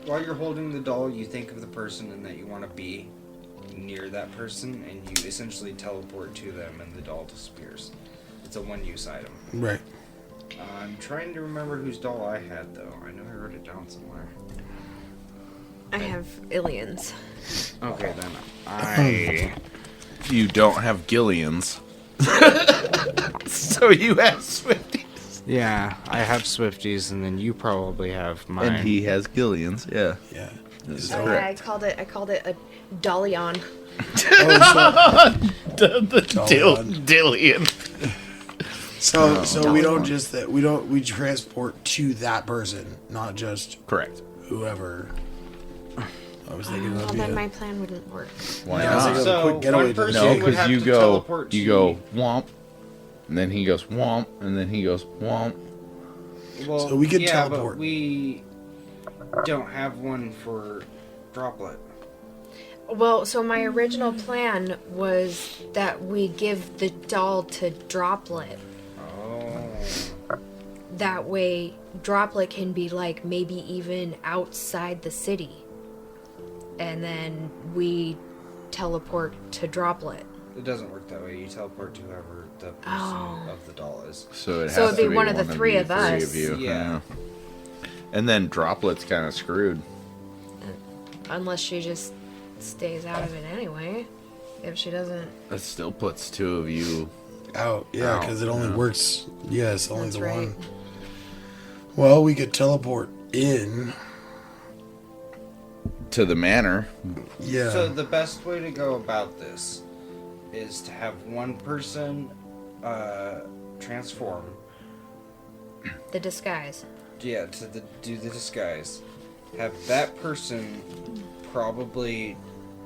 Speaker 9: While you're holding the doll, you think of the person and that you want to be near that person, and you essentially teleport to them, and the doll disappears. It's a one-use item.
Speaker 6: Right.
Speaker 9: I'm trying to remember whose doll I had, though. I know I wrote it down somewhere.
Speaker 4: I have Ilians.
Speaker 9: Okay, then I...
Speaker 3: You don't have Gillians. So you have Swifties.
Speaker 7: Yeah, I have Swifties, and then you probably have mine.
Speaker 3: And he has Gillians, yeah.
Speaker 6: Yeah.
Speaker 3: That's
Speaker 4: Oh, yeah,
Speaker 3: correct.
Speaker 4: I called it a Dollion.
Speaker 3: Dillian.
Speaker 6: So we don't just we transport to that person, not just
Speaker 3: Correct.
Speaker 6: whoever. I was thinking
Speaker 4: Well,
Speaker 6: that'd be
Speaker 4: then
Speaker 6: a-
Speaker 4: my plan wouldn't work.
Speaker 3: Why
Speaker 6: Yeah, I was
Speaker 3: not?
Speaker 6: thinking of a quick getaway
Speaker 9: one
Speaker 6: to the
Speaker 9: person
Speaker 3: No,
Speaker 9: would
Speaker 3: because
Speaker 9: have
Speaker 3: you
Speaker 9: to
Speaker 3: go,
Speaker 9: teleport
Speaker 3: you
Speaker 9: to
Speaker 3: go womp, and then he goes womp, and then he goes womp.
Speaker 9: Well,
Speaker 6: So we could
Speaker 9: yeah,
Speaker 6: teleport.
Speaker 9: But we don't have one for Droplet.
Speaker 4: Well, so my original plan was that we give the doll to Droplet.
Speaker 9: Oh.
Speaker 4: That way, Droplet can be like maybe even outside the city. And then we teleport to Droplet.
Speaker 9: It doesn't work that way. You teleport to whoever the person of the doll is.
Speaker 3: So it has
Speaker 4: So it'd
Speaker 3: to
Speaker 4: be one of the three of us.
Speaker 3: Of you.
Speaker 9: Yeah.
Speaker 3: And then Droplet's kind of screwed.
Speaker 4: Unless she just stays out of it anyway. If she doesn't.
Speaker 3: That still puts two of you
Speaker 6: Out, yeah, because it only works. Yeah, it's only
Speaker 4: That's
Speaker 6: the
Speaker 4: right.
Speaker 6: one. Well, we could teleport in.
Speaker 3: to the manor.
Speaker 6: Yeah.
Speaker 9: So the best way to go about this is to have one person transform.
Speaker 4: The disguise.
Speaker 9: Yeah, do the disguise. Have that person probably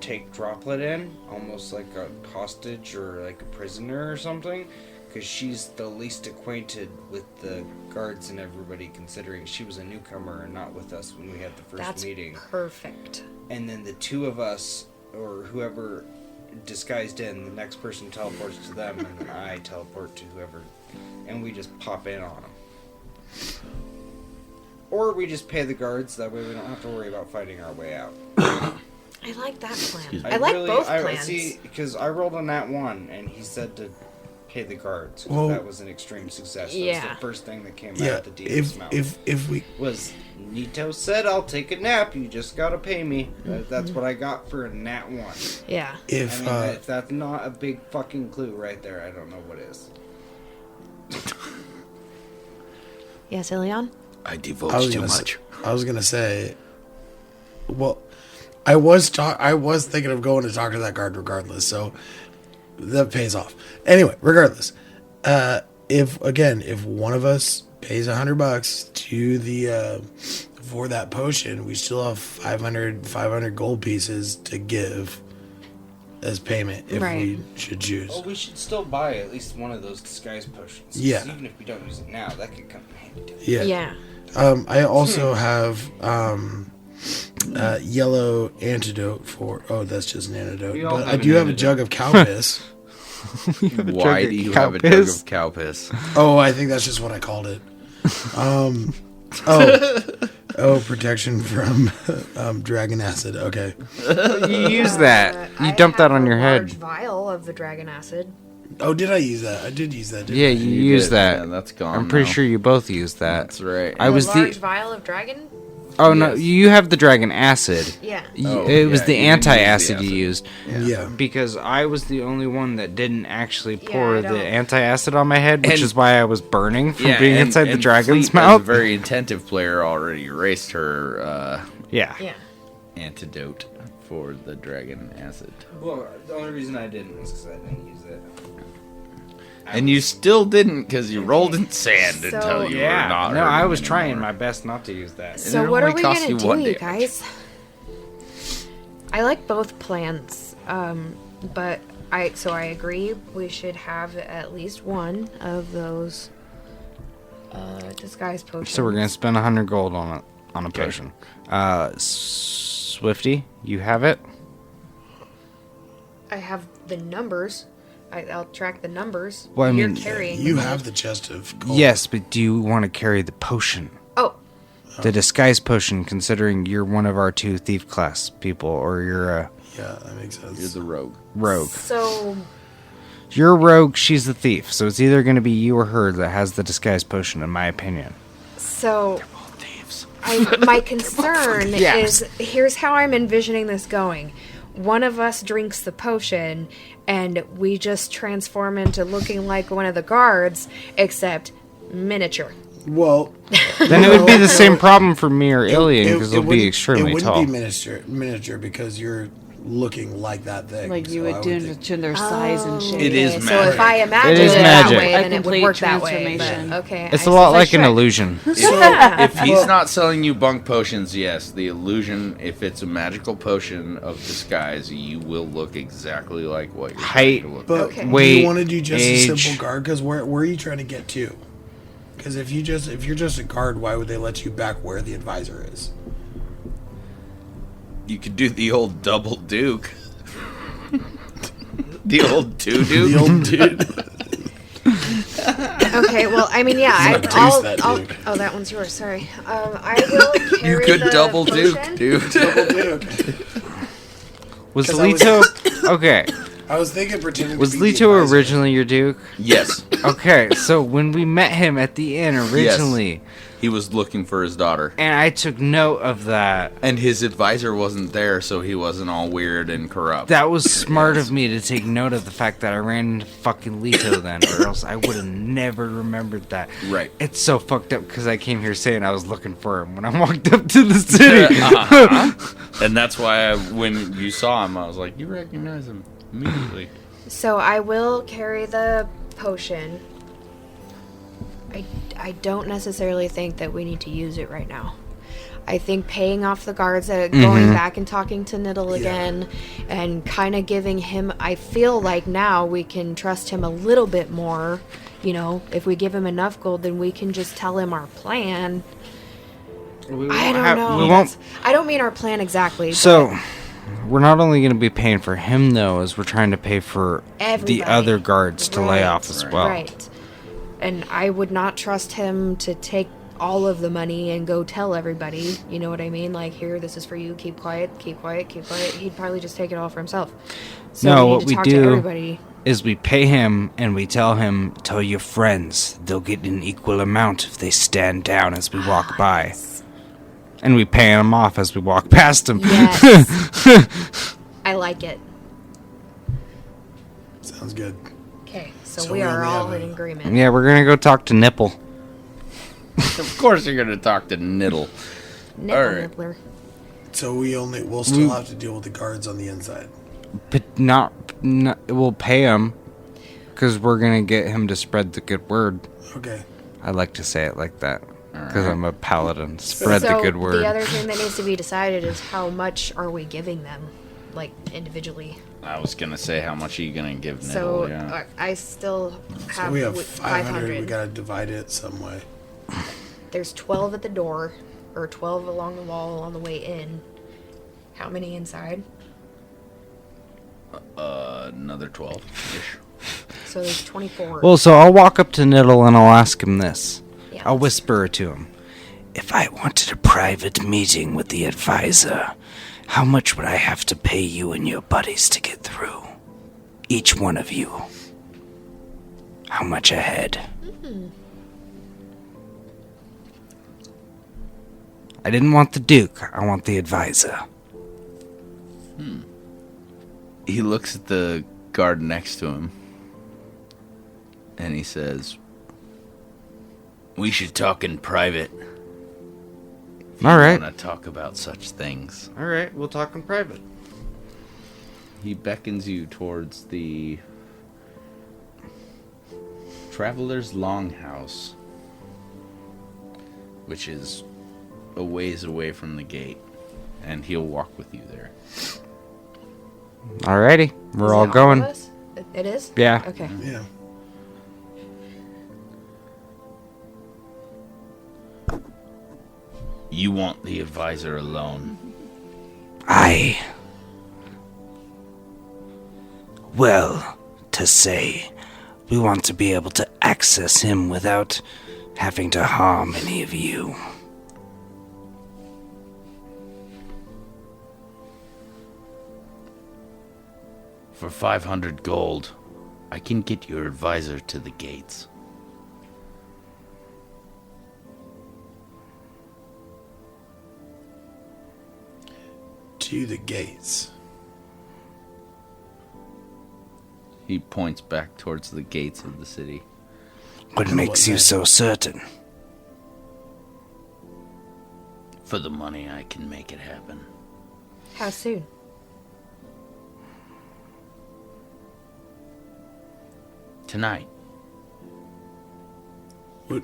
Speaker 9: take Droplet in, almost like a hostage or like a prisoner or something, because she's the least acquainted with the guards and everybody, considering she was a newcomer and not with us when we had the first
Speaker 4: That's
Speaker 9: meeting.
Speaker 4: perfect.
Speaker 9: And then the two of us, or whoever disguised in, the next person teleports to them, and then I teleport to whoever, and we just pop in on them. Or we just pay the guards, that way we don't have to worry about fighting our way out.
Speaker 4: I like that plan. I like both plans.
Speaker 9: See, because I rolled on that one, and he said to pay the guards. 'Cause
Speaker 6: Well-
Speaker 9: that was an extreme success. That
Speaker 4: Yeah.
Speaker 9: was the first thing that came
Speaker 6: yeah.
Speaker 9: out of the demon's mouth.
Speaker 6: If we
Speaker 9: Was Nito said, "I'll take a nap. You just gotta pay me." That's what I got for a nat one.
Speaker 4: Yeah.
Speaker 6: if
Speaker 9: I mean, if that's not a big fucking clue right there, I don't know what is.
Speaker 10: Yes, Ilion?
Speaker 11: I
Speaker 6: I
Speaker 11: divulge
Speaker 6: was
Speaker 11: too
Speaker 6: gonna
Speaker 11: much.
Speaker 6: I was gonna say, well, I was thinking of going to talk to that guard regardless, so that pays off. Anyway, regardless, if one of us pays $100 to the for that potion, we still have 500 gold pieces to give as payment if
Speaker 4: Right.
Speaker 6: we should choose.
Speaker 9: Well, we should still buy at least one of those disguise potions. 'Cause
Speaker 6: Yeah.
Speaker 9: even if we don't use it now, that could come in handy. Too.
Speaker 6: Yeah.
Speaker 4: Yeah.
Speaker 6: I also have yellow antidote for. Oh, that's just an antidote.
Speaker 9: We all
Speaker 6: But
Speaker 9: have
Speaker 6: I
Speaker 9: an
Speaker 6: do have a
Speaker 9: antidote.
Speaker 6: jug of cow piss.
Speaker 3: Why do you have a jug of cow piss?
Speaker 6: Oh, I think that's just what I called it. Protection from dragon acid. Okay.
Speaker 7: You use that. You dump that on your
Speaker 4: Large
Speaker 7: head.
Speaker 4: vial of the dragon acid.
Speaker 6: Oh, did I use that? I did use that. Didn't
Speaker 7: Yeah,
Speaker 6: I?
Speaker 7: you use
Speaker 3: did.
Speaker 7: that.
Speaker 3: Yeah, that's gone.
Speaker 7: I'm pretty
Speaker 3: now.
Speaker 7: sure you both used that.
Speaker 3: That's right.
Speaker 7: I was
Speaker 4: large
Speaker 7: the.
Speaker 4: vial of dragon.
Speaker 7: Oh no,
Speaker 3: Yes.
Speaker 7: you have the dragon acid.
Speaker 4: Yeah.
Speaker 7: It was
Speaker 3: yeah,
Speaker 7: the
Speaker 3: you didn't use the
Speaker 7: anti-acid
Speaker 3: acid.
Speaker 7: you used.
Speaker 6: Yeah.
Speaker 7: Because I was the only one that didn't actually pour
Speaker 4: I
Speaker 7: the
Speaker 4: don't-
Speaker 7: anti-acid on my head, which
Speaker 3: And-
Speaker 7: is why I was burning from
Speaker 3: Yeah,
Speaker 7: being
Speaker 3: and-
Speaker 7: inside the
Speaker 3: and
Speaker 7: dragon's
Speaker 3: Fleet, as
Speaker 7: mouth.
Speaker 3: a very attentive player, already erased her
Speaker 7: Yeah.
Speaker 4: Yeah.
Speaker 3: antidote for the dragon acid.
Speaker 9: Well, the only reason I didn't was because I didn't use it.
Speaker 3: And you still didn't because you rolled in sand
Speaker 4: So-
Speaker 3: until you were
Speaker 7: Yeah.
Speaker 3: not.
Speaker 7: No, I
Speaker 3: hurting
Speaker 7: was trying
Speaker 3: anymore.
Speaker 7: my best not to use that.
Speaker 4: So
Speaker 3: it
Speaker 4: what are
Speaker 3: only
Speaker 4: we
Speaker 3: cost
Speaker 4: gonna
Speaker 3: you
Speaker 4: do,
Speaker 3: one
Speaker 4: you
Speaker 3: damage.
Speaker 4: guys? I like both plans, but I agree we should have at least one of those disguise potions.
Speaker 7: So we're gonna spend 100 gold on a potion. Swifty, you have it.
Speaker 4: I have the numbers. I'll track the numbers.
Speaker 7: Well, I
Speaker 4: You're
Speaker 7: mean,
Speaker 4: carrying.
Speaker 6: You
Speaker 4: the
Speaker 6: have
Speaker 4: gold.
Speaker 6: the chest of gold.
Speaker 7: Yes, but do you want to carry the potion?
Speaker 4: Oh,
Speaker 7: The disguise potion, considering you're one of our two thief class people, or you're a
Speaker 6: Yeah, that makes sense.
Speaker 3: You're the rogue.
Speaker 7: rogue.
Speaker 4: so
Speaker 7: You're a rogue, she's the thief. So it's either going to be you or her that has the disguise potion, in my opinion.
Speaker 4: my concern
Speaker 7: Yes.
Speaker 4: is here's how I'm envisioning this going. One of us drinks the potion, and we just transform into looking like one of the guards, except miniature.
Speaker 6: Well,
Speaker 7: Then it would be the same problem for me or Ilian, because it'll be
Speaker 6: wouldn't-
Speaker 7: extremely
Speaker 6: It wouldn't
Speaker 7: tall.
Speaker 6: be miniature because you're looking like that thing.
Speaker 8: Like you
Speaker 6: So I
Speaker 8: would do
Speaker 6: think-
Speaker 8: to their size and shape.
Speaker 3: It is
Speaker 4: So
Speaker 3: magic.
Speaker 4: if I imagine
Speaker 7: It is
Speaker 4: it
Speaker 7: magic.
Speaker 4: that way,
Speaker 8: A
Speaker 4: then it would
Speaker 8: complete
Speaker 4: work that way.
Speaker 8: transformation.
Speaker 4: But, okay,
Speaker 7: It's
Speaker 4: I
Speaker 7: a lot
Speaker 4: suppose I
Speaker 7: like an
Speaker 4: should.
Speaker 7: illusion.
Speaker 4: Yeah.
Speaker 3: If he's not selling you bunk potions, yes, the illusion, if it's a magical potion of disguise, you will look exactly like what you're
Speaker 7: Height.
Speaker 3: trying to look
Speaker 6: But
Speaker 3: like.
Speaker 4: Okay.
Speaker 6: do
Speaker 7: Weight,
Speaker 6: you want to do just
Speaker 7: age.
Speaker 6: a simple guard? Because where are you trying to get to? Because if you're just a guard, why would they let you back where the advisor is?
Speaker 3: You could do the old double duke. The old two duke.
Speaker 6: The old dude.
Speaker 4: Okay, well, I mean, yeah, oh, that one's yours. Sorry. I will carry
Speaker 3: You could
Speaker 4: the
Speaker 3: double duke,
Speaker 4: potion.
Speaker 3: dude.
Speaker 6: Double dude.
Speaker 7: Was
Speaker 6: 'Cause I was-
Speaker 7: Leto okay?
Speaker 6: I was thinking pretending.
Speaker 7: Was
Speaker 6: to be the
Speaker 7: Leto
Speaker 6: advisor.
Speaker 7: originally your duke?
Speaker 3: Yes.
Speaker 7: Okay, so when we met him at the inn originally,
Speaker 3: He was looking for his daughter.
Speaker 7: and I took note of that.
Speaker 3: And his advisor wasn't there, so he wasn't all weird and corrupt.
Speaker 7: That was smart of me to take note of the fact that I ran into fucking Leto then, or else I would have never remembered that.
Speaker 3: Right.
Speaker 7: It's so fucked up because I came here saying I was looking for him when I walked up to the city.
Speaker 3: And that's why when you saw him, I was like, you recognize him immediately.
Speaker 4: So I will carry the potion. I don't necessarily think that we need to use it right now. I think paying off the guards, going back and talking to Niddle again, and kind of giving him, I feel like now we can trust him a little bit more. You know, if we give him enough gold, then we can just tell him our plan. I don't know.
Speaker 7: We won't.
Speaker 4: I don't mean our plan exactly.
Speaker 7: So, we're not only going to be paying for him though, as we're trying to pay for
Speaker 4: Everybody.
Speaker 7: the other guards to lay
Speaker 4: Right,
Speaker 7: off as well.
Speaker 4: Right. And I would not trust him to take all of the money and go tell everybody. You know what I mean? Like, here, this is for you. Keep quiet. Keep quiet. Keep quiet. He'd probably just take it all for himself. So
Speaker 7: No,
Speaker 4: we need
Speaker 7: what
Speaker 4: to
Speaker 7: we
Speaker 4: talk to
Speaker 7: do
Speaker 4: everybody.
Speaker 7: is we pay him and we tell him, tell your friends they'll get an equal amount if they stand down as we walk by. And we pay him off as we walk past him.
Speaker 4: Yes. I like it.
Speaker 6: Sounds good.
Speaker 4: Okay, so
Speaker 6: So
Speaker 4: we
Speaker 6: we
Speaker 4: are
Speaker 6: only
Speaker 4: all
Speaker 6: have
Speaker 4: in
Speaker 6: a-
Speaker 4: agreement.
Speaker 7: Yeah, we're gonna go talk to Nipple.
Speaker 3: Of course you're going to talk to Niddle.
Speaker 4: Nipple
Speaker 3: Alright.
Speaker 4: nibbler.
Speaker 6: So we'll still have to deal with the guards on the inside.
Speaker 7: But not we'll pay him because we're gonna get him to spread the good word.
Speaker 6: Okay.
Speaker 7: I like to say it like that because I'm a paladin. Spread
Speaker 4: So
Speaker 7: the good word.
Speaker 4: the other thing that needs to be decided is how much are we giving them, like, individually.
Speaker 3: I was going to say, how much are you going to give Niddle?
Speaker 4: So
Speaker 3: Yeah.
Speaker 4: I still have,
Speaker 6: So we have
Speaker 4: 500.
Speaker 6: 500. We gotta divide it some way.
Speaker 4: There's 12 at the door, or 12 along the wall on the way in. How many inside?
Speaker 3: Another 12-ish.
Speaker 4: So there's 24.
Speaker 7: Well, so I'll walk up to Niddle and I'll ask him this.
Speaker 4: Yeah,
Speaker 7: I'll
Speaker 4: let's-
Speaker 7: whisper it to him. If I wanted a private meeting with the advisor, how much would I have to pay you and your buddies to get through? Each one of you. How much a head? I didn't want the Duke. I want the advisor.
Speaker 3: He looks at the guard next to him. And he says, we should talk in private.
Speaker 7: All right.
Speaker 3: Want to talk about such things.
Speaker 7: All right, we'll talk in private.
Speaker 3: He beckons you towards the Traveler's Longhouse, which is a ways away from the gate, and he'll walk with you there.
Speaker 7: Alrighty, we're
Speaker 4: Is
Speaker 7: all
Speaker 4: it of
Speaker 7: going.
Speaker 4: us? It is?
Speaker 7: Yeah.
Speaker 4: Okay.
Speaker 6: Yeah.
Speaker 3: You want the advisor alone.
Speaker 7: Well, to say, we want to be able to access him without having to harm any of you.
Speaker 3: For 500 gold, I can get your advisor to the gates.
Speaker 6: To the gates.
Speaker 3: He points back towards the gates of the city.
Speaker 7: What
Speaker 6: And
Speaker 7: makes
Speaker 6: what
Speaker 7: you
Speaker 6: then?
Speaker 7: so certain?
Speaker 3: For the money, I can make it happen.
Speaker 4: How soon?
Speaker 3: Tonight.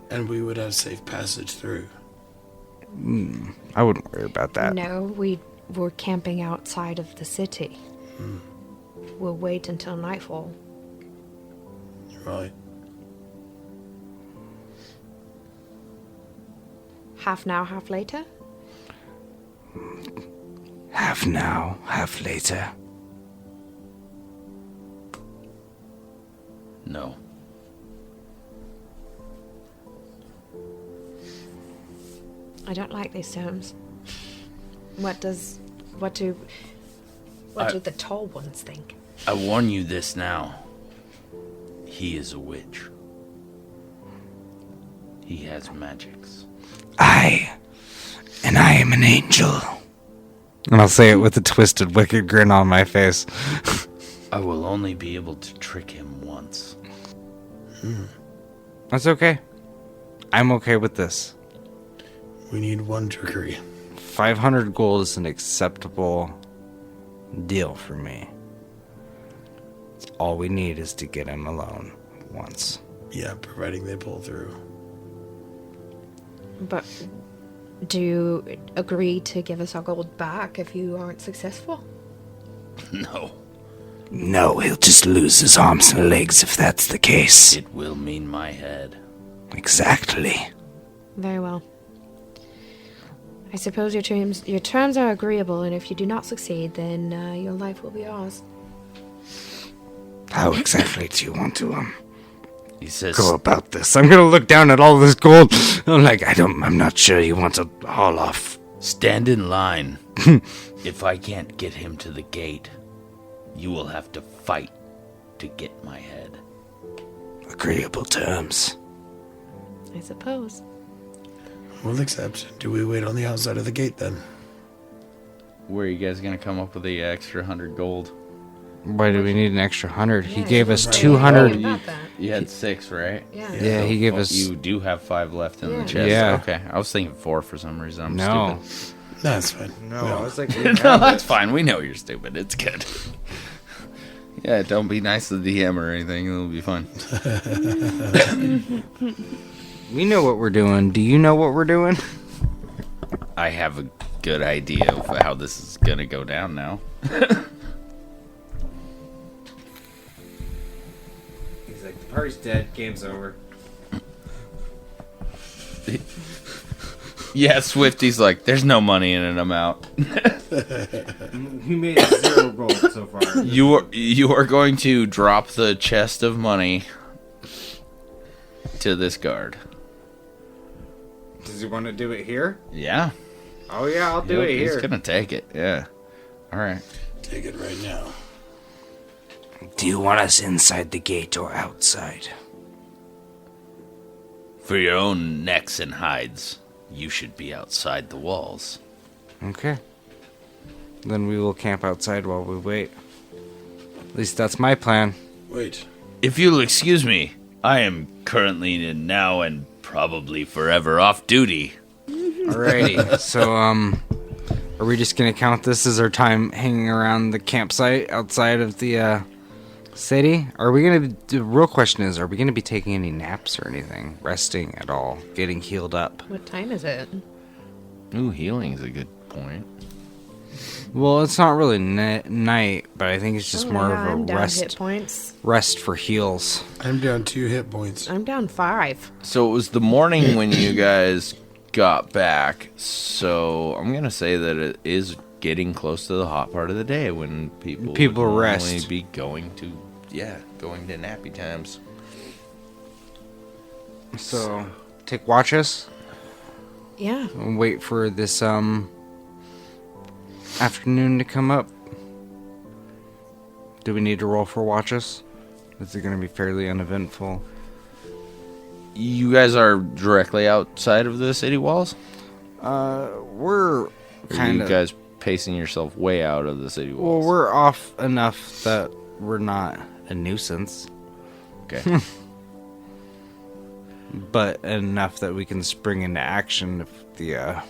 Speaker 6: And we would have safe passage through.
Speaker 7: I wouldn't worry about that.
Speaker 10: No, we're camping outside of the city. We'll wait until nightfall.
Speaker 6: Right.
Speaker 10: Half now, half later?
Speaker 5: Half now, half later.
Speaker 11: No.
Speaker 10: I don't like these terms. What do the tall ones think?
Speaker 11: I warn you this now. He is a witch. He has magics.
Speaker 5: I am an angel.
Speaker 7: And I'll say it with a twisted, wicked grin on my face.
Speaker 11: I will only be able to trick him once.
Speaker 7: That's okay. I'm okay with this.
Speaker 6: We need one trickery.
Speaker 7: 500 gold is an acceptable deal for me. All we need is to get him alone once.
Speaker 6: Yeah, providing they pull through.
Speaker 10: But do you agree to give us our gold back if you aren't successful?
Speaker 11: No.
Speaker 5: No, he'll just lose his arms and legs if that's the case.
Speaker 11: It will mean my head.
Speaker 5: Exactly.
Speaker 10: Very well. I suppose your terms are agreeable, and if you do not succeed, then your life will be ours.
Speaker 5: How exactly do you want to
Speaker 11: He says,
Speaker 5: go about this? I'm gonna look down at all this gold. I'm not sure you want to haul off.
Speaker 11: stand in line. If I can't get him to the gate, you will have to fight to get my head.
Speaker 5: Agreeable terms.
Speaker 10: I suppose.
Speaker 6: We'll accept. Do we wait on the outside of the gate then?
Speaker 3: Where are you guys gonna come up with the extra 100 gold?
Speaker 7: Why do we need an extra 100? He
Speaker 10: Yeah,
Speaker 7: gave us
Speaker 10: right.
Speaker 7: 200.
Speaker 10: Oh, about that.
Speaker 3: You had 6, right?
Speaker 10: Yeah.
Speaker 7: Yeah, he gave us...
Speaker 3: You do have 5 left in
Speaker 10: Yeah.
Speaker 3: the chest.
Speaker 7: Yeah.
Speaker 3: Okay, I was thinking 4 for some reason. I'm
Speaker 7: No.
Speaker 3: stupid.
Speaker 6: That's fine.
Speaker 9: No, I was like,
Speaker 3: No, that's fine. We know you're stupid. It's good. Yeah, don't be nice to the DM or anything. It'll be fun.
Speaker 7: We know what we're doing. Do you know what we're doing?
Speaker 3: I have a good idea of how this is gonna go down now.
Speaker 9: he's like, the party's dead, game's over.
Speaker 3: Yeah, Swifty's like, there's no money in it. I'm out.
Speaker 9: He made 0 gold so far.
Speaker 3: You are going to drop the chest of money to this guard.
Speaker 9: Does he want to do it here?
Speaker 3: Yeah.
Speaker 9: Oh yeah, I'll do it
Speaker 3: He's
Speaker 9: here.
Speaker 3: gonna take it. Yeah. All right.
Speaker 6: Take it right now.
Speaker 5: Do you want us inside the gate or outside?
Speaker 11: For your own necks and hides, you should be outside the walls.
Speaker 7: Okay. Then we will camp outside while we wait. At least that's my plan.
Speaker 6: Wait.
Speaker 11: If you'll excuse me, I am currently now and probably forever off duty.
Speaker 7: Alrighty. So, are we just gonna count this as our time hanging around the campsite outside of the, city? Are we gonna... The real question is, are we gonna be taking any naps or anything? Resting at all? Getting healed up?
Speaker 10: What time is it?
Speaker 3: Ooh, healing is a good point.
Speaker 7: Well, it's not really night, but I think it's just more of a
Speaker 10: I'm down hit
Speaker 7: rest.
Speaker 10: points.
Speaker 7: Rest for heals.
Speaker 6: I'm down 2 hit points.
Speaker 10: I'm down 5.
Speaker 3: So it was the morning when you guys got back. So I'm gonna say that it is getting close to the hot part of the day when people would
Speaker 7: rest.
Speaker 3: normally be going to nappy times.
Speaker 7: So, take watches
Speaker 10: Yeah.
Speaker 7: and wait for this afternoon to come up. Do we need to roll for watches? Is it going to be fairly uneventful?
Speaker 3: You guys are directly outside of the city walls?
Speaker 7: We're
Speaker 3: Or
Speaker 7: kind
Speaker 3: you
Speaker 7: of...
Speaker 3: guys pacing yourself way out of the city
Speaker 7: Well,
Speaker 3: walls?
Speaker 7: we're off enough that we're not a nuisance,
Speaker 3: Okay.
Speaker 7: but enough that we can spring into action if the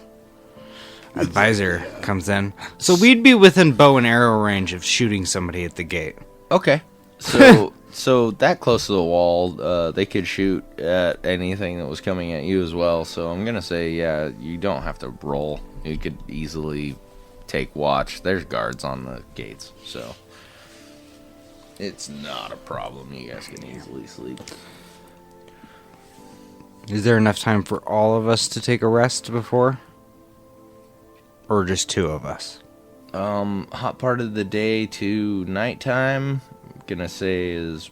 Speaker 7: advisor comes in. So we'd be within bow and arrow range of shooting somebody at the gate.
Speaker 3: Okay. So that close to the wall, they could shoot at anything that was coming at you as well. So I'm gonna say, yeah, you don't have to roll. You could easily take watch. There's guards on the gates, so it's not a problem. You guys can easily sleep.
Speaker 7: Is there enough time for all of us to take a rest before? Or just 2 of us?
Speaker 3: Hot part of the day to nighttime, I'm gonna say is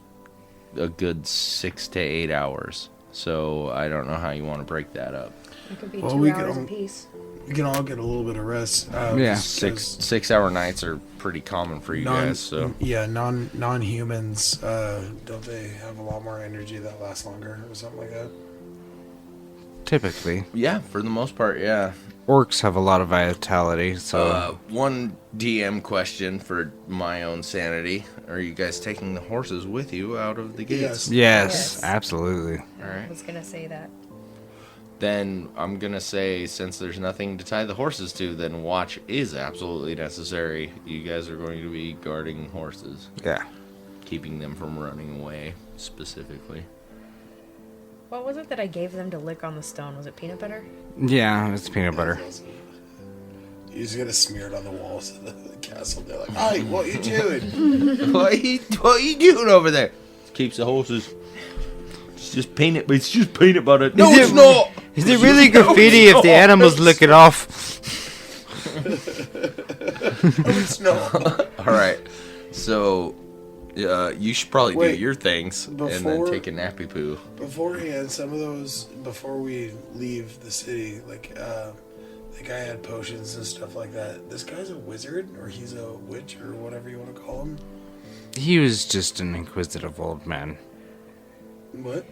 Speaker 3: a good 6 to 8 hours. So I don't know how you want to break that up.
Speaker 4: It could be
Speaker 6: Well,
Speaker 4: 2
Speaker 6: we
Speaker 4: hours
Speaker 6: can-
Speaker 4: apiece.
Speaker 6: We can all get a little bit of rest.
Speaker 7: Yeah.
Speaker 3: 6 hour nights are pretty common for you guys. So
Speaker 6: Yeah, non-humans, don't they have a lot more energy that lasts longer or something like that?
Speaker 7: Typically.
Speaker 3: yeah, for the most part, yeah.
Speaker 7: Orcs have a lot of vitality, so...
Speaker 3: One DM question for my own sanity: are you guys taking the horses with you out of the gates?
Speaker 6: Yes.
Speaker 7: yes,
Speaker 4: Yes.
Speaker 7: absolutely.
Speaker 3: All right.
Speaker 4: I was gonna say that.
Speaker 3: Then I'm gonna say, since there's nothing to tie the horses to, then watch is absolutely necessary. You guys are going to be guarding horses,
Speaker 7: Yeah.
Speaker 3: keeping them from running away, specifically.
Speaker 4: What was it that I gave them to lick on the stone? Was it peanut butter?
Speaker 7: Yeah, it's peanut butter.
Speaker 6: You just gotta smear it on the walls of the castle. They're like, "Hey, what you doing?"
Speaker 3: what are you doing over there? Keeps the horses. It's just peanut butter. No,
Speaker 7: Is
Speaker 3: it's
Speaker 7: it-
Speaker 3: not.
Speaker 7: Is it really graffiti if the animals lick it off?
Speaker 6: It's not.
Speaker 3: All right. So, you should probably
Speaker 6: Wait,
Speaker 3: do your things and then
Speaker 6: before-
Speaker 3: take a nappy poo.
Speaker 6: Beforehand, some of those, before we leave the city, like, the guy had potions and stuff like that. This guy's a wizard, or he's a witch, or whatever you want to call him.
Speaker 7: He was just an inquisitive old man.
Speaker 6: What?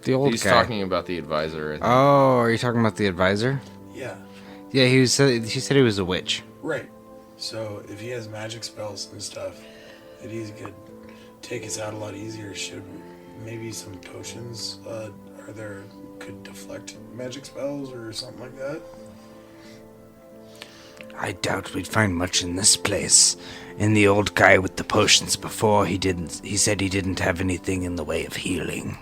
Speaker 7: The old
Speaker 3: He's
Speaker 7: guy.
Speaker 3: talking about the advisor. I think.
Speaker 7: Oh, are you talking about the advisor?
Speaker 6: Yeah,
Speaker 7: Yeah, he said he was a witch.
Speaker 6: right. So, if he has magic spells and stuff, that he could take us out a lot easier. Should maybe some potions could deflect magic spells or something like that?
Speaker 7: I doubt we'd find much in this place. And the old guy with the potions before, he said he didn't have anything in the way of healing.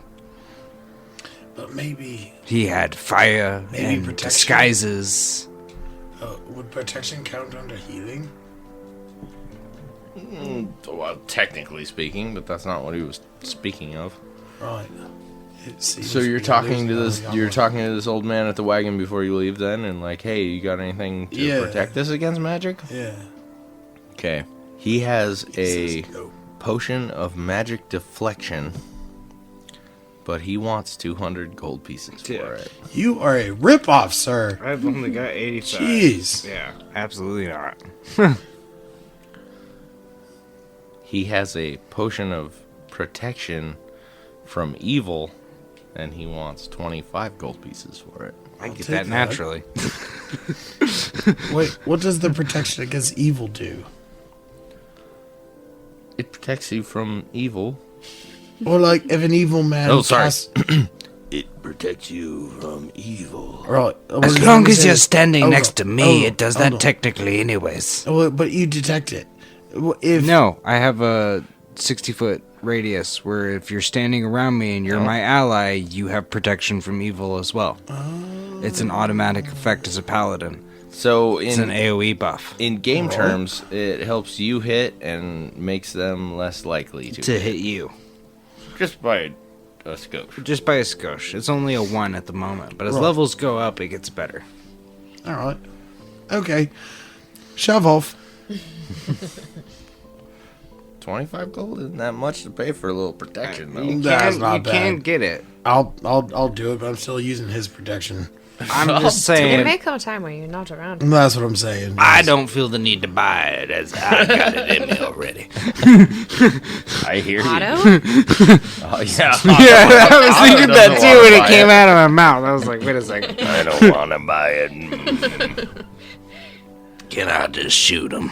Speaker 6: But maybe
Speaker 7: He had fire
Speaker 6: Maybe
Speaker 7: and
Speaker 6: protection?
Speaker 7: disguises.
Speaker 6: would protection count under healing?
Speaker 3: Well, technically speaking, but that's not what he was speaking of.
Speaker 6: Right. It seems
Speaker 3: So you're
Speaker 6: weird
Speaker 3: talking to
Speaker 6: losing
Speaker 3: this
Speaker 6: all the
Speaker 3: you're
Speaker 6: young
Speaker 3: talking to this old man at the wagon before you leave then, and like, hey, you got anything to
Speaker 6: Yeah.
Speaker 3: protect us against magic?
Speaker 6: ones. Yeah.
Speaker 3: Okay. He has a
Speaker 6: says no.
Speaker 3: potion of magic deflection, but he wants 200 gold pieces for
Speaker 7: Yeah.
Speaker 3: it.
Speaker 6: You are a ripoff, sir.
Speaker 7: I've only got 85.
Speaker 6: Jeez.
Speaker 7: Yeah, absolutely not.
Speaker 3: He has a potion of protection from evil, and he wants 25 gold pieces for it.
Speaker 7: I
Speaker 6: I'll
Speaker 7: get
Speaker 6: take
Speaker 7: that
Speaker 6: that.
Speaker 7: naturally.
Speaker 6: Wait, what does the protection against evil do?
Speaker 3: It protects you from evil.
Speaker 6: Or like if an evil man
Speaker 3: Oh, sorry.
Speaker 6: casts-
Speaker 11: It protects you from evil.
Speaker 6: Right.
Speaker 7: As long as you're standing
Speaker 6: Hold
Speaker 7: next
Speaker 6: on,
Speaker 7: to me,
Speaker 6: hold
Speaker 7: it does
Speaker 6: on,
Speaker 7: that
Speaker 6: hold on.
Speaker 7: technically anyways.
Speaker 6: Well, but you detect it. Well, If
Speaker 7: No, I have a 60-foot radius where if you're standing around me and you're my ally, you have protection from evil as well. It's an automatic effect as a paladin.
Speaker 3: So
Speaker 7: It's an
Speaker 3: in
Speaker 7: AoE buff
Speaker 3: in game terms, it helps you hit and makes them less likely
Speaker 7: to hit you.
Speaker 3: just by a skosh.
Speaker 7: Just by a skosh. It's only a 1 at the moment, but as
Speaker 6: Right.
Speaker 7: levels go up, it gets better.
Speaker 6: all right, okay, shove off.
Speaker 3: 25 gold isn't that much to pay for a little protection, though.
Speaker 7: You
Speaker 6: That's
Speaker 7: can,
Speaker 6: not
Speaker 7: you can
Speaker 6: bad.
Speaker 7: get it.
Speaker 6: I'll do it, but I'm still using his protection.
Speaker 7: I'm just
Speaker 4: There
Speaker 7: saying,
Speaker 4: may come a time where you're not around.
Speaker 6: That's what I'm saying.
Speaker 7: I don't feel the need to buy it as I got it in me already.
Speaker 3: I hear you.
Speaker 4: Otto?
Speaker 3: Oh, yeah.
Speaker 7: Yeah, I was thinking that
Speaker 3: doesn't
Speaker 7: too when
Speaker 3: wanna
Speaker 7: it
Speaker 3: buy
Speaker 7: came
Speaker 3: it.
Speaker 7: out of my mouth. I was like, wait a second.
Speaker 3: I don't want to buy it.
Speaker 11: Can I just shoot him?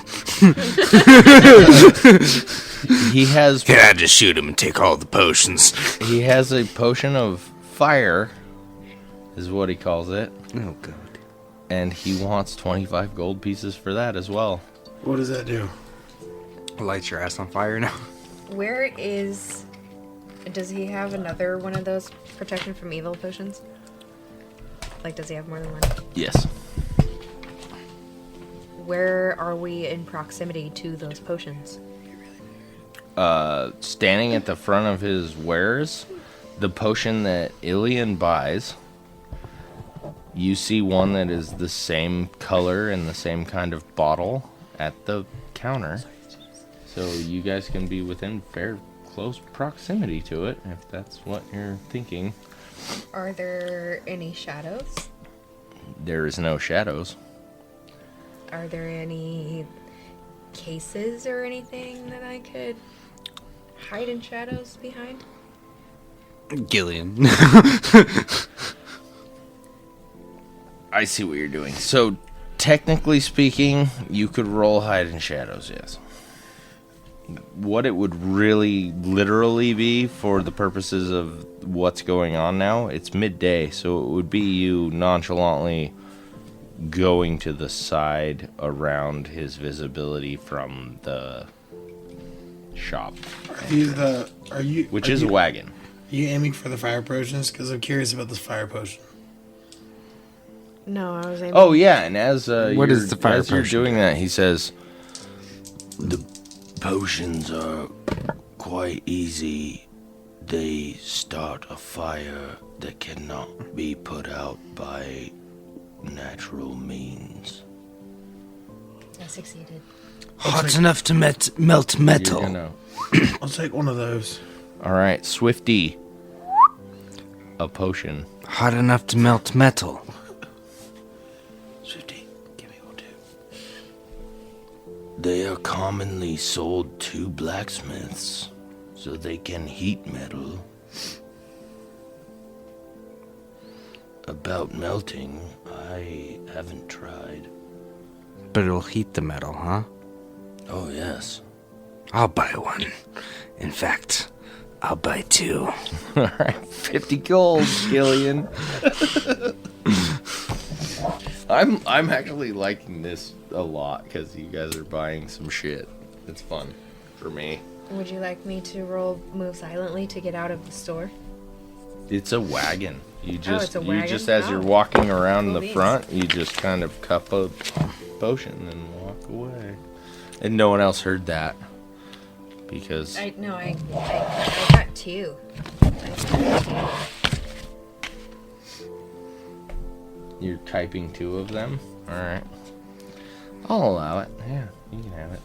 Speaker 3: He has
Speaker 11: Can I just shoot him and take all the potions?
Speaker 3: he has a potion of fire, is what he calls it,
Speaker 7: Oh, God.
Speaker 3: and he wants 25 gold pieces for that as well.
Speaker 6: What does that do?
Speaker 7: Light your ass on fire now.
Speaker 4: Where is... Does he have another one of those protection from evil potions? Like, does he have more than one?
Speaker 3: Yes.
Speaker 4: Where are we in proximity to those potions?
Speaker 3: Standing at the front of his wares, the potion that Ilian buys You see one that is the same color and the same kind of bottle at the counter. So you guys can be within fair close proximity to it, if that's what you're thinking.
Speaker 4: Are there any shadows?
Speaker 3: There is no shadows.
Speaker 4: Are there any cases or anything that I could hide in shadows behind?
Speaker 7: Gillian.
Speaker 3: I see what you're doing. So, technically speaking, you could roll hide in shadows, yes. What it would really literally be for the purposes of what's going on now, it's midday, so it would be you nonchalantly going to the side around his visibility from the shop. Which is a wagon.
Speaker 6: Are you aiming for the fire potions? Because I'm curious about this fire potion.
Speaker 4: No, I was aiming.
Speaker 3: Oh yeah, and as
Speaker 7: What is the fire
Speaker 3: as you're
Speaker 7: potion?
Speaker 3: doing that, he says,
Speaker 11: The potions are quite easy. They start a fire that cannot be put out by natural means.
Speaker 4: I succeeded.
Speaker 7: Hot enough to melt metal.
Speaker 3: You're gonna...
Speaker 6: I'll take one of those.
Speaker 3: All right, Swifty. A potion.
Speaker 7: Hot enough to melt metal.
Speaker 11: Swifty, give me one too. They are commonly sold to blacksmiths, so they can heat metal. About melting, I haven't tried.
Speaker 7: But it'll heat the metal, huh?
Speaker 11: Oh, yes.
Speaker 7: I'll buy one. In fact, I'll buy 2.
Speaker 3: All right, 50 gold, Gillian. I'm actually liking this a lot because you guys are buying some shit. It's fun for me.
Speaker 4: Would you like me to move silently to get out of the store?
Speaker 3: It's a wagon. You just
Speaker 4: it's a wagon?
Speaker 3: as you're walking around
Speaker 4: Cool
Speaker 3: the
Speaker 4: beans.
Speaker 3: front, you just kind of cup a potion and walk away. And no one else heard that because
Speaker 4: I got 2. I got 2.
Speaker 3: you're typing 2 of them. All right, I'll allow it. Yeah, you can have it.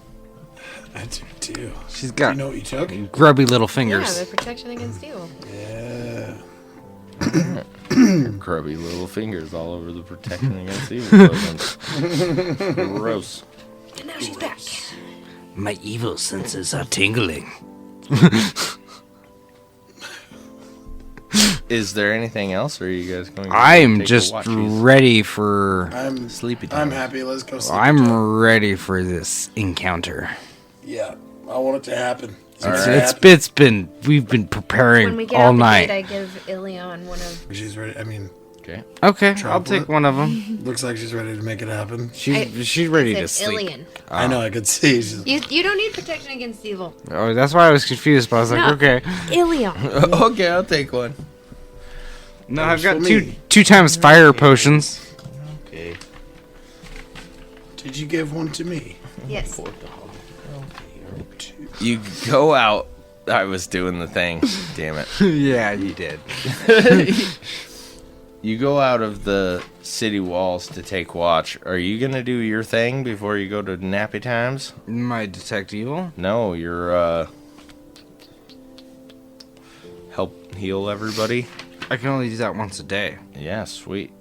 Speaker 6: I do too.
Speaker 7: She's got
Speaker 6: You know what you took?
Speaker 7: grubby little
Speaker 4: Yeah,
Speaker 7: fingers.
Speaker 4: the protection against evil.
Speaker 6: Yeah.
Speaker 3: Grubby little fingers all over the protection against evil tokens. Gross.
Speaker 4: And now she's back.
Speaker 7: My evil senses are tingling.
Speaker 3: Is there anything else, or are you guys going to
Speaker 7: I'm
Speaker 3: take a
Speaker 7: just
Speaker 3: watchies?
Speaker 7: ready for...
Speaker 6: I'm
Speaker 3: Sleepy time.
Speaker 6: I'm happy. Let's go sleep.
Speaker 7: I'm ready for this encounter.
Speaker 6: Yeah. I want it to happen.
Speaker 7: We've been
Speaker 4: When
Speaker 7: preparing
Speaker 4: we get
Speaker 7: all
Speaker 4: out the
Speaker 7: night.
Speaker 4: gate, I give Ilion one of.
Speaker 6: She's ready. I mean,
Speaker 3: Okay.
Speaker 7: Okay, I'll
Speaker 6: Chocolate.
Speaker 7: take one of them.
Speaker 6: looks like she's ready to make it happen.
Speaker 7: She's ready to
Speaker 4: It's
Speaker 7: sleep.
Speaker 4: Ilion.
Speaker 6: I know. I could see. She's,
Speaker 4: You don't need protection against evil.
Speaker 7: Oh, that's why I was confused. But I was like,
Speaker 4: No.
Speaker 7: okay.
Speaker 4: Ilion.
Speaker 3: Okay, I'll take one.
Speaker 7: No, I've got
Speaker 6: for
Speaker 7: two
Speaker 6: me.
Speaker 7: 2 times fire potions.
Speaker 3: Okay.
Speaker 6: did you give one to me?
Speaker 4: Yes.
Speaker 3: You go out. I was doing the thing. Damn it.
Speaker 7: Yeah, you did.
Speaker 3: You go out of the city walls to take watch. Are you going to do your thing before you go to nappy times?
Speaker 7: My detect evil?
Speaker 3: No, you're, help heal everybody?
Speaker 7: I can only do that once a day.
Speaker 3: Yeah, sweet.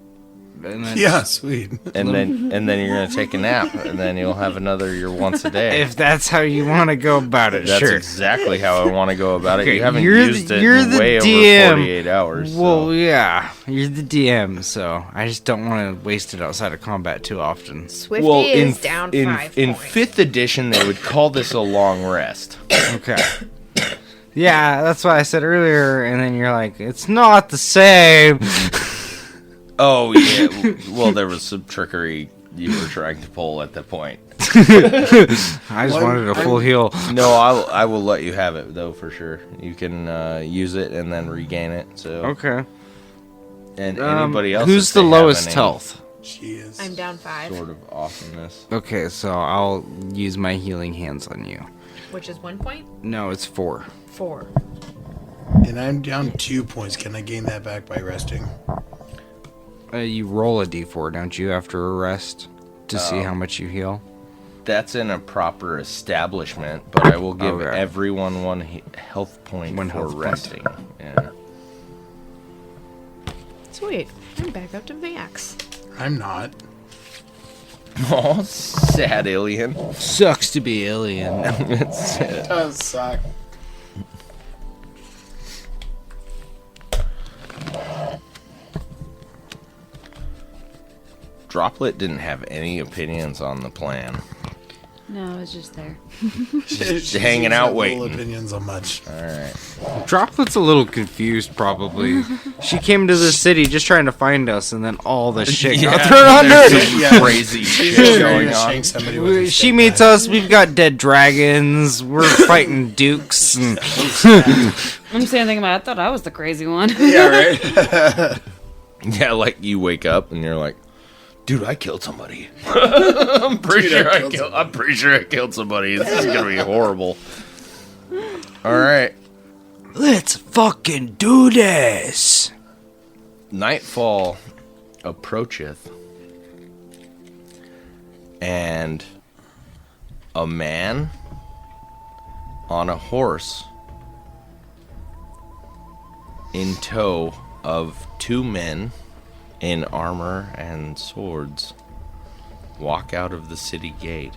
Speaker 7: And then
Speaker 6: Yeah, sweet.
Speaker 3: And then you're going to take a nap, and then you'll have another your once a day.
Speaker 7: if that's how you want to go about it,
Speaker 3: That's
Speaker 7: sure.
Speaker 3: exactly how I want to go about it.
Speaker 7: Okay,
Speaker 3: You haven't
Speaker 7: you're
Speaker 3: used
Speaker 7: the-
Speaker 3: it
Speaker 7: you're
Speaker 3: in
Speaker 7: the
Speaker 3: way
Speaker 7: DM.
Speaker 3: over 48 hours.
Speaker 7: Well,
Speaker 3: so.
Speaker 7: yeah, you're the DM, so I just don't want to waste it outside of combat too often.
Speaker 4: Swifty is down 5
Speaker 3: in
Speaker 4: points.
Speaker 3: 5th edition, they would call this a long rest.
Speaker 7: Okay. Yeah, that's what I said earlier, and then you're like, it's not the same.
Speaker 3: Oh, yeah. Well, there was some trickery you were trying to pull at that point.
Speaker 7: I just wanted a full heal.
Speaker 3: No, I will let you have it, though, for sure. You can use it and then regain it. So,
Speaker 7: Okay.
Speaker 3: And anybody else?
Speaker 7: Who's
Speaker 3: if
Speaker 7: the
Speaker 3: they have
Speaker 7: lowest
Speaker 3: any
Speaker 7: health?
Speaker 6: She is.
Speaker 4: I'm down 5,
Speaker 3: Sort of awesomeness.
Speaker 7: Okay, so I'll use my healing hands on you.
Speaker 4: which is 1 point.
Speaker 7: No, it's 4.
Speaker 4: 4.
Speaker 6: And I'm down 2 points. Can I gain that back by resting?
Speaker 7: You roll a d4, don't you, after a rest to see how much you heal?
Speaker 3: That's in a proper establishment, but I will give
Speaker 7: Okay.
Speaker 3: everyone one health point
Speaker 7: One
Speaker 3: for
Speaker 7: health point.
Speaker 3: resting. Yeah.
Speaker 10: Sweet. I'm back up to Vax.
Speaker 6: I'm not.
Speaker 3: Oh, sad alien.
Speaker 7: Sucks to be alien.
Speaker 3: It's sad.
Speaker 6: It does suck.
Speaker 3: Droplet didn't have any opinions on the plan.
Speaker 8: No, I was just there.
Speaker 6: She's
Speaker 3: hanging out
Speaker 6: got little
Speaker 3: waiting.
Speaker 6: opinions on much.
Speaker 3: All right.
Speaker 7: Droplet's a little confused, probably. She came to the city just trying to find us, and then all the shit got thrown on her.
Speaker 6: Yeah.
Speaker 3: Crazy
Speaker 6: She's
Speaker 3: shit
Speaker 6: ready
Speaker 3: going
Speaker 6: to
Speaker 3: on.
Speaker 6: shank somebody with her
Speaker 7: She
Speaker 6: steak
Speaker 7: meets
Speaker 6: knife.
Speaker 7: us. We've got dead dragons. We're fighting dukes. And
Speaker 8: I'm saying about I thought I was the crazy one.
Speaker 6: Yeah, right?
Speaker 3: Yeah, like you wake up and you're like, dude, I killed somebody. I'm pretty sure I killed somebody. This is gonna be horrible. All right.
Speaker 7: let's fucking do this.
Speaker 3: Nightfall approacheth, and a man on a horse in tow of two men in armor and swords walk out of the city gate.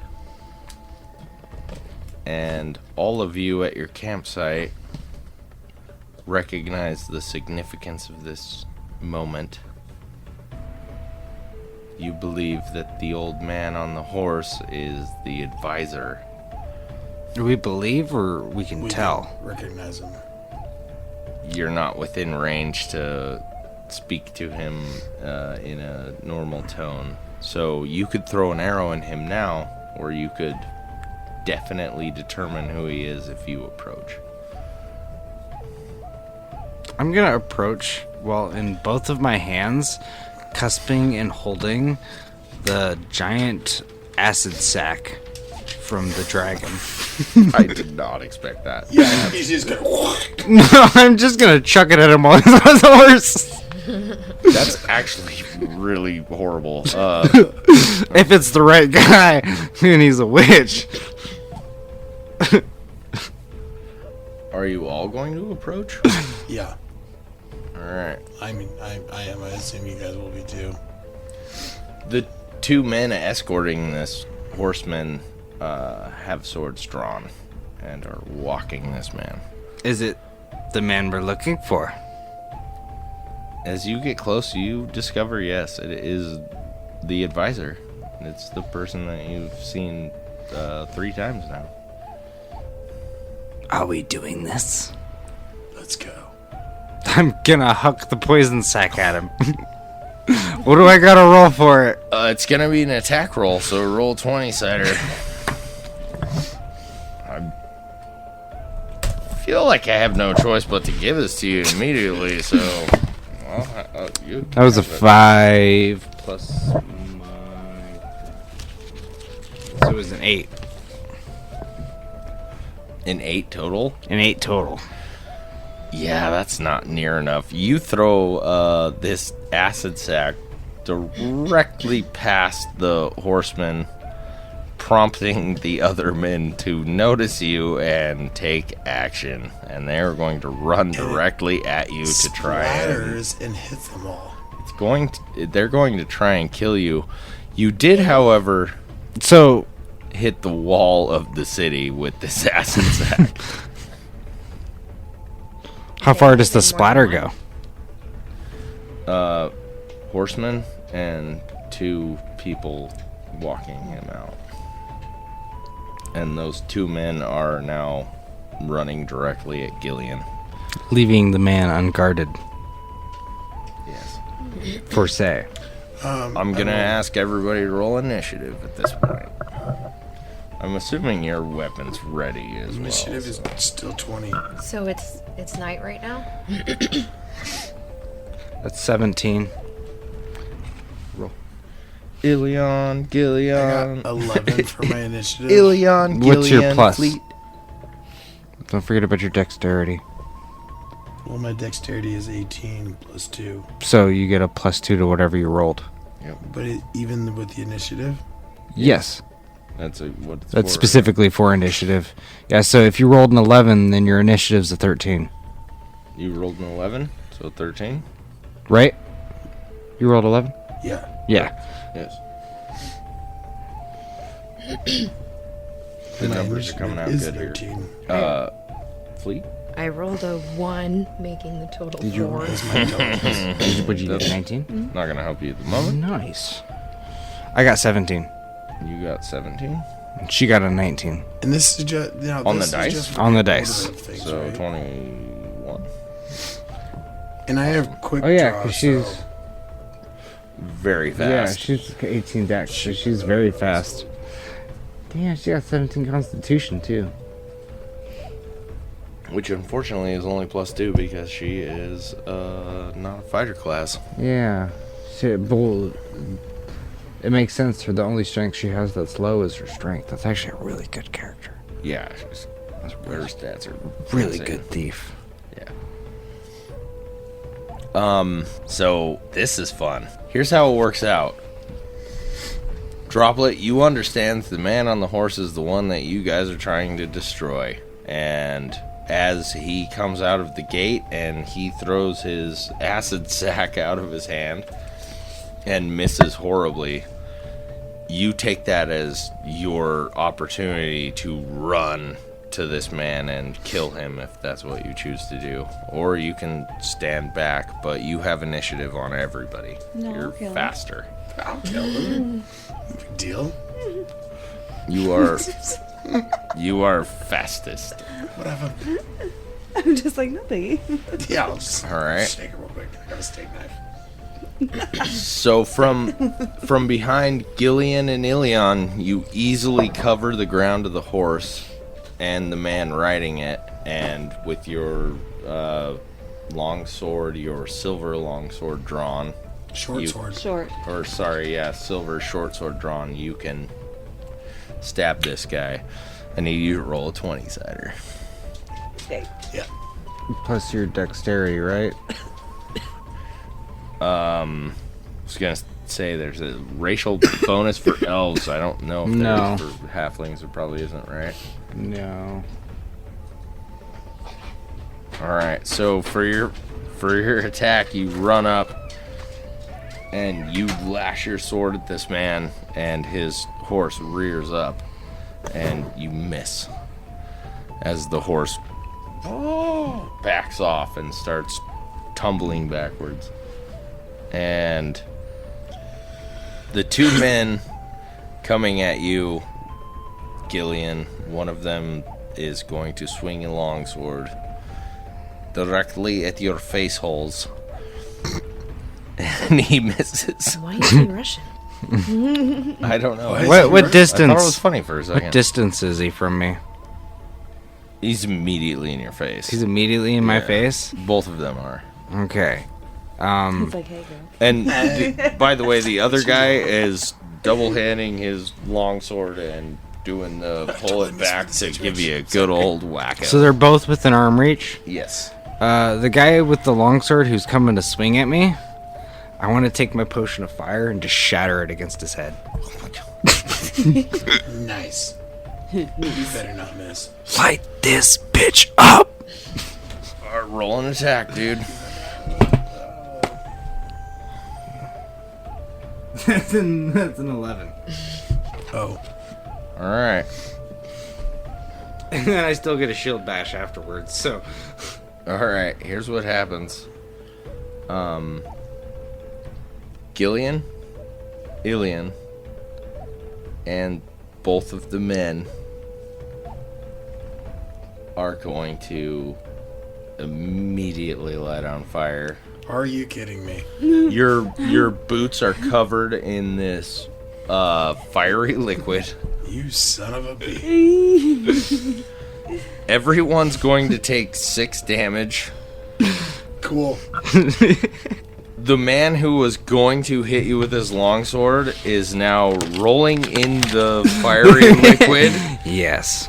Speaker 3: And all of you at your campsite recognize the significance of this moment. You believe that the old man on the horse is the advisor.
Speaker 7: Do we believe or we can tell?
Speaker 6: Recognize him.
Speaker 3: You're not within range to speak to him in a normal tone. So you could throw an arrow in him now, or you could definitely determine who he is if you approach.
Speaker 7: I'm gonna approach while in both of my hands, cusping and holding the giant acid sack from the dragon.
Speaker 3: I did not expect that.
Speaker 6: Yeah, he's just gonna.
Speaker 7: No, I'm just gonna chuck it at him while he's on his horse.
Speaker 3: That's actually really horrible.
Speaker 7: If it's the right guy, and he's a witch.
Speaker 3: Are you all going to approach?
Speaker 6: Yeah.
Speaker 3: Alright.
Speaker 6: I mean, I am. I assume you guys will be too.
Speaker 3: The two men escorting this horseman have swords drawn and are walking this man.
Speaker 7: Is it the man we're looking for?
Speaker 3: As you get close, you discover, yes, it is the advisor. It's the person that you've seen 3 times now.
Speaker 7: Are we doing this?
Speaker 6: Let's go.
Speaker 7: I'm gonna huck the poison sack at him. What do I gotta roll for it?
Speaker 3: It's gonna be an attack roll, so roll 20, Cider. I feel like I have no choice but to give this to you immediately, so... Well, you
Speaker 7: That was a
Speaker 3: have it.
Speaker 7: 5 plus my... So it was an 8.
Speaker 3: An 8 total?
Speaker 7: An 8 total.
Speaker 3: Yeah, that's not near enough. You throw this acid sack directly past the horseman, prompting the other men to notice you and take action. And they're going to run directly at you to try
Speaker 6: Splatters and hits them all.
Speaker 3: they're going to try and kill you. You did, however,
Speaker 7: So,
Speaker 3: hit the wall of the city with this acid sack.
Speaker 7: how far does the splatter go?
Speaker 3: Horseman and 2 people walking him out. And those 2 men are now running directly at Gillian.
Speaker 7: Leaving the man unguarded,
Speaker 3: Yes.
Speaker 7: for say.
Speaker 3: I'm gonna ask everybody to roll initiative at this point. I'm assuming your weapon's ready as
Speaker 6: Initiative
Speaker 3: well.
Speaker 6: is still 20.
Speaker 10: So it's night right now?
Speaker 7: That's 17.
Speaker 3: Ilion,
Speaker 6: I
Speaker 3: Gillian,
Speaker 6: got 11 for my initiative.
Speaker 3: Ilion,
Speaker 7: What's your
Speaker 3: Gillian,
Speaker 7: plus?
Speaker 3: Fleet.
Speaker 7: Don't forget about your dexterity.
Speaker 6: Well, my dexterity is 18 plus 2.
Speaker 7: So you get a +2 to whatever you rolled.
Speaker 6: But even with the initiative?
Speaker 7: Yes.
Speaker 3: That's what it's
Speaker 7: That's
Speaker 3: for.
Speaker 7: specifically for initiative. Yeah, so if you rolled an 11, then your initiative's a 13.
Speaker 3: You rolled an 11, so 13?
Speaker 7: Right? You rolled 11?
Speaker 6: Yeah.
Speaker 7: Yeah.
Speaker 3: Yes. The numbers are coming out
Speaker 6: is
Speaker 3: good
Speaker 6: 13.
Speaker 3: here. Fleet?
Speaker 4: I rolled a 1, making the total
Speaker 7: Did you
Speaker 4: 4.
Speaker 6: That's my total.
Speaker 7: What'd you get, 19?
Speaker 3: Not gonna help you at the moment.
Speaker 7: Nice. I got 17.
Speaker 3: You got 17?
Speaker 7: And she got a 19.
Speaker 6: And this is just
Speaker 3: On the dice?
Speaker 6: Just for
Speaker 7: On the dice.
Speaker 6: order of things,
Speaker 3: So
Speaker 6: right?
Speaker 3: 21.
Speaker 6: And I have quick
Speaker 7: Oh, yeah,
Speaker 6: draw,
Speaker 7: 'cause she's...
Speaker 6: so
Speaker 3: Very
Speaker 7: Yeah,
Speaker 3: fast.
Speaker 7: she's 18 dex, so she's very fast. Damn, she got 17 constitution, too.
Speaker 3: Which unfortunately is only +2 because she is not a fighter class.
Speaker 7: Yeah. Well, it makes sense. The only strength she has that's low is her strength. That's actually a really good character.
Speaker 3: Yeah, her stats are
Speaker 7: Really
Speaker 3: insane.
Speaker 7: good thief.
Speaker 3: Yeah. So this is fun. Here's how it works out. Droplet, you understand the man on the horse is the one that you guys are trying to destroy. And as he comes out of the gate and he throws his acid sack out of his hand and misses horribly, you take that as your opportunity to run to this man and kill him if that's what you choose to do. Or you can stand back, but you have initiative on everybody.
Speaker 8: No,
Speaker 3: You're
Speaker 8: I'll kill him.
Speaker 3: faster.
Speaker 6: I'll kill them. Big deal.
Speaker 3: You are fastest.
Speaker 6: Whatever.
Speaker 8: I'm just like, nothing.
Speaker 6: Yeah, I'll just
Speaker 3: All right.
Speaker 6: shake it real quick. I got a steak knife.
Speaker 3: So from behind Gillian and Ilion, you easily cover the ground of the horse and the man riding it, and with your long sword, your silver long sword drawn,
Speaker 6: Short sword.
Speaker 3: silver short sword drawn, you can stab this guy. I need you to roll a 20-sider.
Speaker 6: Yeah.
Speaker 7: Plus your dexterity, right?
Speaker 3: I was gonna say there's a racial bonus for elves. I don't know if
Speaker 7: No.
Speaker 3: there's for halflings. It probably isn't, right?
Speaker 7: No.
Speaker 3: All right. So for your attack, you run up and you lash your sword at this man, and his horse rears up, and you miss as the horse backs off and starts tumbling backwards. And the two men coming at you, Gillian, one of them is going to swing a longsword directly at your face holes. And he misses.
Speaker 4: Why is he Russian?
Speaker 3: I don't know.
Speaker 7: What distance?
Speaker 3: I thought it was funny for a second.
Speaker 7: What distance is he from me?
Speaker 3: He's immediately in your face.
Speaker 7: He's immediately in my
Speaker 3: Yeah.
Speaker 7: face?
Speaker 3: Both of them are.
Speaker 7: Okay.
Speaker 8: It's like, hey, girl.
Speaker 3: And by the way, the other guy is double-handing his longsword and doing the pull it back to give you a good old whack.
Speaker 7: So they're both within arm reach?
Speaker 3: Yes.
Speaker 7: The guy with the longsword who's coming to swing at me, I want to take my potion of fire and just shatter it against his head.
Speaker 6: Nice. You better not miss.
Speaker 7: Light this bitch up!
Speaker 3: All right, roll an attack, dude.
Speaker 7: That's an 11.
Speaker 6: Oh.
Speaker 3: All right.
Speaker 7: And then I still get a shield bash afterwards, so...
Speaker 3: All right, here's what happens. Gillian, Ilion, and both of the men are going to immediately light on fire.
Speaker 6: Are you kidding me?
Speaker 3: Your boots are covered in this fiery liquid.
Speaker 6: You son of a bitch.
Speaker 3: Everyone's going to take 6 damage.
Speaker 6: Cool.
Speaker 3: The man who was going to hit you with his longsword is now rolling in the fiery liquid,
Speaker 7: Yes.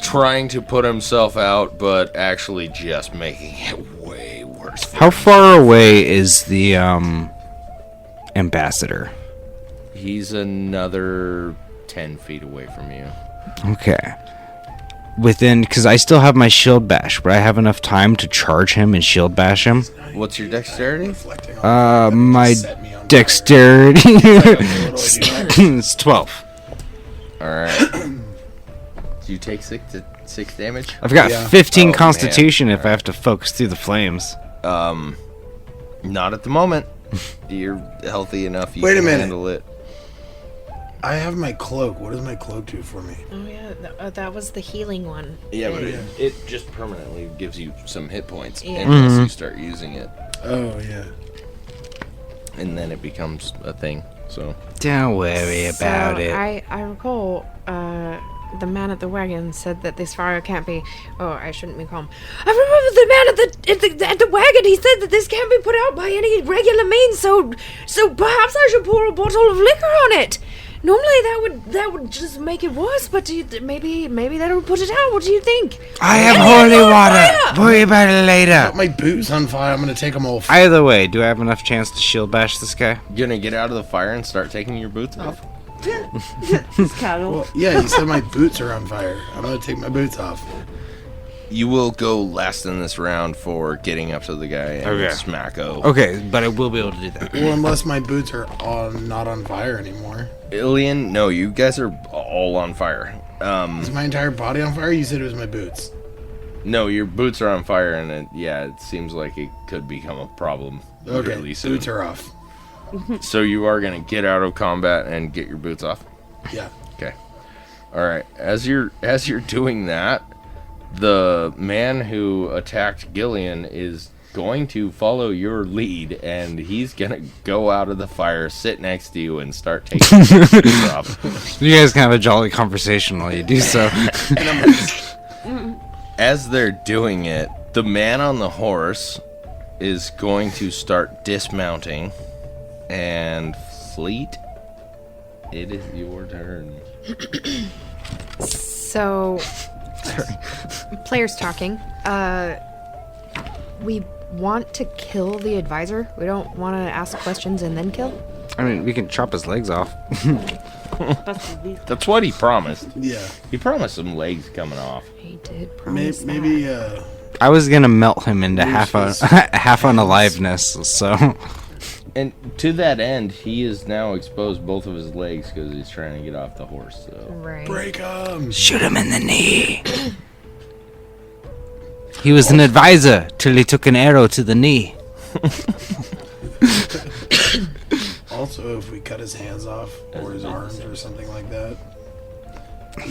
Speaker 3: trying to put himself out, but actually just making it way first floor.
Speaker 7: How far away is the ambassador?
Speaker 3: He's another 10 feet away from you.
Speaker 7: Okay. Because I still have my shield bash, but I have enough time to charge him and shield bash him.
Speaker 3: What's your dexterity?
Speaker 7: My dexterity is 12.
Speaker 3: Alright. Do you take 6 damage?
Speaker 7: I've got 15
Speaker 3: Oh,
Speaker 7: constitution
Speaker 3: man.
Speaker 7: if I have to focus through the flames.
Speaker 3: Not at the moment. You're healthy enough you
Speaker 6: Wait a
Speaker 3: can
Speaker 6: minute.
Speaker 3: handle it.
Speaker 6: I have my cloak. What does my cloak do for me?
Speaker 4: Oh yeah, that was the healing one.
Speaker 3: Yeah, but it just permanently gives you some hit points
Speaker 4: Yeah.
Speaker 3: unless you start using it.
Speaker 6: Oh, yeah.
Speaker 3: And then it becomes a thing. So
Speaker 7: Don't worry about it.
Speaker 4: I recall the man at the wagon said that this fire can't be. Oh, I shouldn't be calm. I remember the man at the wagon. He said that this can't be put out by any regular means. So perhaps I should pour a bottle of liquor on it. Normally that would just make it worse, but maybe that'll put it out. What do you think?
Speaker 7: I have holy water. Worry about it later.
Speaker 6: Got my boots on fire. I'm gonna take them off.
Speaker 7: Either way, do I have enough chance to shield bash this guy?
Speaker 3: you're gonna get out of the fire and start taking your boots off.
Speaker 6: Well, yeah, you said my boots are on fire. I'm gonna take my boots off.
Speaker 3: You will go last in this round for getting up to the guy and
Speaker 7: Okay.
Speaker 3: smacko.
Speaker 7: Okay, but I will be able to do that.
Speaker 6: Well, unless my boots are not on fire anymore.
Speaker 3: Ilian, no, you guys are all on fire.
Speaker 6: Is my entire body on fire? You said it was my boots.
Speaker 3: No, your boots are on fire, and it seems like it could become a problem
Speaker 6: Okay,
Speaker 3: really soon.
Speaker 6: boots are off.
Speaker 3: So you are gonna get out of combat and get your boots off.
Speaker 6: Yeah.
Speaker 3: Okay. All right. As you're doing that, the man who attacked Gillian is going to follow your lead, and he's gonna go out of the fire, sit next to you, and start taking your boots off.
Speaker 7: You guys can have a jolly conversation while you do so.
Speaker 3: As they're doing it, the man on the horse is going to start dismounting, and Fleet, it is your turn.
Speaker 4: So, players talking. We want to kill the advisor. We don't want to ask questions and then kill.
Speaker 7: I mean, we can chop his legs off.
Speaker 3: That's what he promised.
Speaker 6: Yeah.
Speaker 3: He promised some legs coming off.
Speaker 4: He did promise
Speaker 6: Maybe,
Speaker 4: that.
Speaker 7: I was gonna melt him into half unaliveness, so.
Speaker 3: And to that end, he has now exposed both of his legs because he's trying to get off the horse. So
Speaker 4: Right.
Speaker 6: break them.
Speaker 7: Shoot him in the knee. He was an advisor till he took an arrow to the knee.
Speaker 6: Also, if we cut his hands off or his arms or something like that.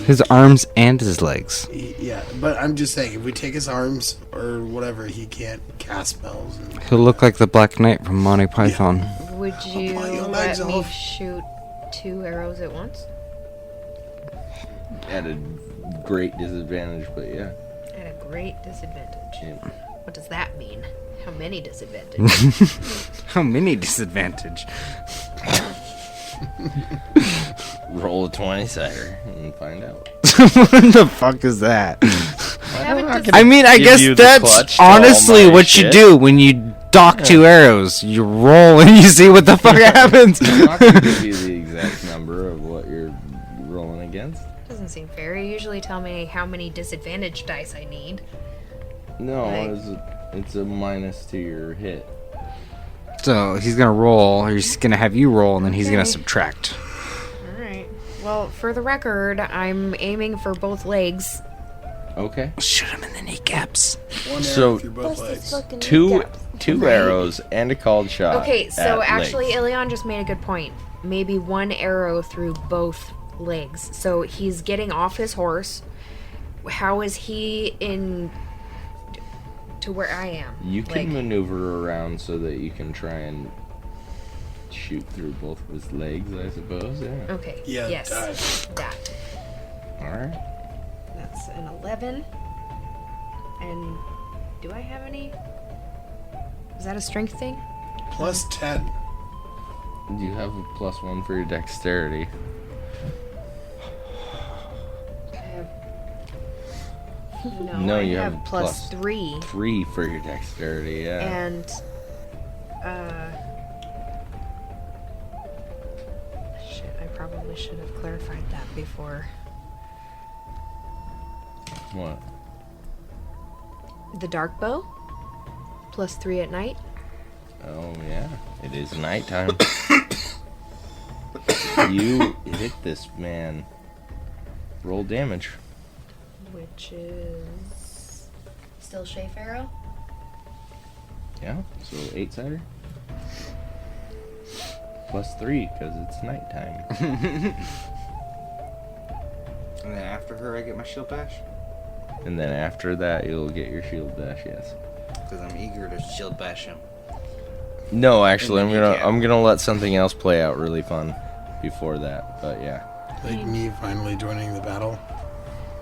Speaker 7: His arms and his legs.
Speaker 6: Yeah, but I'm just saying, if we take his arms or whatever, he can't cast spells.
Speaker 7: He'll look like the Black Knight from Monty Python.
Speaker 4: Would you
Speaker 6: pull your
Speaker 4: let
Speaker 6: legs
Speaker 4: me
Speaker 6: off.
Speaker 4: shoot 2 arrows at once?
Speaker 3: at a great disadvantage, but yeah.
Speaker 4: At a great disadvantage.
Speaker 3: Yeah.
Speaker 4: What does that mean? How many disadvantage?
Speaker 7: How many disadvantage?
Speaker 3: Roll a 20-sider and find out.
Speaker 7: What the fuck is that? I mean, I
Speaker 3: Give
Speaker 7: guess
Speaker 3: you the
Speaker 7: that's
Speaker 3: clutch to all
Speaker 7: honestly
Speaker 3: my
Speaker 7: what you
Speaker 3: shit.
Speaker 7: do when you dock 2 arrows. You roll and you see what the fuck happens.
Speaker 3: I'm not going to give you the exact number of what you're rolling against.
Speaker 4: Doesn't seem fair. You usually tell me how many disadvantage dice I need.
Speaker 3: No,
Speaker 4: Like-
Speaker 3: it's a minus to your hit.
Speaker 7: So he's gonna roll, or he's gonna have you roll, and then he's gonna
Speaker 4: Okay.
Speaker 7: subtract.
Speaker 4: Alright. Well, for the record, I'm aiming for both legs.
Speaker 3: Okay.
Speaker 7: Shoot him in the kneecaps.
Speaker 6: One
Speaker 3: So-
Speaker 6: arrow through both legs.
Speaker 3: Two arrows and a called shot.
Speaker 4: Okay, so
Speaker 3: at
Speaker 4: actually,
Speaker 3: legs.
Speaker 4: Ilion just made a good point. Maybe 1 arrow through both legs. So he's getting off his horse. How is he in to where I am?
Speaker 3: You can
Speaker 4: Like,
Speaker 3: maneuver around so that you can try and shoot through both of his legs, I suppose. Yeah.
Speaker 4: okay.
Speaker 6: Yeah,
Speaker 4: Yes. That.
Speaker 3: All right.
Speaker 4: That's an 11. And do I have any? Is that a strength thing?
Speaker 6: Plus 10.
Speaker 3: You have a +1 for your dexterity.
Speaker 4: I have
Speaker 3: No,
Speaker 4: I
Speaker 3: you
Speaker 4: have
Speaker 3: have
Speaker 4: plus
Speaker 3: plus
Speaker 4: 3.
Speaker 3: 3 for your dexterity, yeah.
Speaker 4: And, shit, I probably should have clarified that before.
Speaker 3: What?
Speaker 4: The dark bow? Plus 3 at night?
Speaker 3: Oh, yeah. It is nighttime. You hit this man. Roll damage.
Speaker 4: Which is... Still Shafe Arrow?
Speaker 3: Yeah, so 8-sider. Plus 3, because it's nighttime.
Speaker 9: And then after her, I get my shield bash?
Speaker 3: And then after that, you'll get your shield dash, yes.
Speaker 9: Because I'm eager to shield bash him.
Speaker 3: No, actually,
Speaker 9: And then you
Speaker 3: I'm gonna let something else play out really fun before that, but yeah.
Speaker 6: Like me finally joining the battle.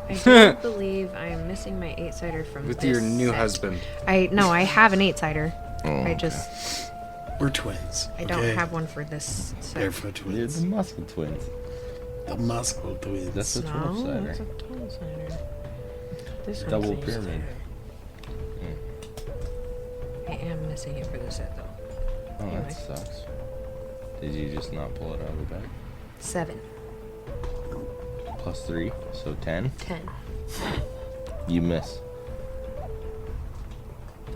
Speaker 4: I do believe I am missing my 8-sider from
Speaker 7: With
Speaker 4: this
Speaker 7: your new
Speaker 4: set.
Speaker 7: husband.
Speaker 4: No, I have an 8-sider.
Speaker 3: Oh,
Speaker 4: I
Speaker 3: okay.
Speaker 4: just...
Speaker 6: We're twins.
Speaker 4: I don't have one for this set.
Speaker 6: Barefoot
Speaker 3: You're
Speaker 6: twins.
Speaker 3: the muscle twins.
Speaker 6: The muscle twins.
Speaker 3: That's a
Speaker 4: No,
Speaker 3: 12-sider.
Speaker 4: that's a 12-sider. This one's
Speaker 3: Double
Speaker 4: a
Speaker 3: pyramid.
Speaker 4: 8-sider. I am missing it for this set, though.
Speaker 3: Oh,
Speaker 4: Anyway.
Speaker 3: that sucks. Did you just not pull it out of the bag?
Speaker 4: 7.
Speaker 3: Plus 3, so 10.
Speaker 4: 10.
Speaker 3: You miss.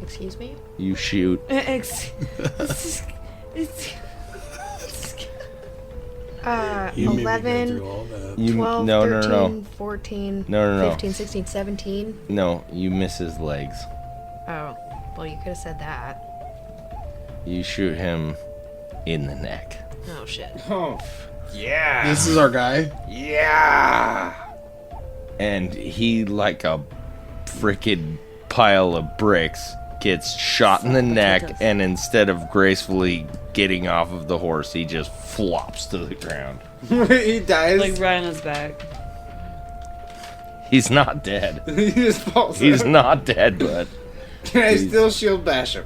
Speaker 4: Excuse me?
Speaker 3: You shoot.
Speaker 6: You made me go
Speaker 4: 11,
Speaker 6: through all that.
Speaker 4: 12,
Speaker 3: no,
Speaker 4: 13,
Speaker 3: no, no.
Speaker 4: 14,
Speaker 3: No.
Speaker 4: 15, 16, 17.
Speaker 3: No, you miss his legs.
Speaker 4: Oh, well, you could have said that.
Speaker 3: You shoot him in the neck.
Speaker 4: Oh, shit.
Speaker 9: Oh, yeah.
Speaker 6: This is our guy.
Speaker 9: Yeah.
Speaker 3: And he, like a freaking pile of bricks, gets shot in the neck, and instead of gracefully getting off of the horse, he just flops to the ground.
Speaker 9: He dies.
Speaker 8: Like right on his back.
Speaker 3: He's not dead.
Speaker 9: He just falls
Speaker 3: He's
Speaker 9: out.
Speaker 3: not dead, but
Speaker 9: Can I still shield bash him?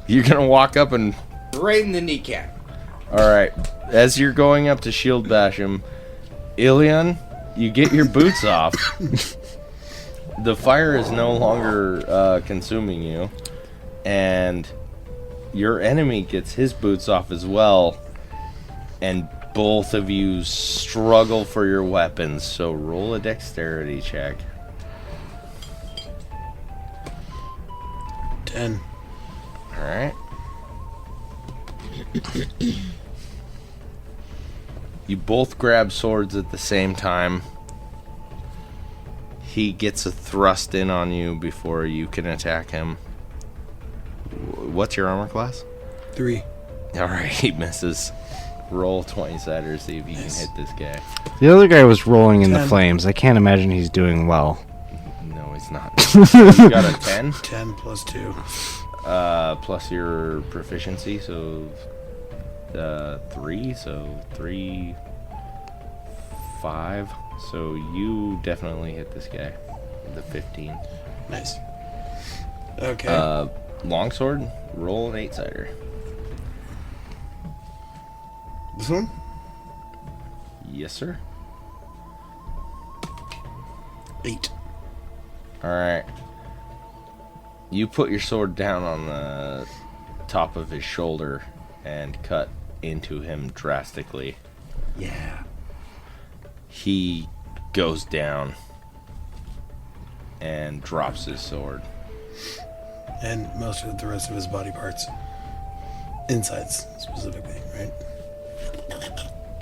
Speaker 3: you're gonna walk up and...
Speaker 9: Right in the kneecap.
Speaker 3: Alright, as you're going up to shield bash him, Ilion, you get your boots off. The fire is no longer consuming you, and your enemy gets his boots off as well, and both of you struggle for your weapons, so roll a dexterity check.
Speaker 6: 10.
Speaker 3: Alright. You both grab swords at the same time. He gets a thrust in on you before you can attack him. What's your armor class?
Speaker 6: 3.
Speaker 3: Alright, he misses. Roll 20-sider, see if you can hit this guy.
Speaker 7: The other guy was rolling in the
Speaker 6: 10.
Speaker 7: flames. I can't imagine he's doing well.
Speaker 3: No, he's not. You got a 10?
Speaker 6: 10 plus 2.
Speaker 3: Plus your proficiency, so 3, so 3, 5. So you definitely hit this guy. The 15.
Speaker 6: Nice. Okay.
Speaker 3: Longsword, roll an 8-sider.
Speaker 6: This one?
Speaker 3: Yes, sir.
Speaker 6: 8.
Speaker 3: Alright. You put your sword down on the top of his shoulder and cut into him drastically.
Speaker 6: Yeah.
Speaker 3: He goes down and drops his sword.
Speaker 6: And most of the rest of his body parts. Insides, specifically, right?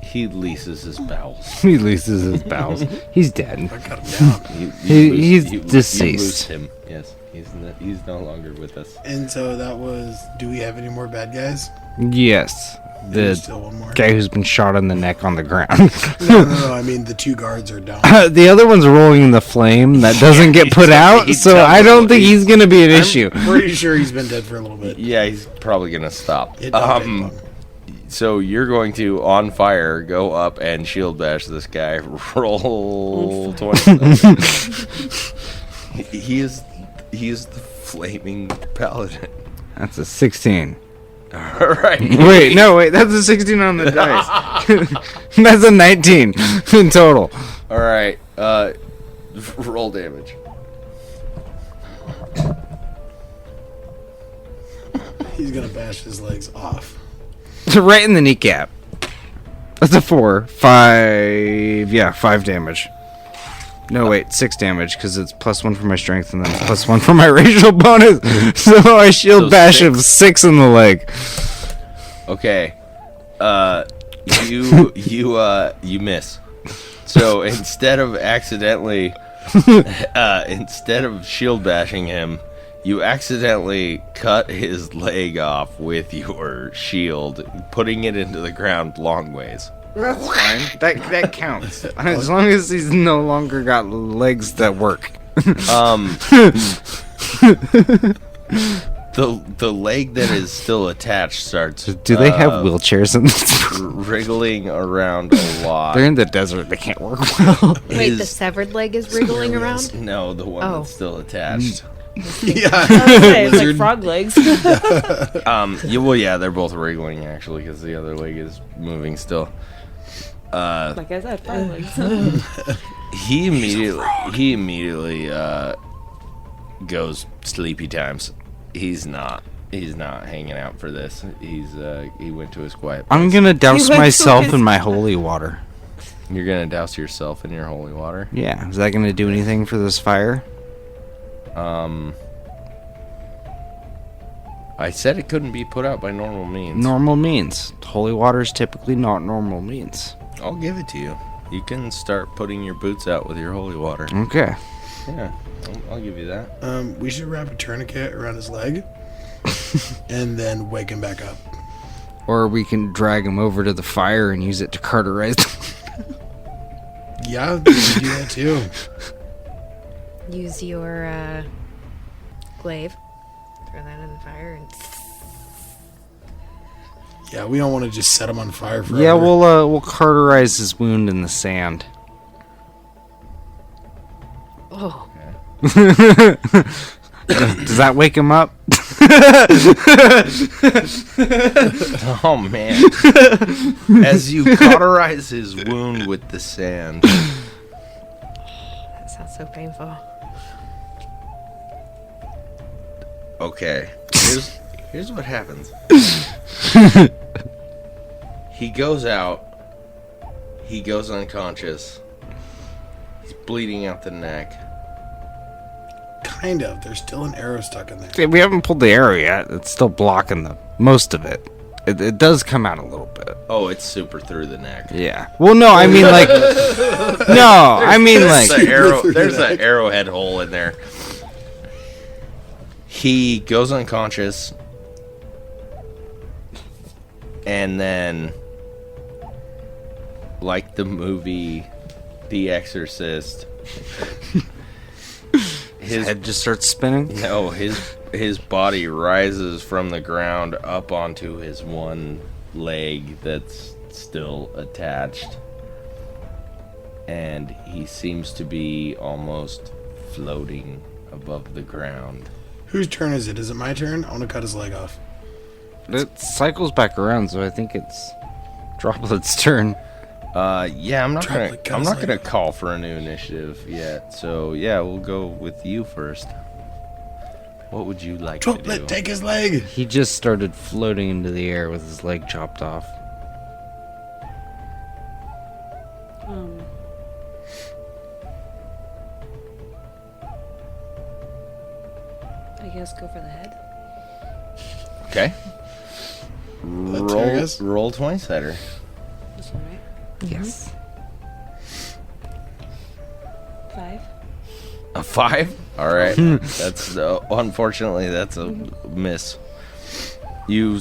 Speaker 3: He leases his bowels.
Speaker 7: He loses his bowels. He's dead.
Speaker 6: I cut him down.
Speaker 7: He's
Speaker 3: You
Speaker 7: deceased.
Speaker 3: loosed him. Yes, he's no longer with us.
Speaker 6: And so that was... Do we have any more bad guys?
Speaker 7: Yes.
Speaker 6: There's
Speaker 7: The
Speaker 6: still one more.
Speaker 7: guy who's been shot in the neck on the ground.
Speaker 6: No, I mean the 2 guards are down.
Speaker 7: The other one's rolling in the flame that doesn't get put out, so I don't think he's gonna be an issue.
Speaker 6: Pretty sure he's been dead for a little bit.
Speaker 3: Yeah, he's probably gonna stop.
Speaker 6: It don't take long.
Speaker 3: So you're going to, on fire, go up and shield bash this guy. Roll 20. He is the flaming paladin.
Speaker 7: That's a 16.
Speaker 3: All right.
Speaker 7: Wait, that's a 16 on the dice. That's a 19 in total.
Speaker 3: All right. Roll damage.
Speaker 6: He's gonna bash his legs off.
Speaker 7: Right in the kneecap. That's a 4. 5. Yeah, 5 damage. No, wait, 6 damage, because it's +1 for my strength and then it's +1 for my racial bonus. So I shield bash
Speaker 3: 6.
Speaker 7: of 6 in the leg.
Speaker 3: Okay. You miss. So instead of accidentally, instead of shield bashing him, you accidentally cut his leg off with your shield, putting it into the ground long ways.
Speaker 7: That's fine. That counts. As long as he's no longer got legs that work.
Speaker 3: The leg that is still attached starts.
Speaker 7: Do they have wheelchairs in this?
Speaker 3: Wriggling around a lot.
Speaker 7: They're in the desert. They can't work well.
Speaker 10: Wait, the severed leg is wriggling around?
Speaker 3: No, the one that's still attached.
Speaker 8: It's like frog legs.
Speaker 3: Yeah, they're both wriggling actually because the other leg is moving still.
Speaker 8: Like I said, frog legs.
Speaker 3: He immediately goes sleepy times. He's not hanging out for this. He went to his quiet place.
Speaker 7: I'm gonna douse myself in my holy water.
Speaker 3: You're gonna douse yourself in your holy water?
Speaker 7: Yeah. Is that gonna do anything for this fire?
Speaker 3: I said it couldn't be put out by normal means.
Speaker 7: Normal means. Holy water is typically not normal means.
Speaker 3: I'll give it to you. You can start putting your boots out with your holy water.
Speaker 7: Okay.
Speaker 3: Yeah, I'll give you that.
Speaker 6: We should wrap a tourniquet around his leg and then wake him back up.
Speaker 7: Or we can drag him over to the fire and use it to cauterize them.
Speaker 6: Yeah, we can do that too.
Speaker 10: Use your glaive. Throw that in the fire and...
Speaker 6: Yeah, we don't want to just set him on fire forever.
Speaker 7: Yeah, we'll cauterize his wound in the sand.
Speaker 10: Oh.
Speaker 7: Does that wake him up?
Speaker 3: Oh man. As you cauterize his wound with the sand.
Speaker 10: That sounds so painful.
Speaker 3: Okay. Here's what happens. He goes out. He goes unconscious. He's bleeding out the neck.
Speaker 6: Kind of. There's still an arrow stuck in there.
Speaker 7: We haven't pulled the arrow yet. It's still blocking most of it. It does come out a little bit.
Speaker 3: Oh, it's super through the neck.
Speaker 7: Yeah. Well, no, I mean like... No, I mean like...
Speaker 3: There's an arrowhead hole in there. He goes unconscious. And then... like the movie The Exorcist...
Speaker 7: His head just starts spinning?
Speaker 3: No, his body rises from the ground up onto his one leg that's still attached. And he seems to be almost floating above the ground.
Speaker 6: Whose turn is it? Is it my turn? I want to cut his leg off.
Speaker 7: It cycles back around, so I think it's Droplet's turn.
Speaker 3: Yeah, I'm not gonna call for a new initiative yet. So yeah, we'll go with you first. What would you like to do?
Speaker 6: Droplet, take his leg.
Speaker 7: He just started floating into the air with his leg chopped off.
Speaker 8: I guess go for the head.
Speaker 3: Okay. Roll 20-sider.
Speaker 8: This one, right?
Speaker 7: Yes.
Speaker 8: 5.
Speaker 3: A 5? All right. That's unfortunately that's a miss. You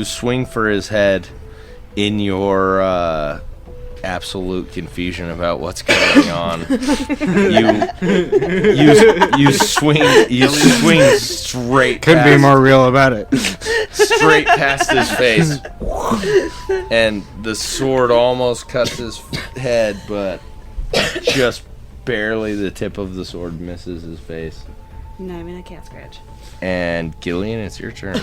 Speaker 3: swing for his head in your absolute confusion about what's going on. you swing straight.
Speaker 7: Couldn't be more real about it.
Speaker 3: Straight past his face, and the sword almost cuts his head, but just barely the tip of the sword misses his face.
Speaker 8: No, I mean I can't scratch.
Speaker 3: And Gillian, it's your turn.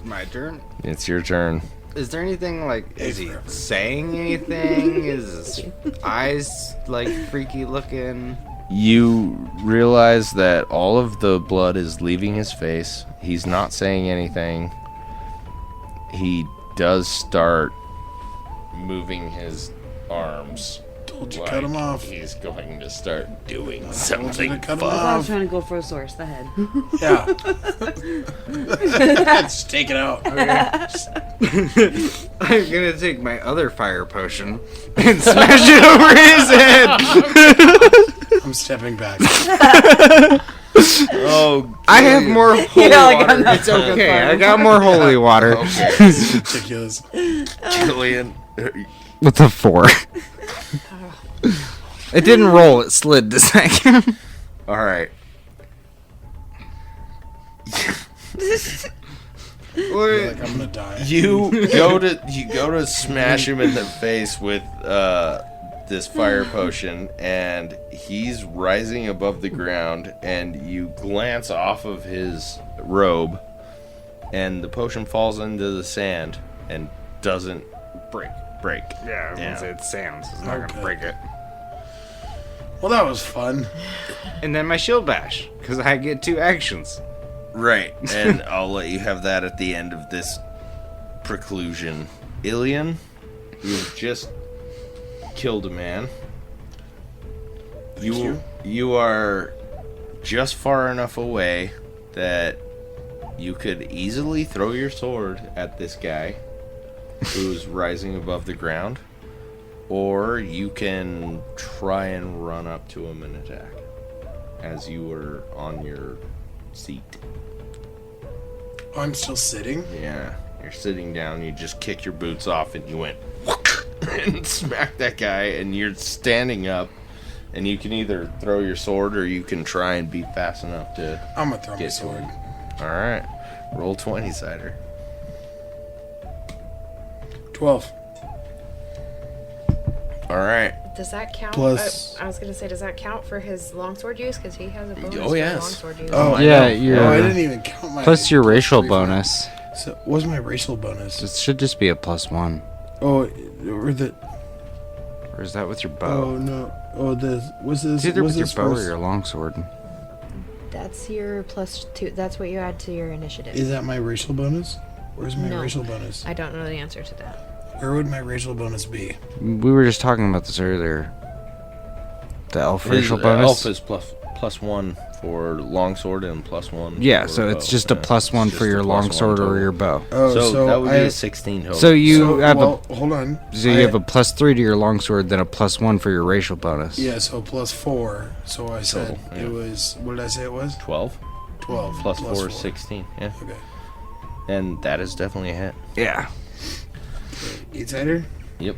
Speaker 9: My turn?
Speaker 3: It's your turn.
Speaker 9: Is there anything, like, is he saying anything? Is his eyes, like, freaky looking?
Speaker 3: You realize that all of the blood is leaving his face. He's not saying anything. He does start moving his arms.
Speaker 6: Told you, cut him off.
Speaker 3: He's going to start doing
Speaker 6: Told you
Speaker 3: something
Speaker 6: to cut him
Speaker 3: fun.
Speaker 8: I was
Speaker 6: off.
Speaker 8: trying to go for a source, the head.
Speaker 6: Yeah. Just take it out. Okay.
Speaker 7: I'm gonna take my other fire potion and smash it over his head.
Speaker 6: I'm stepping back.
Speaker 3: Oh,
Speaker 7: I have more holy
Speaker 8: like, I'm
Speaker 7: water.
Speaker 8: not
Speaker 7: It's
Speaker 8: fucking
Speaker 7: okay.
Speaker 8: fire.
Speaker 7: I got more holy water.
Speaker 6: It's ridiculous.
Speaker 3: Gillian.
Speaker 7: With a 4. It didn't roll. It slid the second.
Speaker 3: All right.
Speaker 6: I feel like I'm gonna die.
Speaker 3: You go to smash him in the face with this fire potion, and he's rising above the ground, and you glance off of his robe, and the potion falls into the sand and doesn't break.
Speaker 7: Yeah, I was gonna say it's sand, so it's not
Speaker 6: Okay.
Speaker 7: gonna break it.
Speaker 6: Well, that was fun.
Speaker 7: And then my shield bash, because I get 2 actions.
Speaker 3: Right, and I'll let you have that at the end of this preclusion. Ilian, you've just killed a man. You are just far enough away that you could easily throw your sword at this guy who's rising above the ground, or you can try and run up to him and attack as you were on your seat.
Speaker 6: Oh, I'm still sitting?
Speaker 3: Yeah, you're sitting down, you just kick your boots off and you went and smack that guy, and you're standing up, and you can either throw your sword or you can try and be fast enough to
Speaker 6: I'm gonna throw my
Speaker 3: get to
Speaker 6: sword.
Speaker 3: him. Alright, roll 20, Cider.
Speaker 6: 12.
Speaker 3: Alright.
Speaker 4: Does that count?
Speaker 6: Plus-
Speaker 4: I was gonna say, does that count for his longsword use? Because he has a bonus
Speaker 3: Oh,
Speaker 4: for
Speaker 3: yes.
Speaker 4: longsword use.
Speaker 6: Oh,
Speaker 7: Yeah,
Speaker 6: I
Speaker 7: your
Speaker 6: didn't even count my.
Speaker 7: plus your racial
Speaker 6: +3.
Speaker 7: bonus.
Speaker 6: So, what was my racial bonus?
Speaker 7: It should just be a +1.
Speaker 6: Oh, or the.
Speaker 7: Or is that with your
Speaker 6: Oh
Speaker 7: bow?
Speaker 6: no. Oh, was this?
Speaker 7: It's either
Speaker 6: was
Speaker 7: with your
Speaker 6: this
Speaker 7: bow or
Speaker 6: first-
Speaker 7: your longsword.
Speaker 10: That's your +2. That's what you add to your initiative.
Speaker 6: Is that my racial bonus? Where's my
Speaker 10: No.
Speaker 6: racial bonus?
Speaker 4: I don't know the answer to that.
Speaker 6: Where would my racial bonus be?
Speaker 7: We were just talking about this earlier. The elf
Speaker 3: His
Speaker 7: racial bonus.
Speaker 3: elf is plus 1 for longsword and +1
Speaker 7: Yeah,
Speaker 3: for
Speaker 7: so it's
Speaker 3: bow.
Speaker 7: just a
Speaker 3: Yeah,
Speaker 7: +1
Speaker 3: it's
Speaker 7: for
Speaker 3: just
Speaker 7: your
Speaker 3: a +1
Speaker 7: longsword or
Speaker 3: total.
Speaker 7: your bow.
Speaker 6: Oh,
Speaker 3: So, that would be
Speaker 6: I-
Speaker 3: a 16 total.
Speaker 7: So you have
Speaker 6: well, hold on.
Speaker 7: so you have a +3 to your longsword, then a +1 for your racial bonus.
Speaker 6: Yeah, so +4. So I said
Speaker 3: Total, yeah.
Speaker 6: it was. What did I say it was?
Speaker 3: 12
Speaker 6: 12.
Speaker 3: plus 4 is 16. Yeah,
Speaker 6: Okay.
Speaker 3: and that is definitely a hit.
Speaker 7: Yeah.
Speaker 6: Eatsider?
Speaker 3: Yep.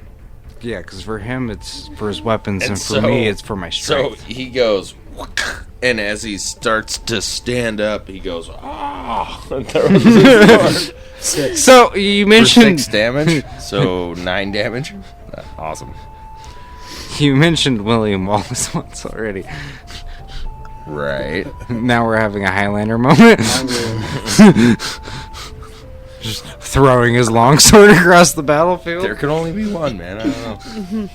Speaker 7: Yeah, because for him it's for his weapons,
Speaker 3: And
Speaker 7: and, for
Speaker 3: so-
Speaker 7: me it's for my
Speaker 3: So
Speaker 7: strength.
Speaker 3: he goes, and as he starts to stand up, he goes, ah, and throws his sword.
Speaker 6: 6.
Speaker 7: So you
Speaker 3: For
Speaker 7: mentioned
Speaker 3: 6 damage, so 9 damage. Awesome.
Speaker 7: you mentioned William Wallace once already.
Speaker 3: Right.
Speaker 7: Now we're having a Highlander moment. Just throwing his longsword across the battlefield.
Speaker 3: There can only be one, man. I don't know.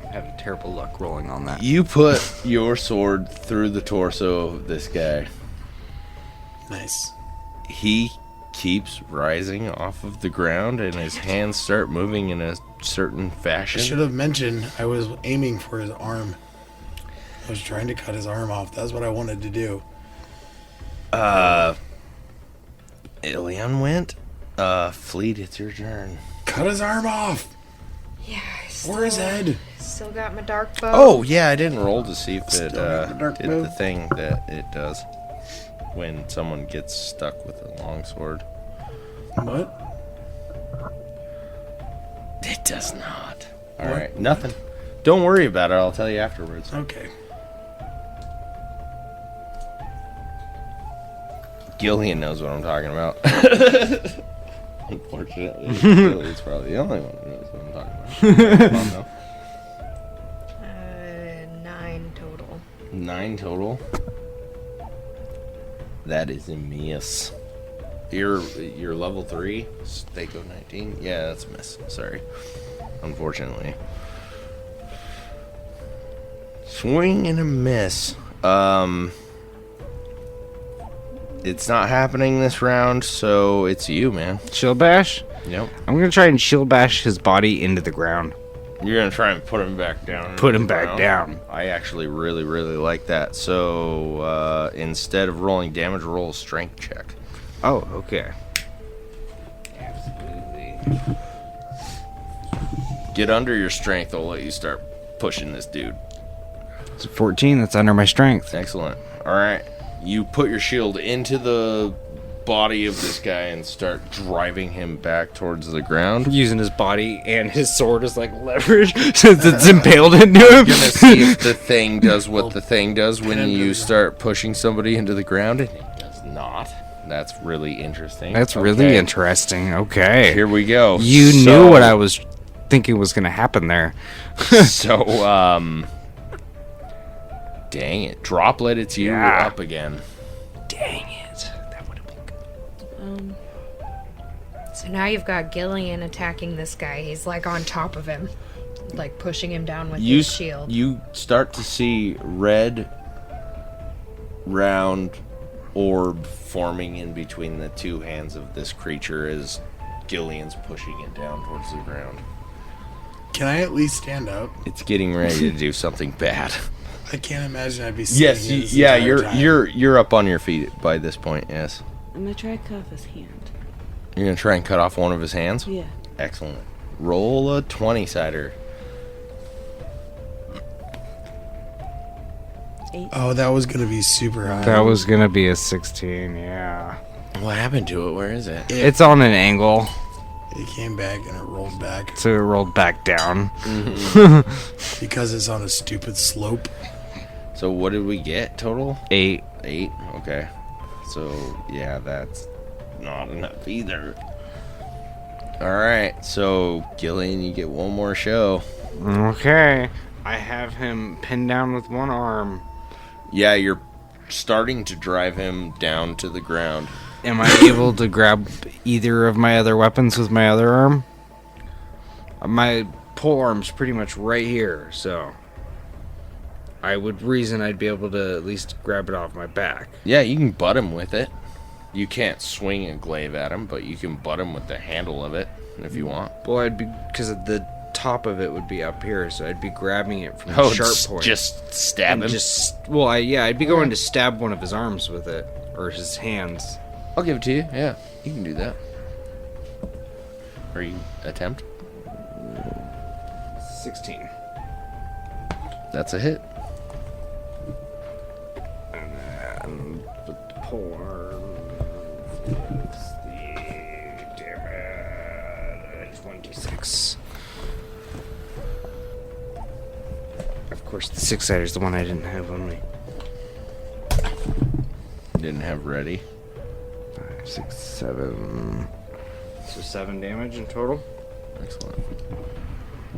Speaker 7: I'm having terrible luck rolling on that.
Speaker 3: You put your sword through the torso of this guy.
Speaker 6: Nice.
Speaker 3: He keeps rising off of the ground, and his hands start moving in a certain
Speaker 6: I
Speaker 3: fashion.
Speaker 6: should have mentioned I was aiming for his arm. I was trying to cut his arm off. That's what I wanted to do.
Speaker 3: Ilian went. Fleet, it's your turn.
Speaker 6: Cut his arm off!
Speaker 4: Yeah.
Speaker 6: Or his head.
Speaker 4: Still got my dark bow.
Speaker 3: Oh, yeah, I didn't roll to see if it
Speaker 6: Still got the dark
Speaker 3: did
Speaker 6: bow.
Speaker 3: the thing that it does when someone gets stuck with a longsword.
Speaker 6: What?
Speaker 3: It does not. Alright, nothing. Don't worry about it, I'll tell you afterwards.
Speaker 6: Okay.
Speaker 3: Gillian knows what I'm talking about. Unfortunately, Gillian's probably the only one who knows what I'm talking about. Come on, though.
Speaker 4: 9 total.
Speaker 3: 9 total. That is a miss. You're level 3. They go 19. Yeah, that's a miss. Sorry. Unfortunately. Swing and a miss. It's not happening this round, so it's you, man.
Speaker 7: Shield bash?
Speaker 3: Yep.
Speaker 7: I'm going to try and shield bash his body into the ground.
Speaker 3: You're going to try and put him back down.
Speaker 7: Put him back down.
Speaker 3: I actually really, really like that. So, instead of rolling damage, roll a strength check.
Speaker 7: Oh, okay. Absolutely.
Speaker 3: Get under your strength. I'll let you start pushing this dude.
Speaker 7: It's a 14. That's under my strength.
Speaker 3: Excellent. All right. You put your shield into the body of this guy and start driving him back towards the ground.
Speaker 7: Using his body and his sword as like leverage since it's impaled into him.
Speaker 3: I'm gonna see if the thing does what the thing does when you start pushing somebody into the ground. And it does not. That's really interesting.
Speaker 7: That's really interesting. Okay.
Speaker 3: Here we go.
Speaker 7: You knew what I was thinking was going to happen there.
Speaker 3: So, dang it. Droplet, it's you up again.
Speaker 7: Dang it. That would have been good.
Speaker 4: So now you've got Gillian attacking this guy. He's like on top of him, like pushing him down with his shield.
Speaker 3: You start to see red, round orb forming in between the two hands of this creature as Gillian's pushing it down towards the ground.
Speaker 6: Can I at least stand up?
Speaker 3: It's getting ready to do something bad.
Speaker 6: I can't imagine I'd be sitting in this
Speaker 3: yeah,
Speaker 6: entire time.
Speaker 3: you're up on your feet by this point, yes.
Speaker 8: I'm gonna try to cuff his hand.
Speaker 3: You're going to try and cut off one of his hands?
Speaker 8: Yeah.
Speaker 3: Excellent. Roll a 20-sider.
Speaker 8: 8.
Speaker 6: Oh, that was going to be super high.
Speaker 7: That was going to be a 16, yeah.
Speaker 3: What happened to it? Where is it?
Speaker 7: It's on an angle.
Speaker 6: It came back and it rolled back.
Speaker 7: So it rolled back down.
Speaker 6: Because it's on a stupid slope.
Speaker 3: So what did we get total?
Speaker 7: 8.
Speaker 3: 8? Okay. So, yeah, that's not enough either. Alright, so Gillian, you get one more show.
Speaker 7: Okay. I have him pinned down with one arm.
Speaker 3: Yeah, you're starting to drive him down to the ground.
Speaker 7: Am I able to grab either of my other weapons with my other arm? My pole arm's pretty much right here, so I would reason I'd be able to at least grab it off my back.
Speaker 3: Yeah, you can butt him with it. You can't swing a glaive at him, but you can butt him with the handle of it if you want.
Speaker 7: Well, I'd be, because the top of it would be up here, so I'd be grabbing it from the sharp point.
Speaker 3: Just stab him?
Speaker 7: I'd be going to stab one of his arms with it, or his hands.
Speaker 3: I'll give it to you, yeah. You can do that. Or you attempt.
Speaker 7: 16.
Speaker 3: That's a hit.
Speaker 7: And then with the pole arm, it's the damage 26. Of course, the 6-sider is the one I didn't have on me.
Speaker 3: Didn't have ready.
Speaker 7: 5, 6, 7. So 7 damage in total.
Speaker 3: Excellent.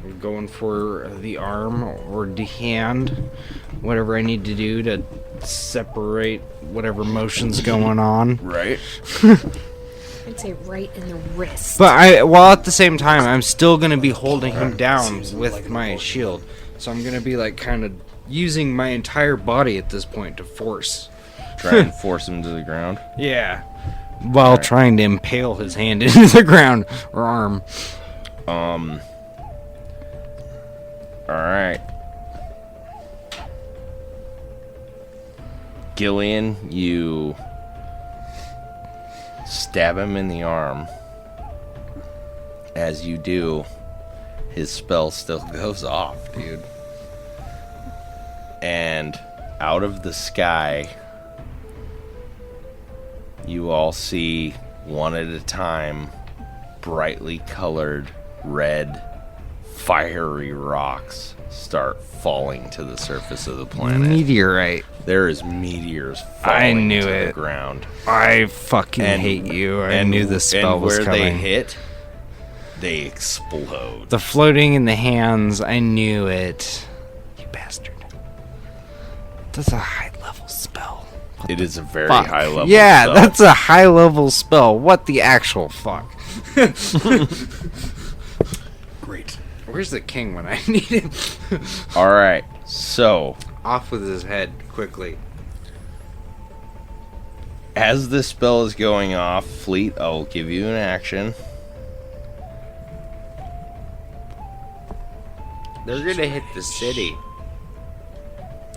Speaker 7: We're going for the arm or the hand, whatever I need to do to separate whatever motion's going on.
Speaker 3: Right.
Speaker 4: I'd say right in the wrist.
Speaker 7: But while at the same time, I'm still going to be holding him down with my shield. So I'm going to be like kind of using my entire body at this point to force.
Speaker 3: Try and force him to the ground.
Speaker 7: Yeah. While trying to impale his hand into the ground or arm.
Speaker 3: Alright. Gillian, you stab him in the arm. As you do, his spell still goes off, dude. And out of the sky, you all see, one at a time, brightly colored red fiery rocks start falling to the surface of the planet.
Speaker 7: Meteorite.
Speaker 3: There is meteors falling to the
Speaker 7: it.
Speaker 3: ground.
Speaker 7: I fucking hate you. I knew the spell was coming.
Speaker 3: And where they hit, they explode.
Speaker 7: The floating in the hands, I knew it. You bastard. That's a high level spell.
Speaker 3: It is a very
Speaker 7: Fuck.
Speaker 3: high level.
Speaker 7: Yeah,
Speaker 3: spell.
Speaker 7: that's a high level spell. What the actual fuck?
Speaker 6: Great.
Speaker 7: Where's the king when I need him?
Speaker 3: All right. So,
Speaker 7: Off with his head quickly.
Speaker 3: as this spell is going off, Fleet, I'll give you an action.
Speaker 7: They're gonna hit the city.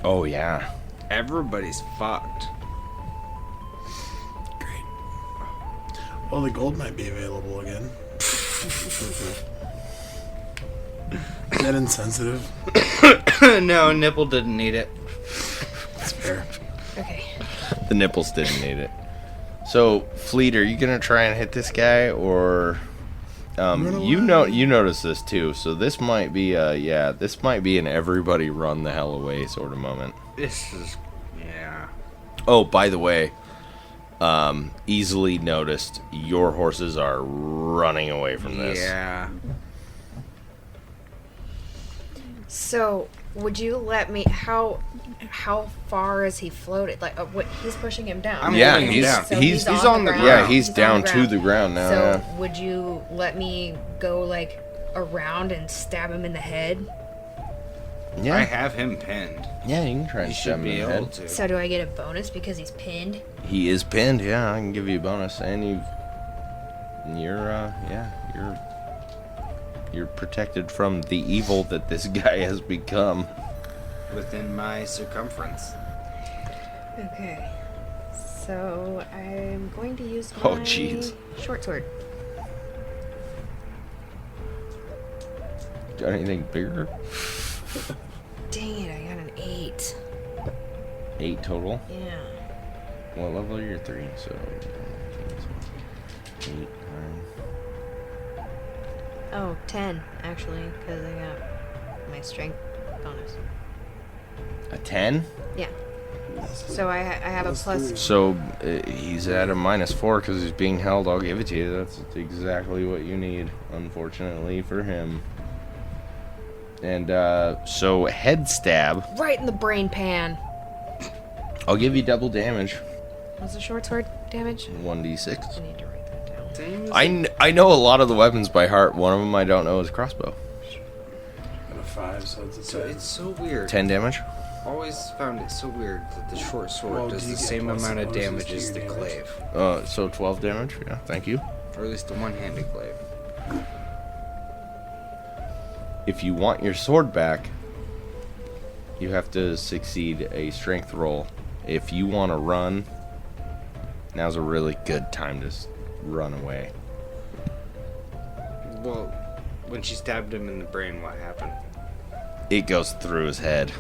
Speaker 3: Oh yeah.
Speaker 7: Everybody's fucked.
Speaker 6: Great. Well, the gold might be available again. Is that insensitive?
Speaker 7: No, Nipple didn't need it.
Speaker 6: That's fair.
Speaker 4: Okay.
Speaker 3: The nipples didn't need it. So, Fleet, are you gonna try and hit this guy, or you notice this too? So this might be this might be an everybody run the hell away sort of moment.
Speaker 7: This is, yeah.
Speaker 3: Oh, by the way, easily noticed, your horses are running away from this.
Speaker 7: Yeah.
Speaker 4: So, would you let me? How far is he floated? Like, what? He's pushing him down.
Speaker 7: I'm
Speaker 3: Yeah,
Speaker 7: holding him
Speaker 3: he's
Speaker 7: down.
Speaker 4: So
Speaker 3: he's
Speaker 7: on the ground.
Speaker 3: Yeah, he's
Speaker 4: on
Speaker 3: down
Speaker 4: the
Speaker 3: to the ground now.
Speaker 4: So,
Speaker 3: yeah.
Speaker 4: would you let me go like around and stab him in the head?
Speaker 3: Yeah,
Speaker 7: I have him pinned.
Speaker 3: yeah, you can try and
Speaker 7: You
Speaker 3: stab
Speaker 7: should
Speaker 3: him
Speaker 7: be
Speaker 3: in the
Speaker 7: able
Speaker 3: head.
Speaker 7: to.
Speaker 4: So, do I get a bonus because he's pinned?
Speaker 3: He is pinned. Yeah, I can give you a bonus, and you're protected from the evil that this guy has become.
Speaker 7: Within my circumference.
Speaker 4: Okay. So I'm going to use
Speaker 3: Oh,
Speaker 4: my
Speaker 3: jeez.
Speaker 4: short sword.
Speaker 3: Got anything bigger?
Speaker 4: Dang it! I got an 8.
Speaker 3: 8 total.
Speaker 4: Yeah.
Speaker 3: What level are you? 3. So 8, 9.
Speaker 4: Oh, 10 actually, because I got my strength bonus.
Speaker 3: A 10.
Speaker 4: Yeah. So I have a plus.
Speaker 3: So he's at a -4 because he's being held. I'll give it to you. That's exactly what you need, unfortunately for him. And so head stab.
Speaker 4: Right in the brain pan.
Speaker 3: I'll give you double damage.
Speaker 4: What's the short sword damage?
Speaker 3: 1d6.
Speaker 4: I need to write that down.
Speaker 3: I know a lot of the weapons by heart. One of them I don't know is crossbow.
Speaker 6: Got a 5, so it's a 10.
Speaker 7: So it's so weird.
Speaker 3: 10 damage.
Speaker 7: Always found it so weird that the short sword
Speaker 6: Well,
Speaker 7: does
Speaker 6: do you
Speaker 7: the
Speaker 6: get
Speaker 7: same
Speaker 6: plus
Speaker 7: amount of
Speaker 6: bonuses
Speaker 7: damage
Speaker 6: to
Speaker 7: as
Speaker 6: your
Speaker 7: the
Speaker 6: damage?
Speaker 7: glaive.
Speaker 3: So 12 damage. Yeah, thank you.
Speaker 7: Or at least the one-handed glaive.
Speaker 3: If you want your sword back, you have to succeed a strength roll. If you want to run, now's a really good time to run away.
Speaker 7: Well, when she stabbed him in the brain, what happened?
Speaker 3: It goes through his head.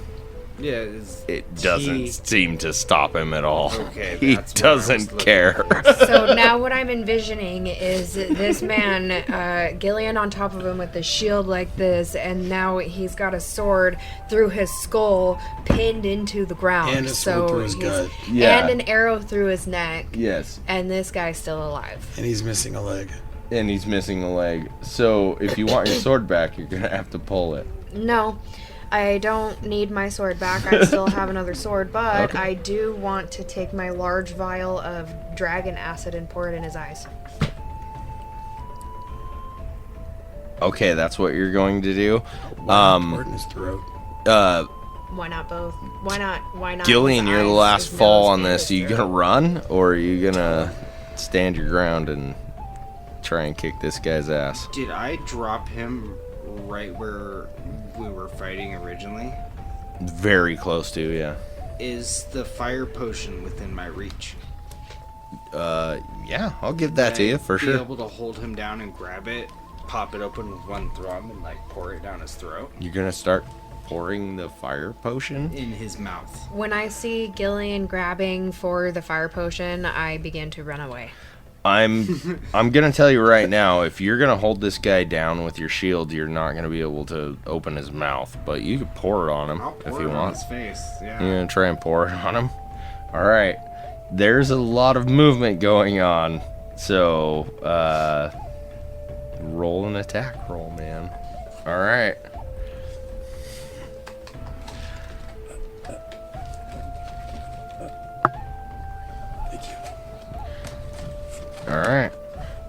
Speaker 7: Yeah,
Speaker 3: It doesn't seem to stop him at all.
Speaker 7: Okay,
Speaker 3: He
Speaker 7: that's what I was
Speaker 3: doesn't
Speaker 7: looking
Speaker 3: care.
Speaker 4: So now what I'm envisioning is this man, Gillian on top of him with the shield like this, and now he's got a sword through his skull, pinned into the ground.
Speaker 6: And a sword through his gut.
Speaker 3: Yeah.
Speaker 4: And an arrow through his neck.
Speaker 3: Yes.
Speaker 4: And this guy's still alive.
Speaker 6: And he's missing a leg.
Speaker 3: And he's missing a leg. So if you want your sword back, you're going to have to pull it.
Speaker 4: No, I don't need my sword back. I still have another sword, but
Speaker 3: Okay.
Speaker 4: I do want to take my large vial of dragon acid and pour it in his eyes.
Speaker 3: Okay, that's what you're going to do.
Speaker 6: Pour it in his throat.
Speaker 4: Why not both? Why not?
Speaker 3: Gillian,
Speaker 4: his
Speaker 3: you're the
Speaker 4: eyes,
Speaker 3: last
Speaker 4: his
Speaker 3: fall
Speaker 4: nose,
Speaker 3: on
Speaker 4: and
Speaker 3: this.
Speaker 4: his
Speaker 3: Are you
Speaker 4: throat?
Speaker 3: going to run, or are you going to stand your ground and try and kick this guy's ass?
Speaker 7: Did I drop him right where we were fighting originally?
Speaker 3: Very close to, yeah.
Speaker 7: Is the fire potion within my reach?
Speaker 3: Yeah, I'll give that to you for
Speaker 7: Be
Speaker 3: sure.
Speaker 7: able to hold him down and grab it, pop it open with one thrum, and like pour it down his throat
Speaker 3: You're gonna start pouring the fire potion?
Speaker 7: in his mouth.
Speaker 4: When I see Gillian grabbing for the fire potion, I begin to run away.
Speaker 3: I'm gonna tell you right now, if you're gonna hold this guy down with your shield, you're not gonna be able to open his mouth, but you could pour it on him
Speaker 7: I'll
Speaker 3: if
Speaker 7: pour
Speaker 3: you
Speaker 7: it on
Speaker 3: want.
Speaker 7: his face. Yeah.
Speaker 3: You're gonna try and pour it on him? Alright. There's a lot of movement going on. So, roll an attack roll, man. Alright. All right.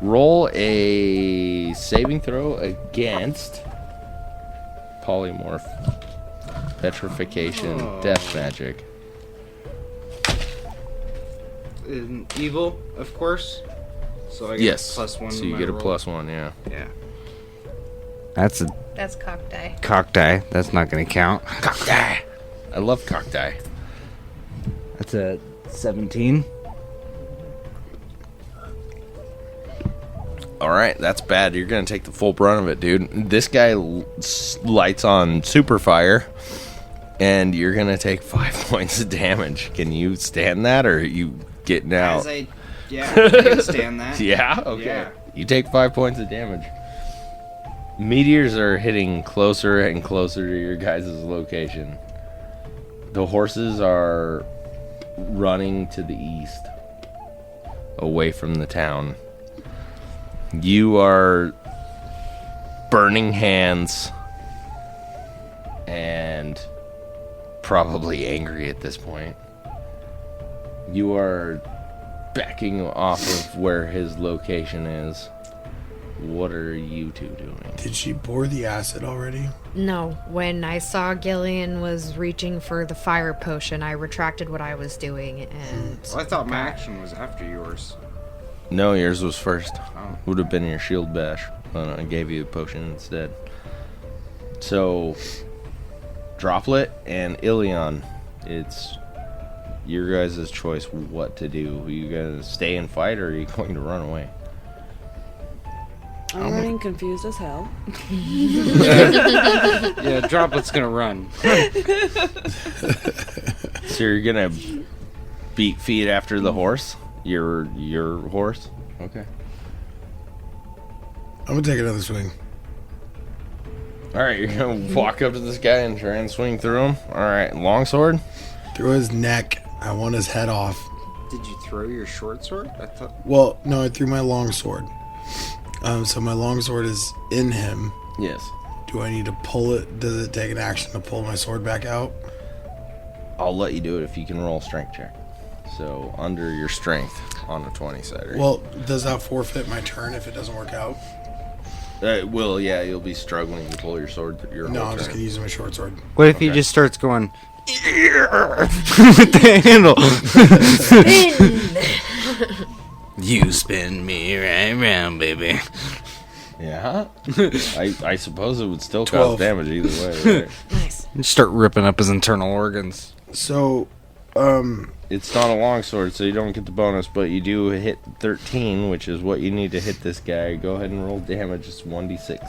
Speaker 3: Roll a saving throw against polymorph, petrification, death magic.
Speaker 9: In evil, of course. So I get
Speaker 3: Yes.
Speaker 9: +1.
Speaker 3: So
Speaker 9: to
Speaker 3: you
Speaker 9: my
Speaker 3: get a
Speaker 9: roll.
Speaker 3: +1, yeah.
Speaker 9: Yeah.
Speaker 7: That's a
Speaker 4: That's cock die.
Speaker 7: cock die. That's not going to count.
Speaker 3: Cock die. I love cock die.
Speaker 7: That's a 17.
Speaker 3: All right, that's bad. You're going to take the full brunt of it, dude. This guy lights on super fire, and you're going to take 5 points of damage. Can you stand that, or are you getting out?
Speaker 9: I can stand that.
Speaker 3: Yeah? Okay.
Speaker 9: Yeah.
Speaker 3: You take 5 points of damage. Meteors are hitting closer and closer to your guys' location. The horses are running to the east, away from the town. You are burning hands and probably angry at this point. You are backing off of where his location is. What are you two doing?
Speaker 6: Did she pour the acid already?
Speaker 4: No, when I saw Gillian was reaching for the fire potion, I retracted what I was doing and...
Speaker 9: Well, I thought my action was after yours.
Speaker 3: No, yours was first.
Speaker 9: Oh.
Speaker 3: Would have been your shield bash, but I gave you a potion instead. So, Droplet and Ilion, it's your guys' choice what to do. Are you going to stay and fight, or are you going to run away?
Speaker 8: I'm running confused as hell.
Speaker 9: Yeah, Droplet's gonna run.
Speaker 3: So you're going to beat feet after the horse? Your horse? Okay.
Speaker 6: I'm gonna take another swing.
Speaker 3: Alright, you're going to walk up to this guy and try and swing through him? Alright, longsword?
Speaker 6: Through his neck. I want his head off.
Speaker 9: Did you throw your short sword? I thought.
Speaker 6: Well, no, I threw my long sword. So my long sword is in him.
Speaker 3: Yes.
Speaker 6: Do I need to pull it? Does it take an action to pull my sword back out?
Speaker 3: I'll let you do it if you can roll a strength check. So, under your strength on a 20-sider.
Speaker 6: Well, does that forfeit my turn if it doesn't work out?
Speaker 3: It will, yeah. You'll be struggling to pull your sword your
Speaker 6: No,
Speaker 3: whole
Speaker 6: I'm just
Speaker 3: turn.
Speaker 6: gonna use my short sword.
Speaker 7: What if he
Speaker 3: Okay.
Speaker 7: just starts going with the handle? You spin me right round, baby.
Speaker 3: Yeah? I suppose it would still
Speaker 6: 12.
Speaker 3: cause damage either way, right?
Speaker 4: Nice.
Speaker 7: Start ripping up his internal organs.
Speaker 6: So,
Speaker 3: It's not a longsword, so you don't get the bonus, but you do hit 13, which is what you need to hit this guy. Go ahead and roll damage. It's 1d6.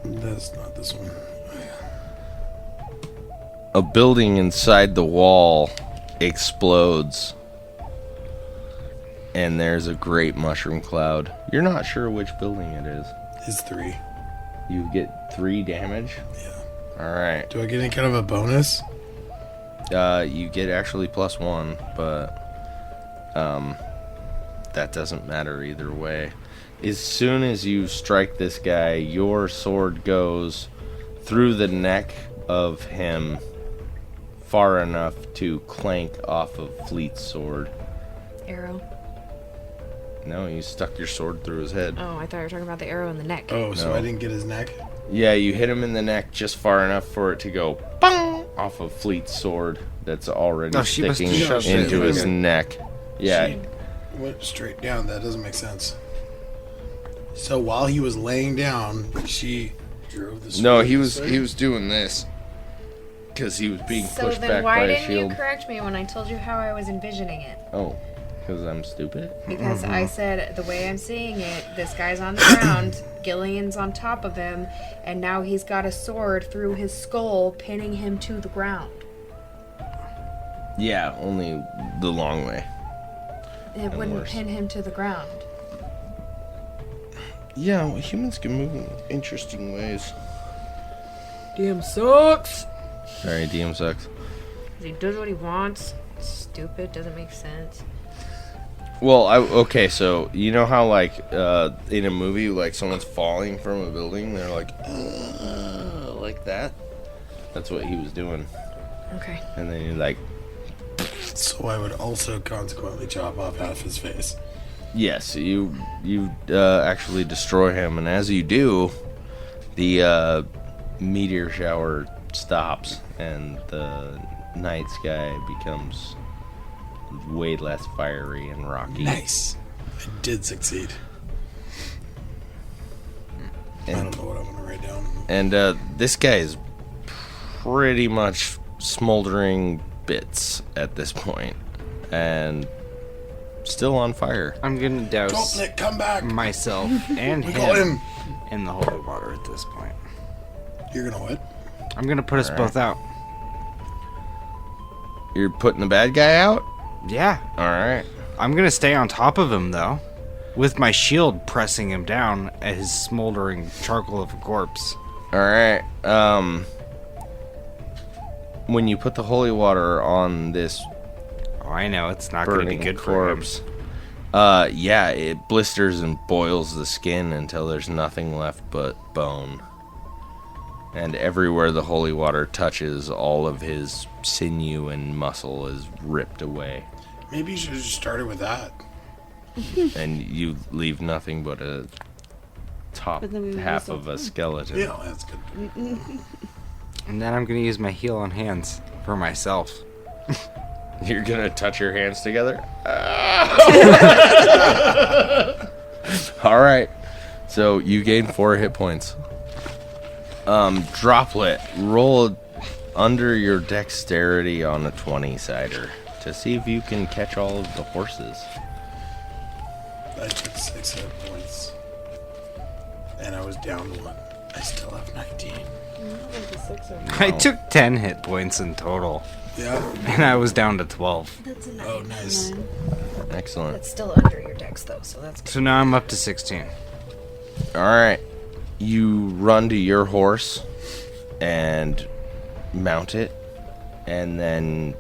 Speaker 6: that's not this one.
Speaker 3: A building inside the wall explodes, and there's a great mushroom cloud. You're not sure which building it is.
Speaker 6: It's 3.
Speaker 3: You get 3 damage?
Speaker 6: Yeah.
Speaker 3: Alright.
Speaker 6: Do I get any kind of a bonus?
Speaker 3: You get actually +1, but that doesn't matter either way. As soon as you strike this guy, your sword goes through the neck of him far enough to clank off of Fleet's sword.
Speaker 4: Arrow.
Speaker 3: No, you stuck your sword through his head.
Speaker 4: Oh, I thought you were talking about the arrow in the neck.
Speaker 6: Oh, so
Speaker 3: No.
Speaker 6: I didn't get his neck?
Speaker 3: Yeah, you hit him in the neck just far enough for it to go bang off of Fleet's sword that's already
Speaker 7: Oh, she must have
Speaker 3: sticking
Speaker 7: shoved it
Speaker 3: into
Speaker 7: in
Speaker 3: his
Speaker 7: there.
Speaker 3: neck. Yeah.
Speaker 6: She went straight down. That doesn't make sense. So while he was laying down, she drove the sword.
Speaker 3: No,
Speaker 6: this way?
Speaker 3: he was doing this because he was being
Speaker 4: So
Speaker 3: pushed
Speaker 4: then
Speaker 3: back
Speaker 4: why
Speaker 3: by a
Speaker 4: didn't
Speaker 3: shield.
Speaker 4: you correct me when I told you how I was envisioning it?
Speaker 3: Oh, because I'm stupid.
Speaker 4: Because I said the way I'm seeing it, this guy's on the ground, Gillian's on top of him, and now he's got a sword through his skull, pinning him to the ground.
Speaker 3: Yeah, only the long way.
Speaker 4: It wouldn't
Speaker 3: worse.
Speaker 4: pin him to the ground.
Speaker 3: Yeah, well, humans can move in interesting ways.
Speaker 4: DM sucks.
Speaker 3: Sorry, DM sucks.
Speaker 4: He does what he wants. It's stupid. Doesn't make sense.
Speaker 3: Well, okay, so you know how like in a movie, like someone's falling from a building, they're like that. That's what he was doing,
Speaker 4: Okay.
Speaker 3: and then he like
Speaker 6: So I would also consequently chop off half his face.
Speaker 3: Yes, you actually destroy him, and as you do, the meteor shower stops, and the night sky becomes way less fiery and rocky.
Speaker 6: Nice. I did succeed. I don't know what I'm going to write down.
Speaker 3: And this guy is pretty much smoldering bits at this point, and still on fire.
Speaker 7: I'm gonna douse
Speaker 6: Droplet, come back!
Speaker 7: myself and
Speaker 6: We got
Speaker 7: him
Speaker 6: him!
Speaker 7: in the holy water at this point.
Speaker 6: You're going to what?
Speaker 7: I'm gonna put us both out.
Speaker 3: You're putting the bad guy out?
Speaker 7: Yeah.
Speaker 3: All right.
Speaker 7: I'm gonna stay on top of him though, with my shield pressing him down at his smoldering charcoal of a corpse.
Speaker 3: All right. When you put the holy water on this
Speaker 7: Oh, I know it's not gonna be
Speaker 3: burning
Speaker 7: good for him.
Speaker 3: corpse, yeah, it blisters and boils the skin until there's nothing left but bone. And everywhere the holy water touches, all of his sinew and muscle is ripped away.
Speaker 6: Maybe you should have just started with that.
Speaker 3: And you leave nothing but a top
Speaker 8: But then we would
Speaker 3: half
Speaker 8: lose
Speaker 3: of a
Speaker 8: all-
Speaker 3: skeleton.
Speaker 6: Yeah, that's good.
Speaker 7: And then I'm gonna use my heal on hands for myself.
Speaker 3: You're gonna touch your hands together? Alright. So you gain 4 hit points. Droplet, roll under your dexterity on a 20-sider to see if you can catch all of the horses.
Speaker 6: I took 6 hit points. And I was down 1. I still have 19.
Speaker 7: I took 10 hit points in total,
Speaker 6: Yeah?
Speaker 7: and I was down to 12.
Speaker 8: That's a 9.
Speaker 6: Oh, nice.
Speaker 3: Excellent.
Speaker 4: It's still under your dex, though, so that's good.
Speaker 7: So now I'm up to 16.
Speaker 3: Alright. You run to your horse and mount it, and then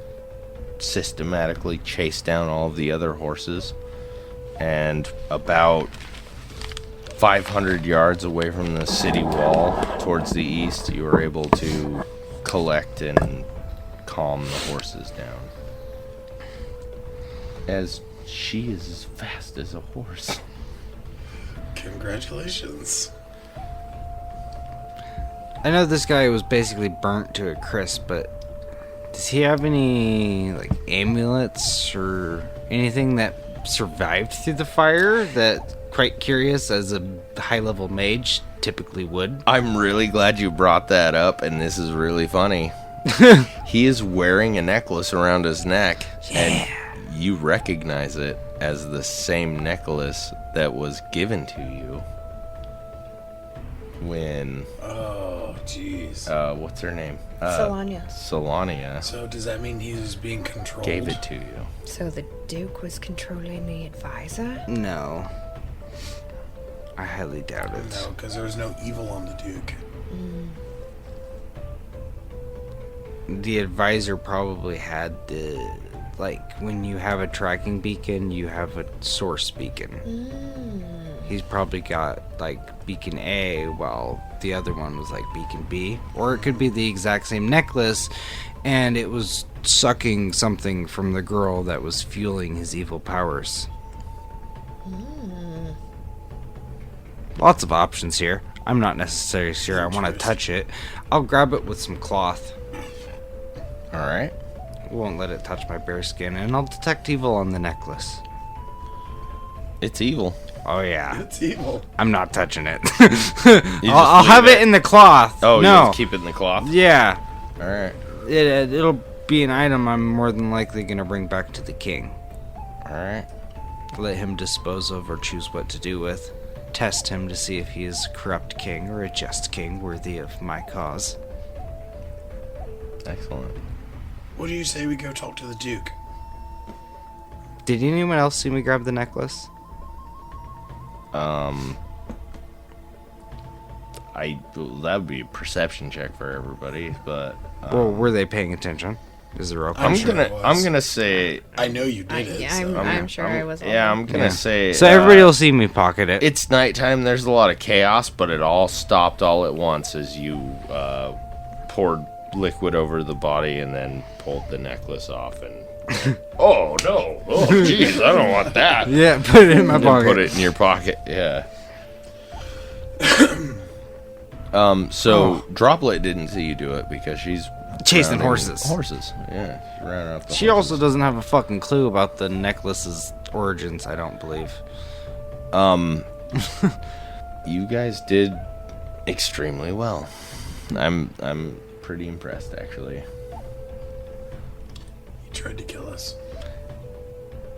Speaker 3: systematically chase down all of the other horses. And about 500 yards away from the city wall towards the east, you were able to collect and calm the horses down. As she is as fast as a horse.
Speaker 6: Congratulations.
Speaker 7: I know this guy was basically burnt to a crisp, but does he have any like amulets or anything that survived through the fire that, quite curious, as a high-level mage typically would?
Speaker 3: I'm really glad you brought that up, and this is really funny. He is wearing a necklace around his neck, and you recognize it as the same necklace that was given to you when...
Speaker 6: Oh, jeez.
Speaker 3: What's her name?
Speaker 4: Solania.
Speaker 3: Solania
Speaker 6: So does that mean he was being controlled?
Speaker 3: gave it to you.
Speaker 4: So the Duke was controlling the advisor?
Speaker 7: No. I highly doubt it.
Speaker 6: No, because there was no evil on the Duke.
Speaker 7: The advisor probably had the... Like, when you have a tracking beacon, you have a source beacon. He's probably got, like, beacon A, while the other one was, like, beacon B. Or it could be the exact same necklace, and it was sucking something from the girl that was fueling his evil powers. Lots of options here. I'm not necessarily sure I want to touch it. I'll grab it with some cloth.
Speaker 3: Alright.
Speaker 7: Won't let it touch my bare skin, and I'll detect evil on the necklace.
Speaker 3: It's evil.
Speaker 7: Oh yeah,
Speaker 6: It's evil.
Speaker 7: I'm not touching it.
Speaker 3: You
Speaker 7: I'll
Speaker 3: just
Speaker 7: have
Speaker 3: leave
Speaker 7: it in the cloth.
Speaker 3: Oh,
Speaker 7: no,
Speaker 3: you just keep it in the cloth?
Speaker 7: yeah,
Speaker 3: Alright.
Speaker 7: it'll be an item I'm more than likely gonna bring back to the king.
Speaker 3: Alright.
Speaker 7: Let him dispose of or choose what to do with. Test him to see if he is a corrupt king or a just king worthy of my cause.
Speaker 3: Excellent.
Speaker 6: What do you say we go talk to the Duke?
Speaker 7: Did anyone else see me grab the necklace?
Speaker 3: That would be a perception check for everybody, but
Speaker 7: Well, were they paying attention? Is there
Speaker 3: I'm
Speaker 6: sure
Speaker 3: gonna
Speaker 6: it was.
Speaker 3: I'm gonna say
Speaker 6: I know you did it.
Speaker 4: Yeah,
Speaker 6: so.
Speaker 4: I'm sure I was.
Speaker 3: yeah, I'm gonna say
Speaker 7: So everybody will see me pocket it.
Speaker 3: it's nighttime. There's a lot of chaos, but it all stopped all at once as you poured liquid over the body and then pulled the necklace off and Oh, no. Oh, jeez, I don't want that.
Speaker 7: Yeah, put it in my
Speaker 3: And
Speaker 7: pocket.
Speaker 3: put it in your pocket, yeah. Droplet didn't see you do it because she's
Speaker 7: Chasing
Speaker 3: rounding
Speaker 7: horses.
Speaker 3: Horses, yeah. She's rounding up the
Speaker 7: She
Speaker 3: horses.
Speaker 7: also doesn't have a fucking clue about the necklace's origins, I don't believe.
Speaker 3: You guys did extremely well. I'm pretty impressed, actually.
Speaker 6: He tried to kill us.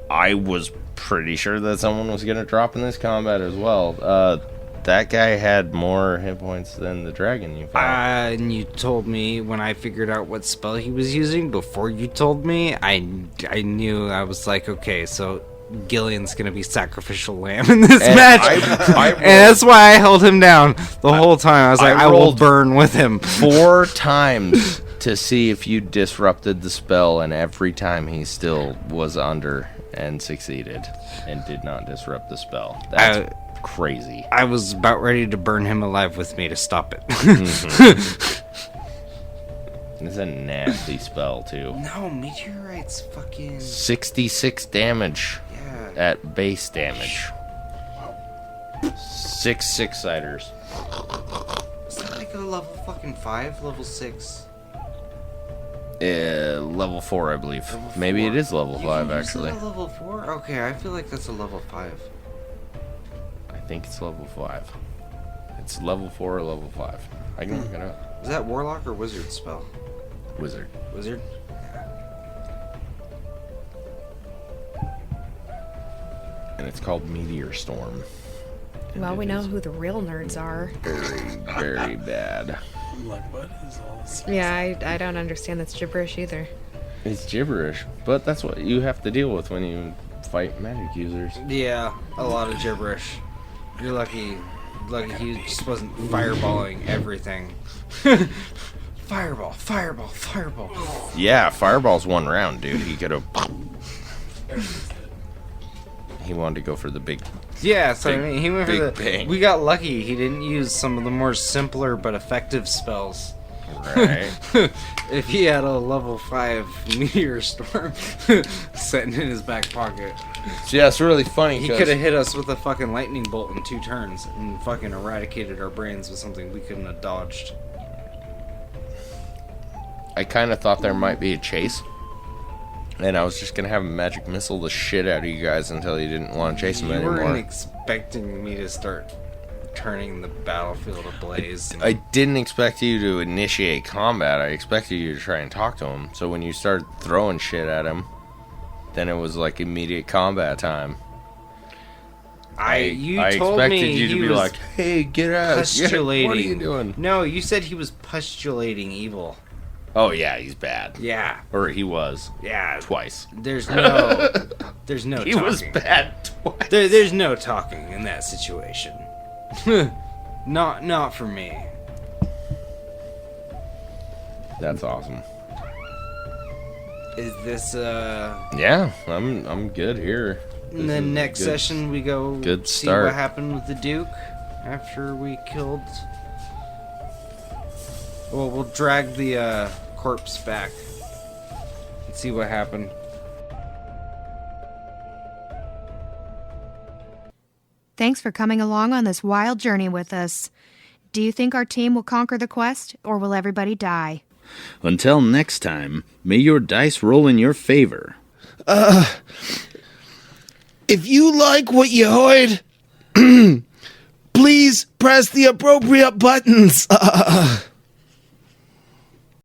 Speaker 3: I was pretty sure that someone was going to drop in this combat as well. That guy had more hit points than the dragon you found.
Speaker 7: And you told me when I figured out what spell he was using. Before you told me, I knew. I was like, okay, so Gillian's gonna be sacrificial lamb in this match,
Speaker 3: I
Speaker 7: and that's why I held him down the whole time. I was like, I will
Speaker 3: rolled
Speaker 7: burn with him
Speaker 3: 4 times to see if you disrupted the spell, and every time he still was under and succeeded and did not disrupt the spell. That's crazy.
Speaker 7: I was about ready to burn him alive with me to stop it.
Speaker 3: It's a nasty spell, too.
Speaker 5: No, meteorite's fucking...
Speaker 3: 66 damage
Speaker 5: Yeah.
Speaker 3: at base damage. 6 6-siders.
Speaker 5: Is that like a level fucking 5? Level 6?
Speaker 3: Level 4, I believe.
Speaker 5: Level
Speaker 3: Maybe
Speaker 5: 4?
Speaker 3: it is level
Speaker 5: You
Speaker 3: 5,
Speaker 5: can use
Speaker 3: actually.
Speaker 5: it at level 4? Okay, I feel like that's a level 5.
Speaker 3: I think it's level 5. It's level 4 or level 5. I can look it up.
Speaker 5: Is that warlock or wizard spell?
Speaker 3: Wizard.
Speaker 5: Wizard?
Speaker 3: And it's called Meteor Storm.
Speaker 10: Well, we know who the real nerds are.
Speaker 3: Very, very bad.
Speaker 6: I'm like, what is all this?
Speaker 10: Yeah, I don't understand this gibberish either.
Speaker 3: It's gibberish, but that's what you have to deal with when you fight magic users.
Speaker 7: Yeah, a lot of gibberish. You're lucky he just wasn't fireballing everything.
Speaker 5: Fireball, fireball, fireball.
Speaker 3: Yeah, Fireball's one round, dude. He could have... He wanted to go for the big...
Speaker 7: Yeah, so
Speaker 3: Big-
Speaker 7: I mean, he went for
Speaker 3: big
Speaker 7: the.
Speaker 3: bang.
Speaker 7: We got lucky. He didn't use some of the more simpler but effective spells.
Speaker 3: Right.
Speaker 7: If he had a level 5 meteor storm sitting in his back pocket,
Speaker 3: So yeah, it's really funny.
Speaker 7: he
Speaker 3: 'cause
Speaker 7: could have hit us with a fucking lightning bolt in 2 turns and fucking eradicated our brains with something we couldn't have dodged.
Speaker 3: I kind of thought there might be a chase. And I was just going to have a magic missile the shit out of you guys until you didn't want to chase him
Speaker 7: You
Speaker 3: anymore.
Speaker 7: weren't expecting me to start turning the battlefield ablaze.
Speaker 3: I didn't expect you to initiate combat. I expected you to try and talk to him. So when you started throwing shit at him, then it was like immediate combat time.
Speaker 7: You
Speaker 3: I
Speaker 7: told
Speaker 3: expected
Speaker 7: me
Speaker 3: you to
Speaker 7: he
Speaker 3: be
Speaker 7: was
Speaker 3: like, "Hey, get out!
Speaker 7: Postulating.
Speaker 3: What are you doing?"
Speaker 7: No, you said he was postulating evil.
Speaker 3: Oh yeah, he's bad.
Speaker 7: Yeah.
Speaker 3: Or he was
Speaker 7: Yeah.
Speaker 3: twice.
Speaker 7: There's no
Speaker 3: He
Speaker 7: talking.
Speaker 3: was bad twice.
Speaker 7: There's no talking in that situation. Not for me.
Speaker 3: That's awesome.
Speaker 7: Is this
Speaker 3: Yeah, I'm good here.
Speaker 7: in
Speaker 3: This
Speaker 7: the
Speaker 3: is
Speaker 7: next
Speaker 3: good.
Speaker 7: session we go
Speaker 3: good
Speaker 7: see
Speaker 3: start.
Speaker 7: what happened with the Duke after we killed. Well, we'll drag the corpse back and see what happened.
Speaker 1: Thanks for coming along on this wild journey with us. Do you think our team will conquer the quest, or will everybody die?
Speaker 12: Until next time, may your dice roll in your favor.
Speaker 6: If you like what you heard, please press the appropriate buttons.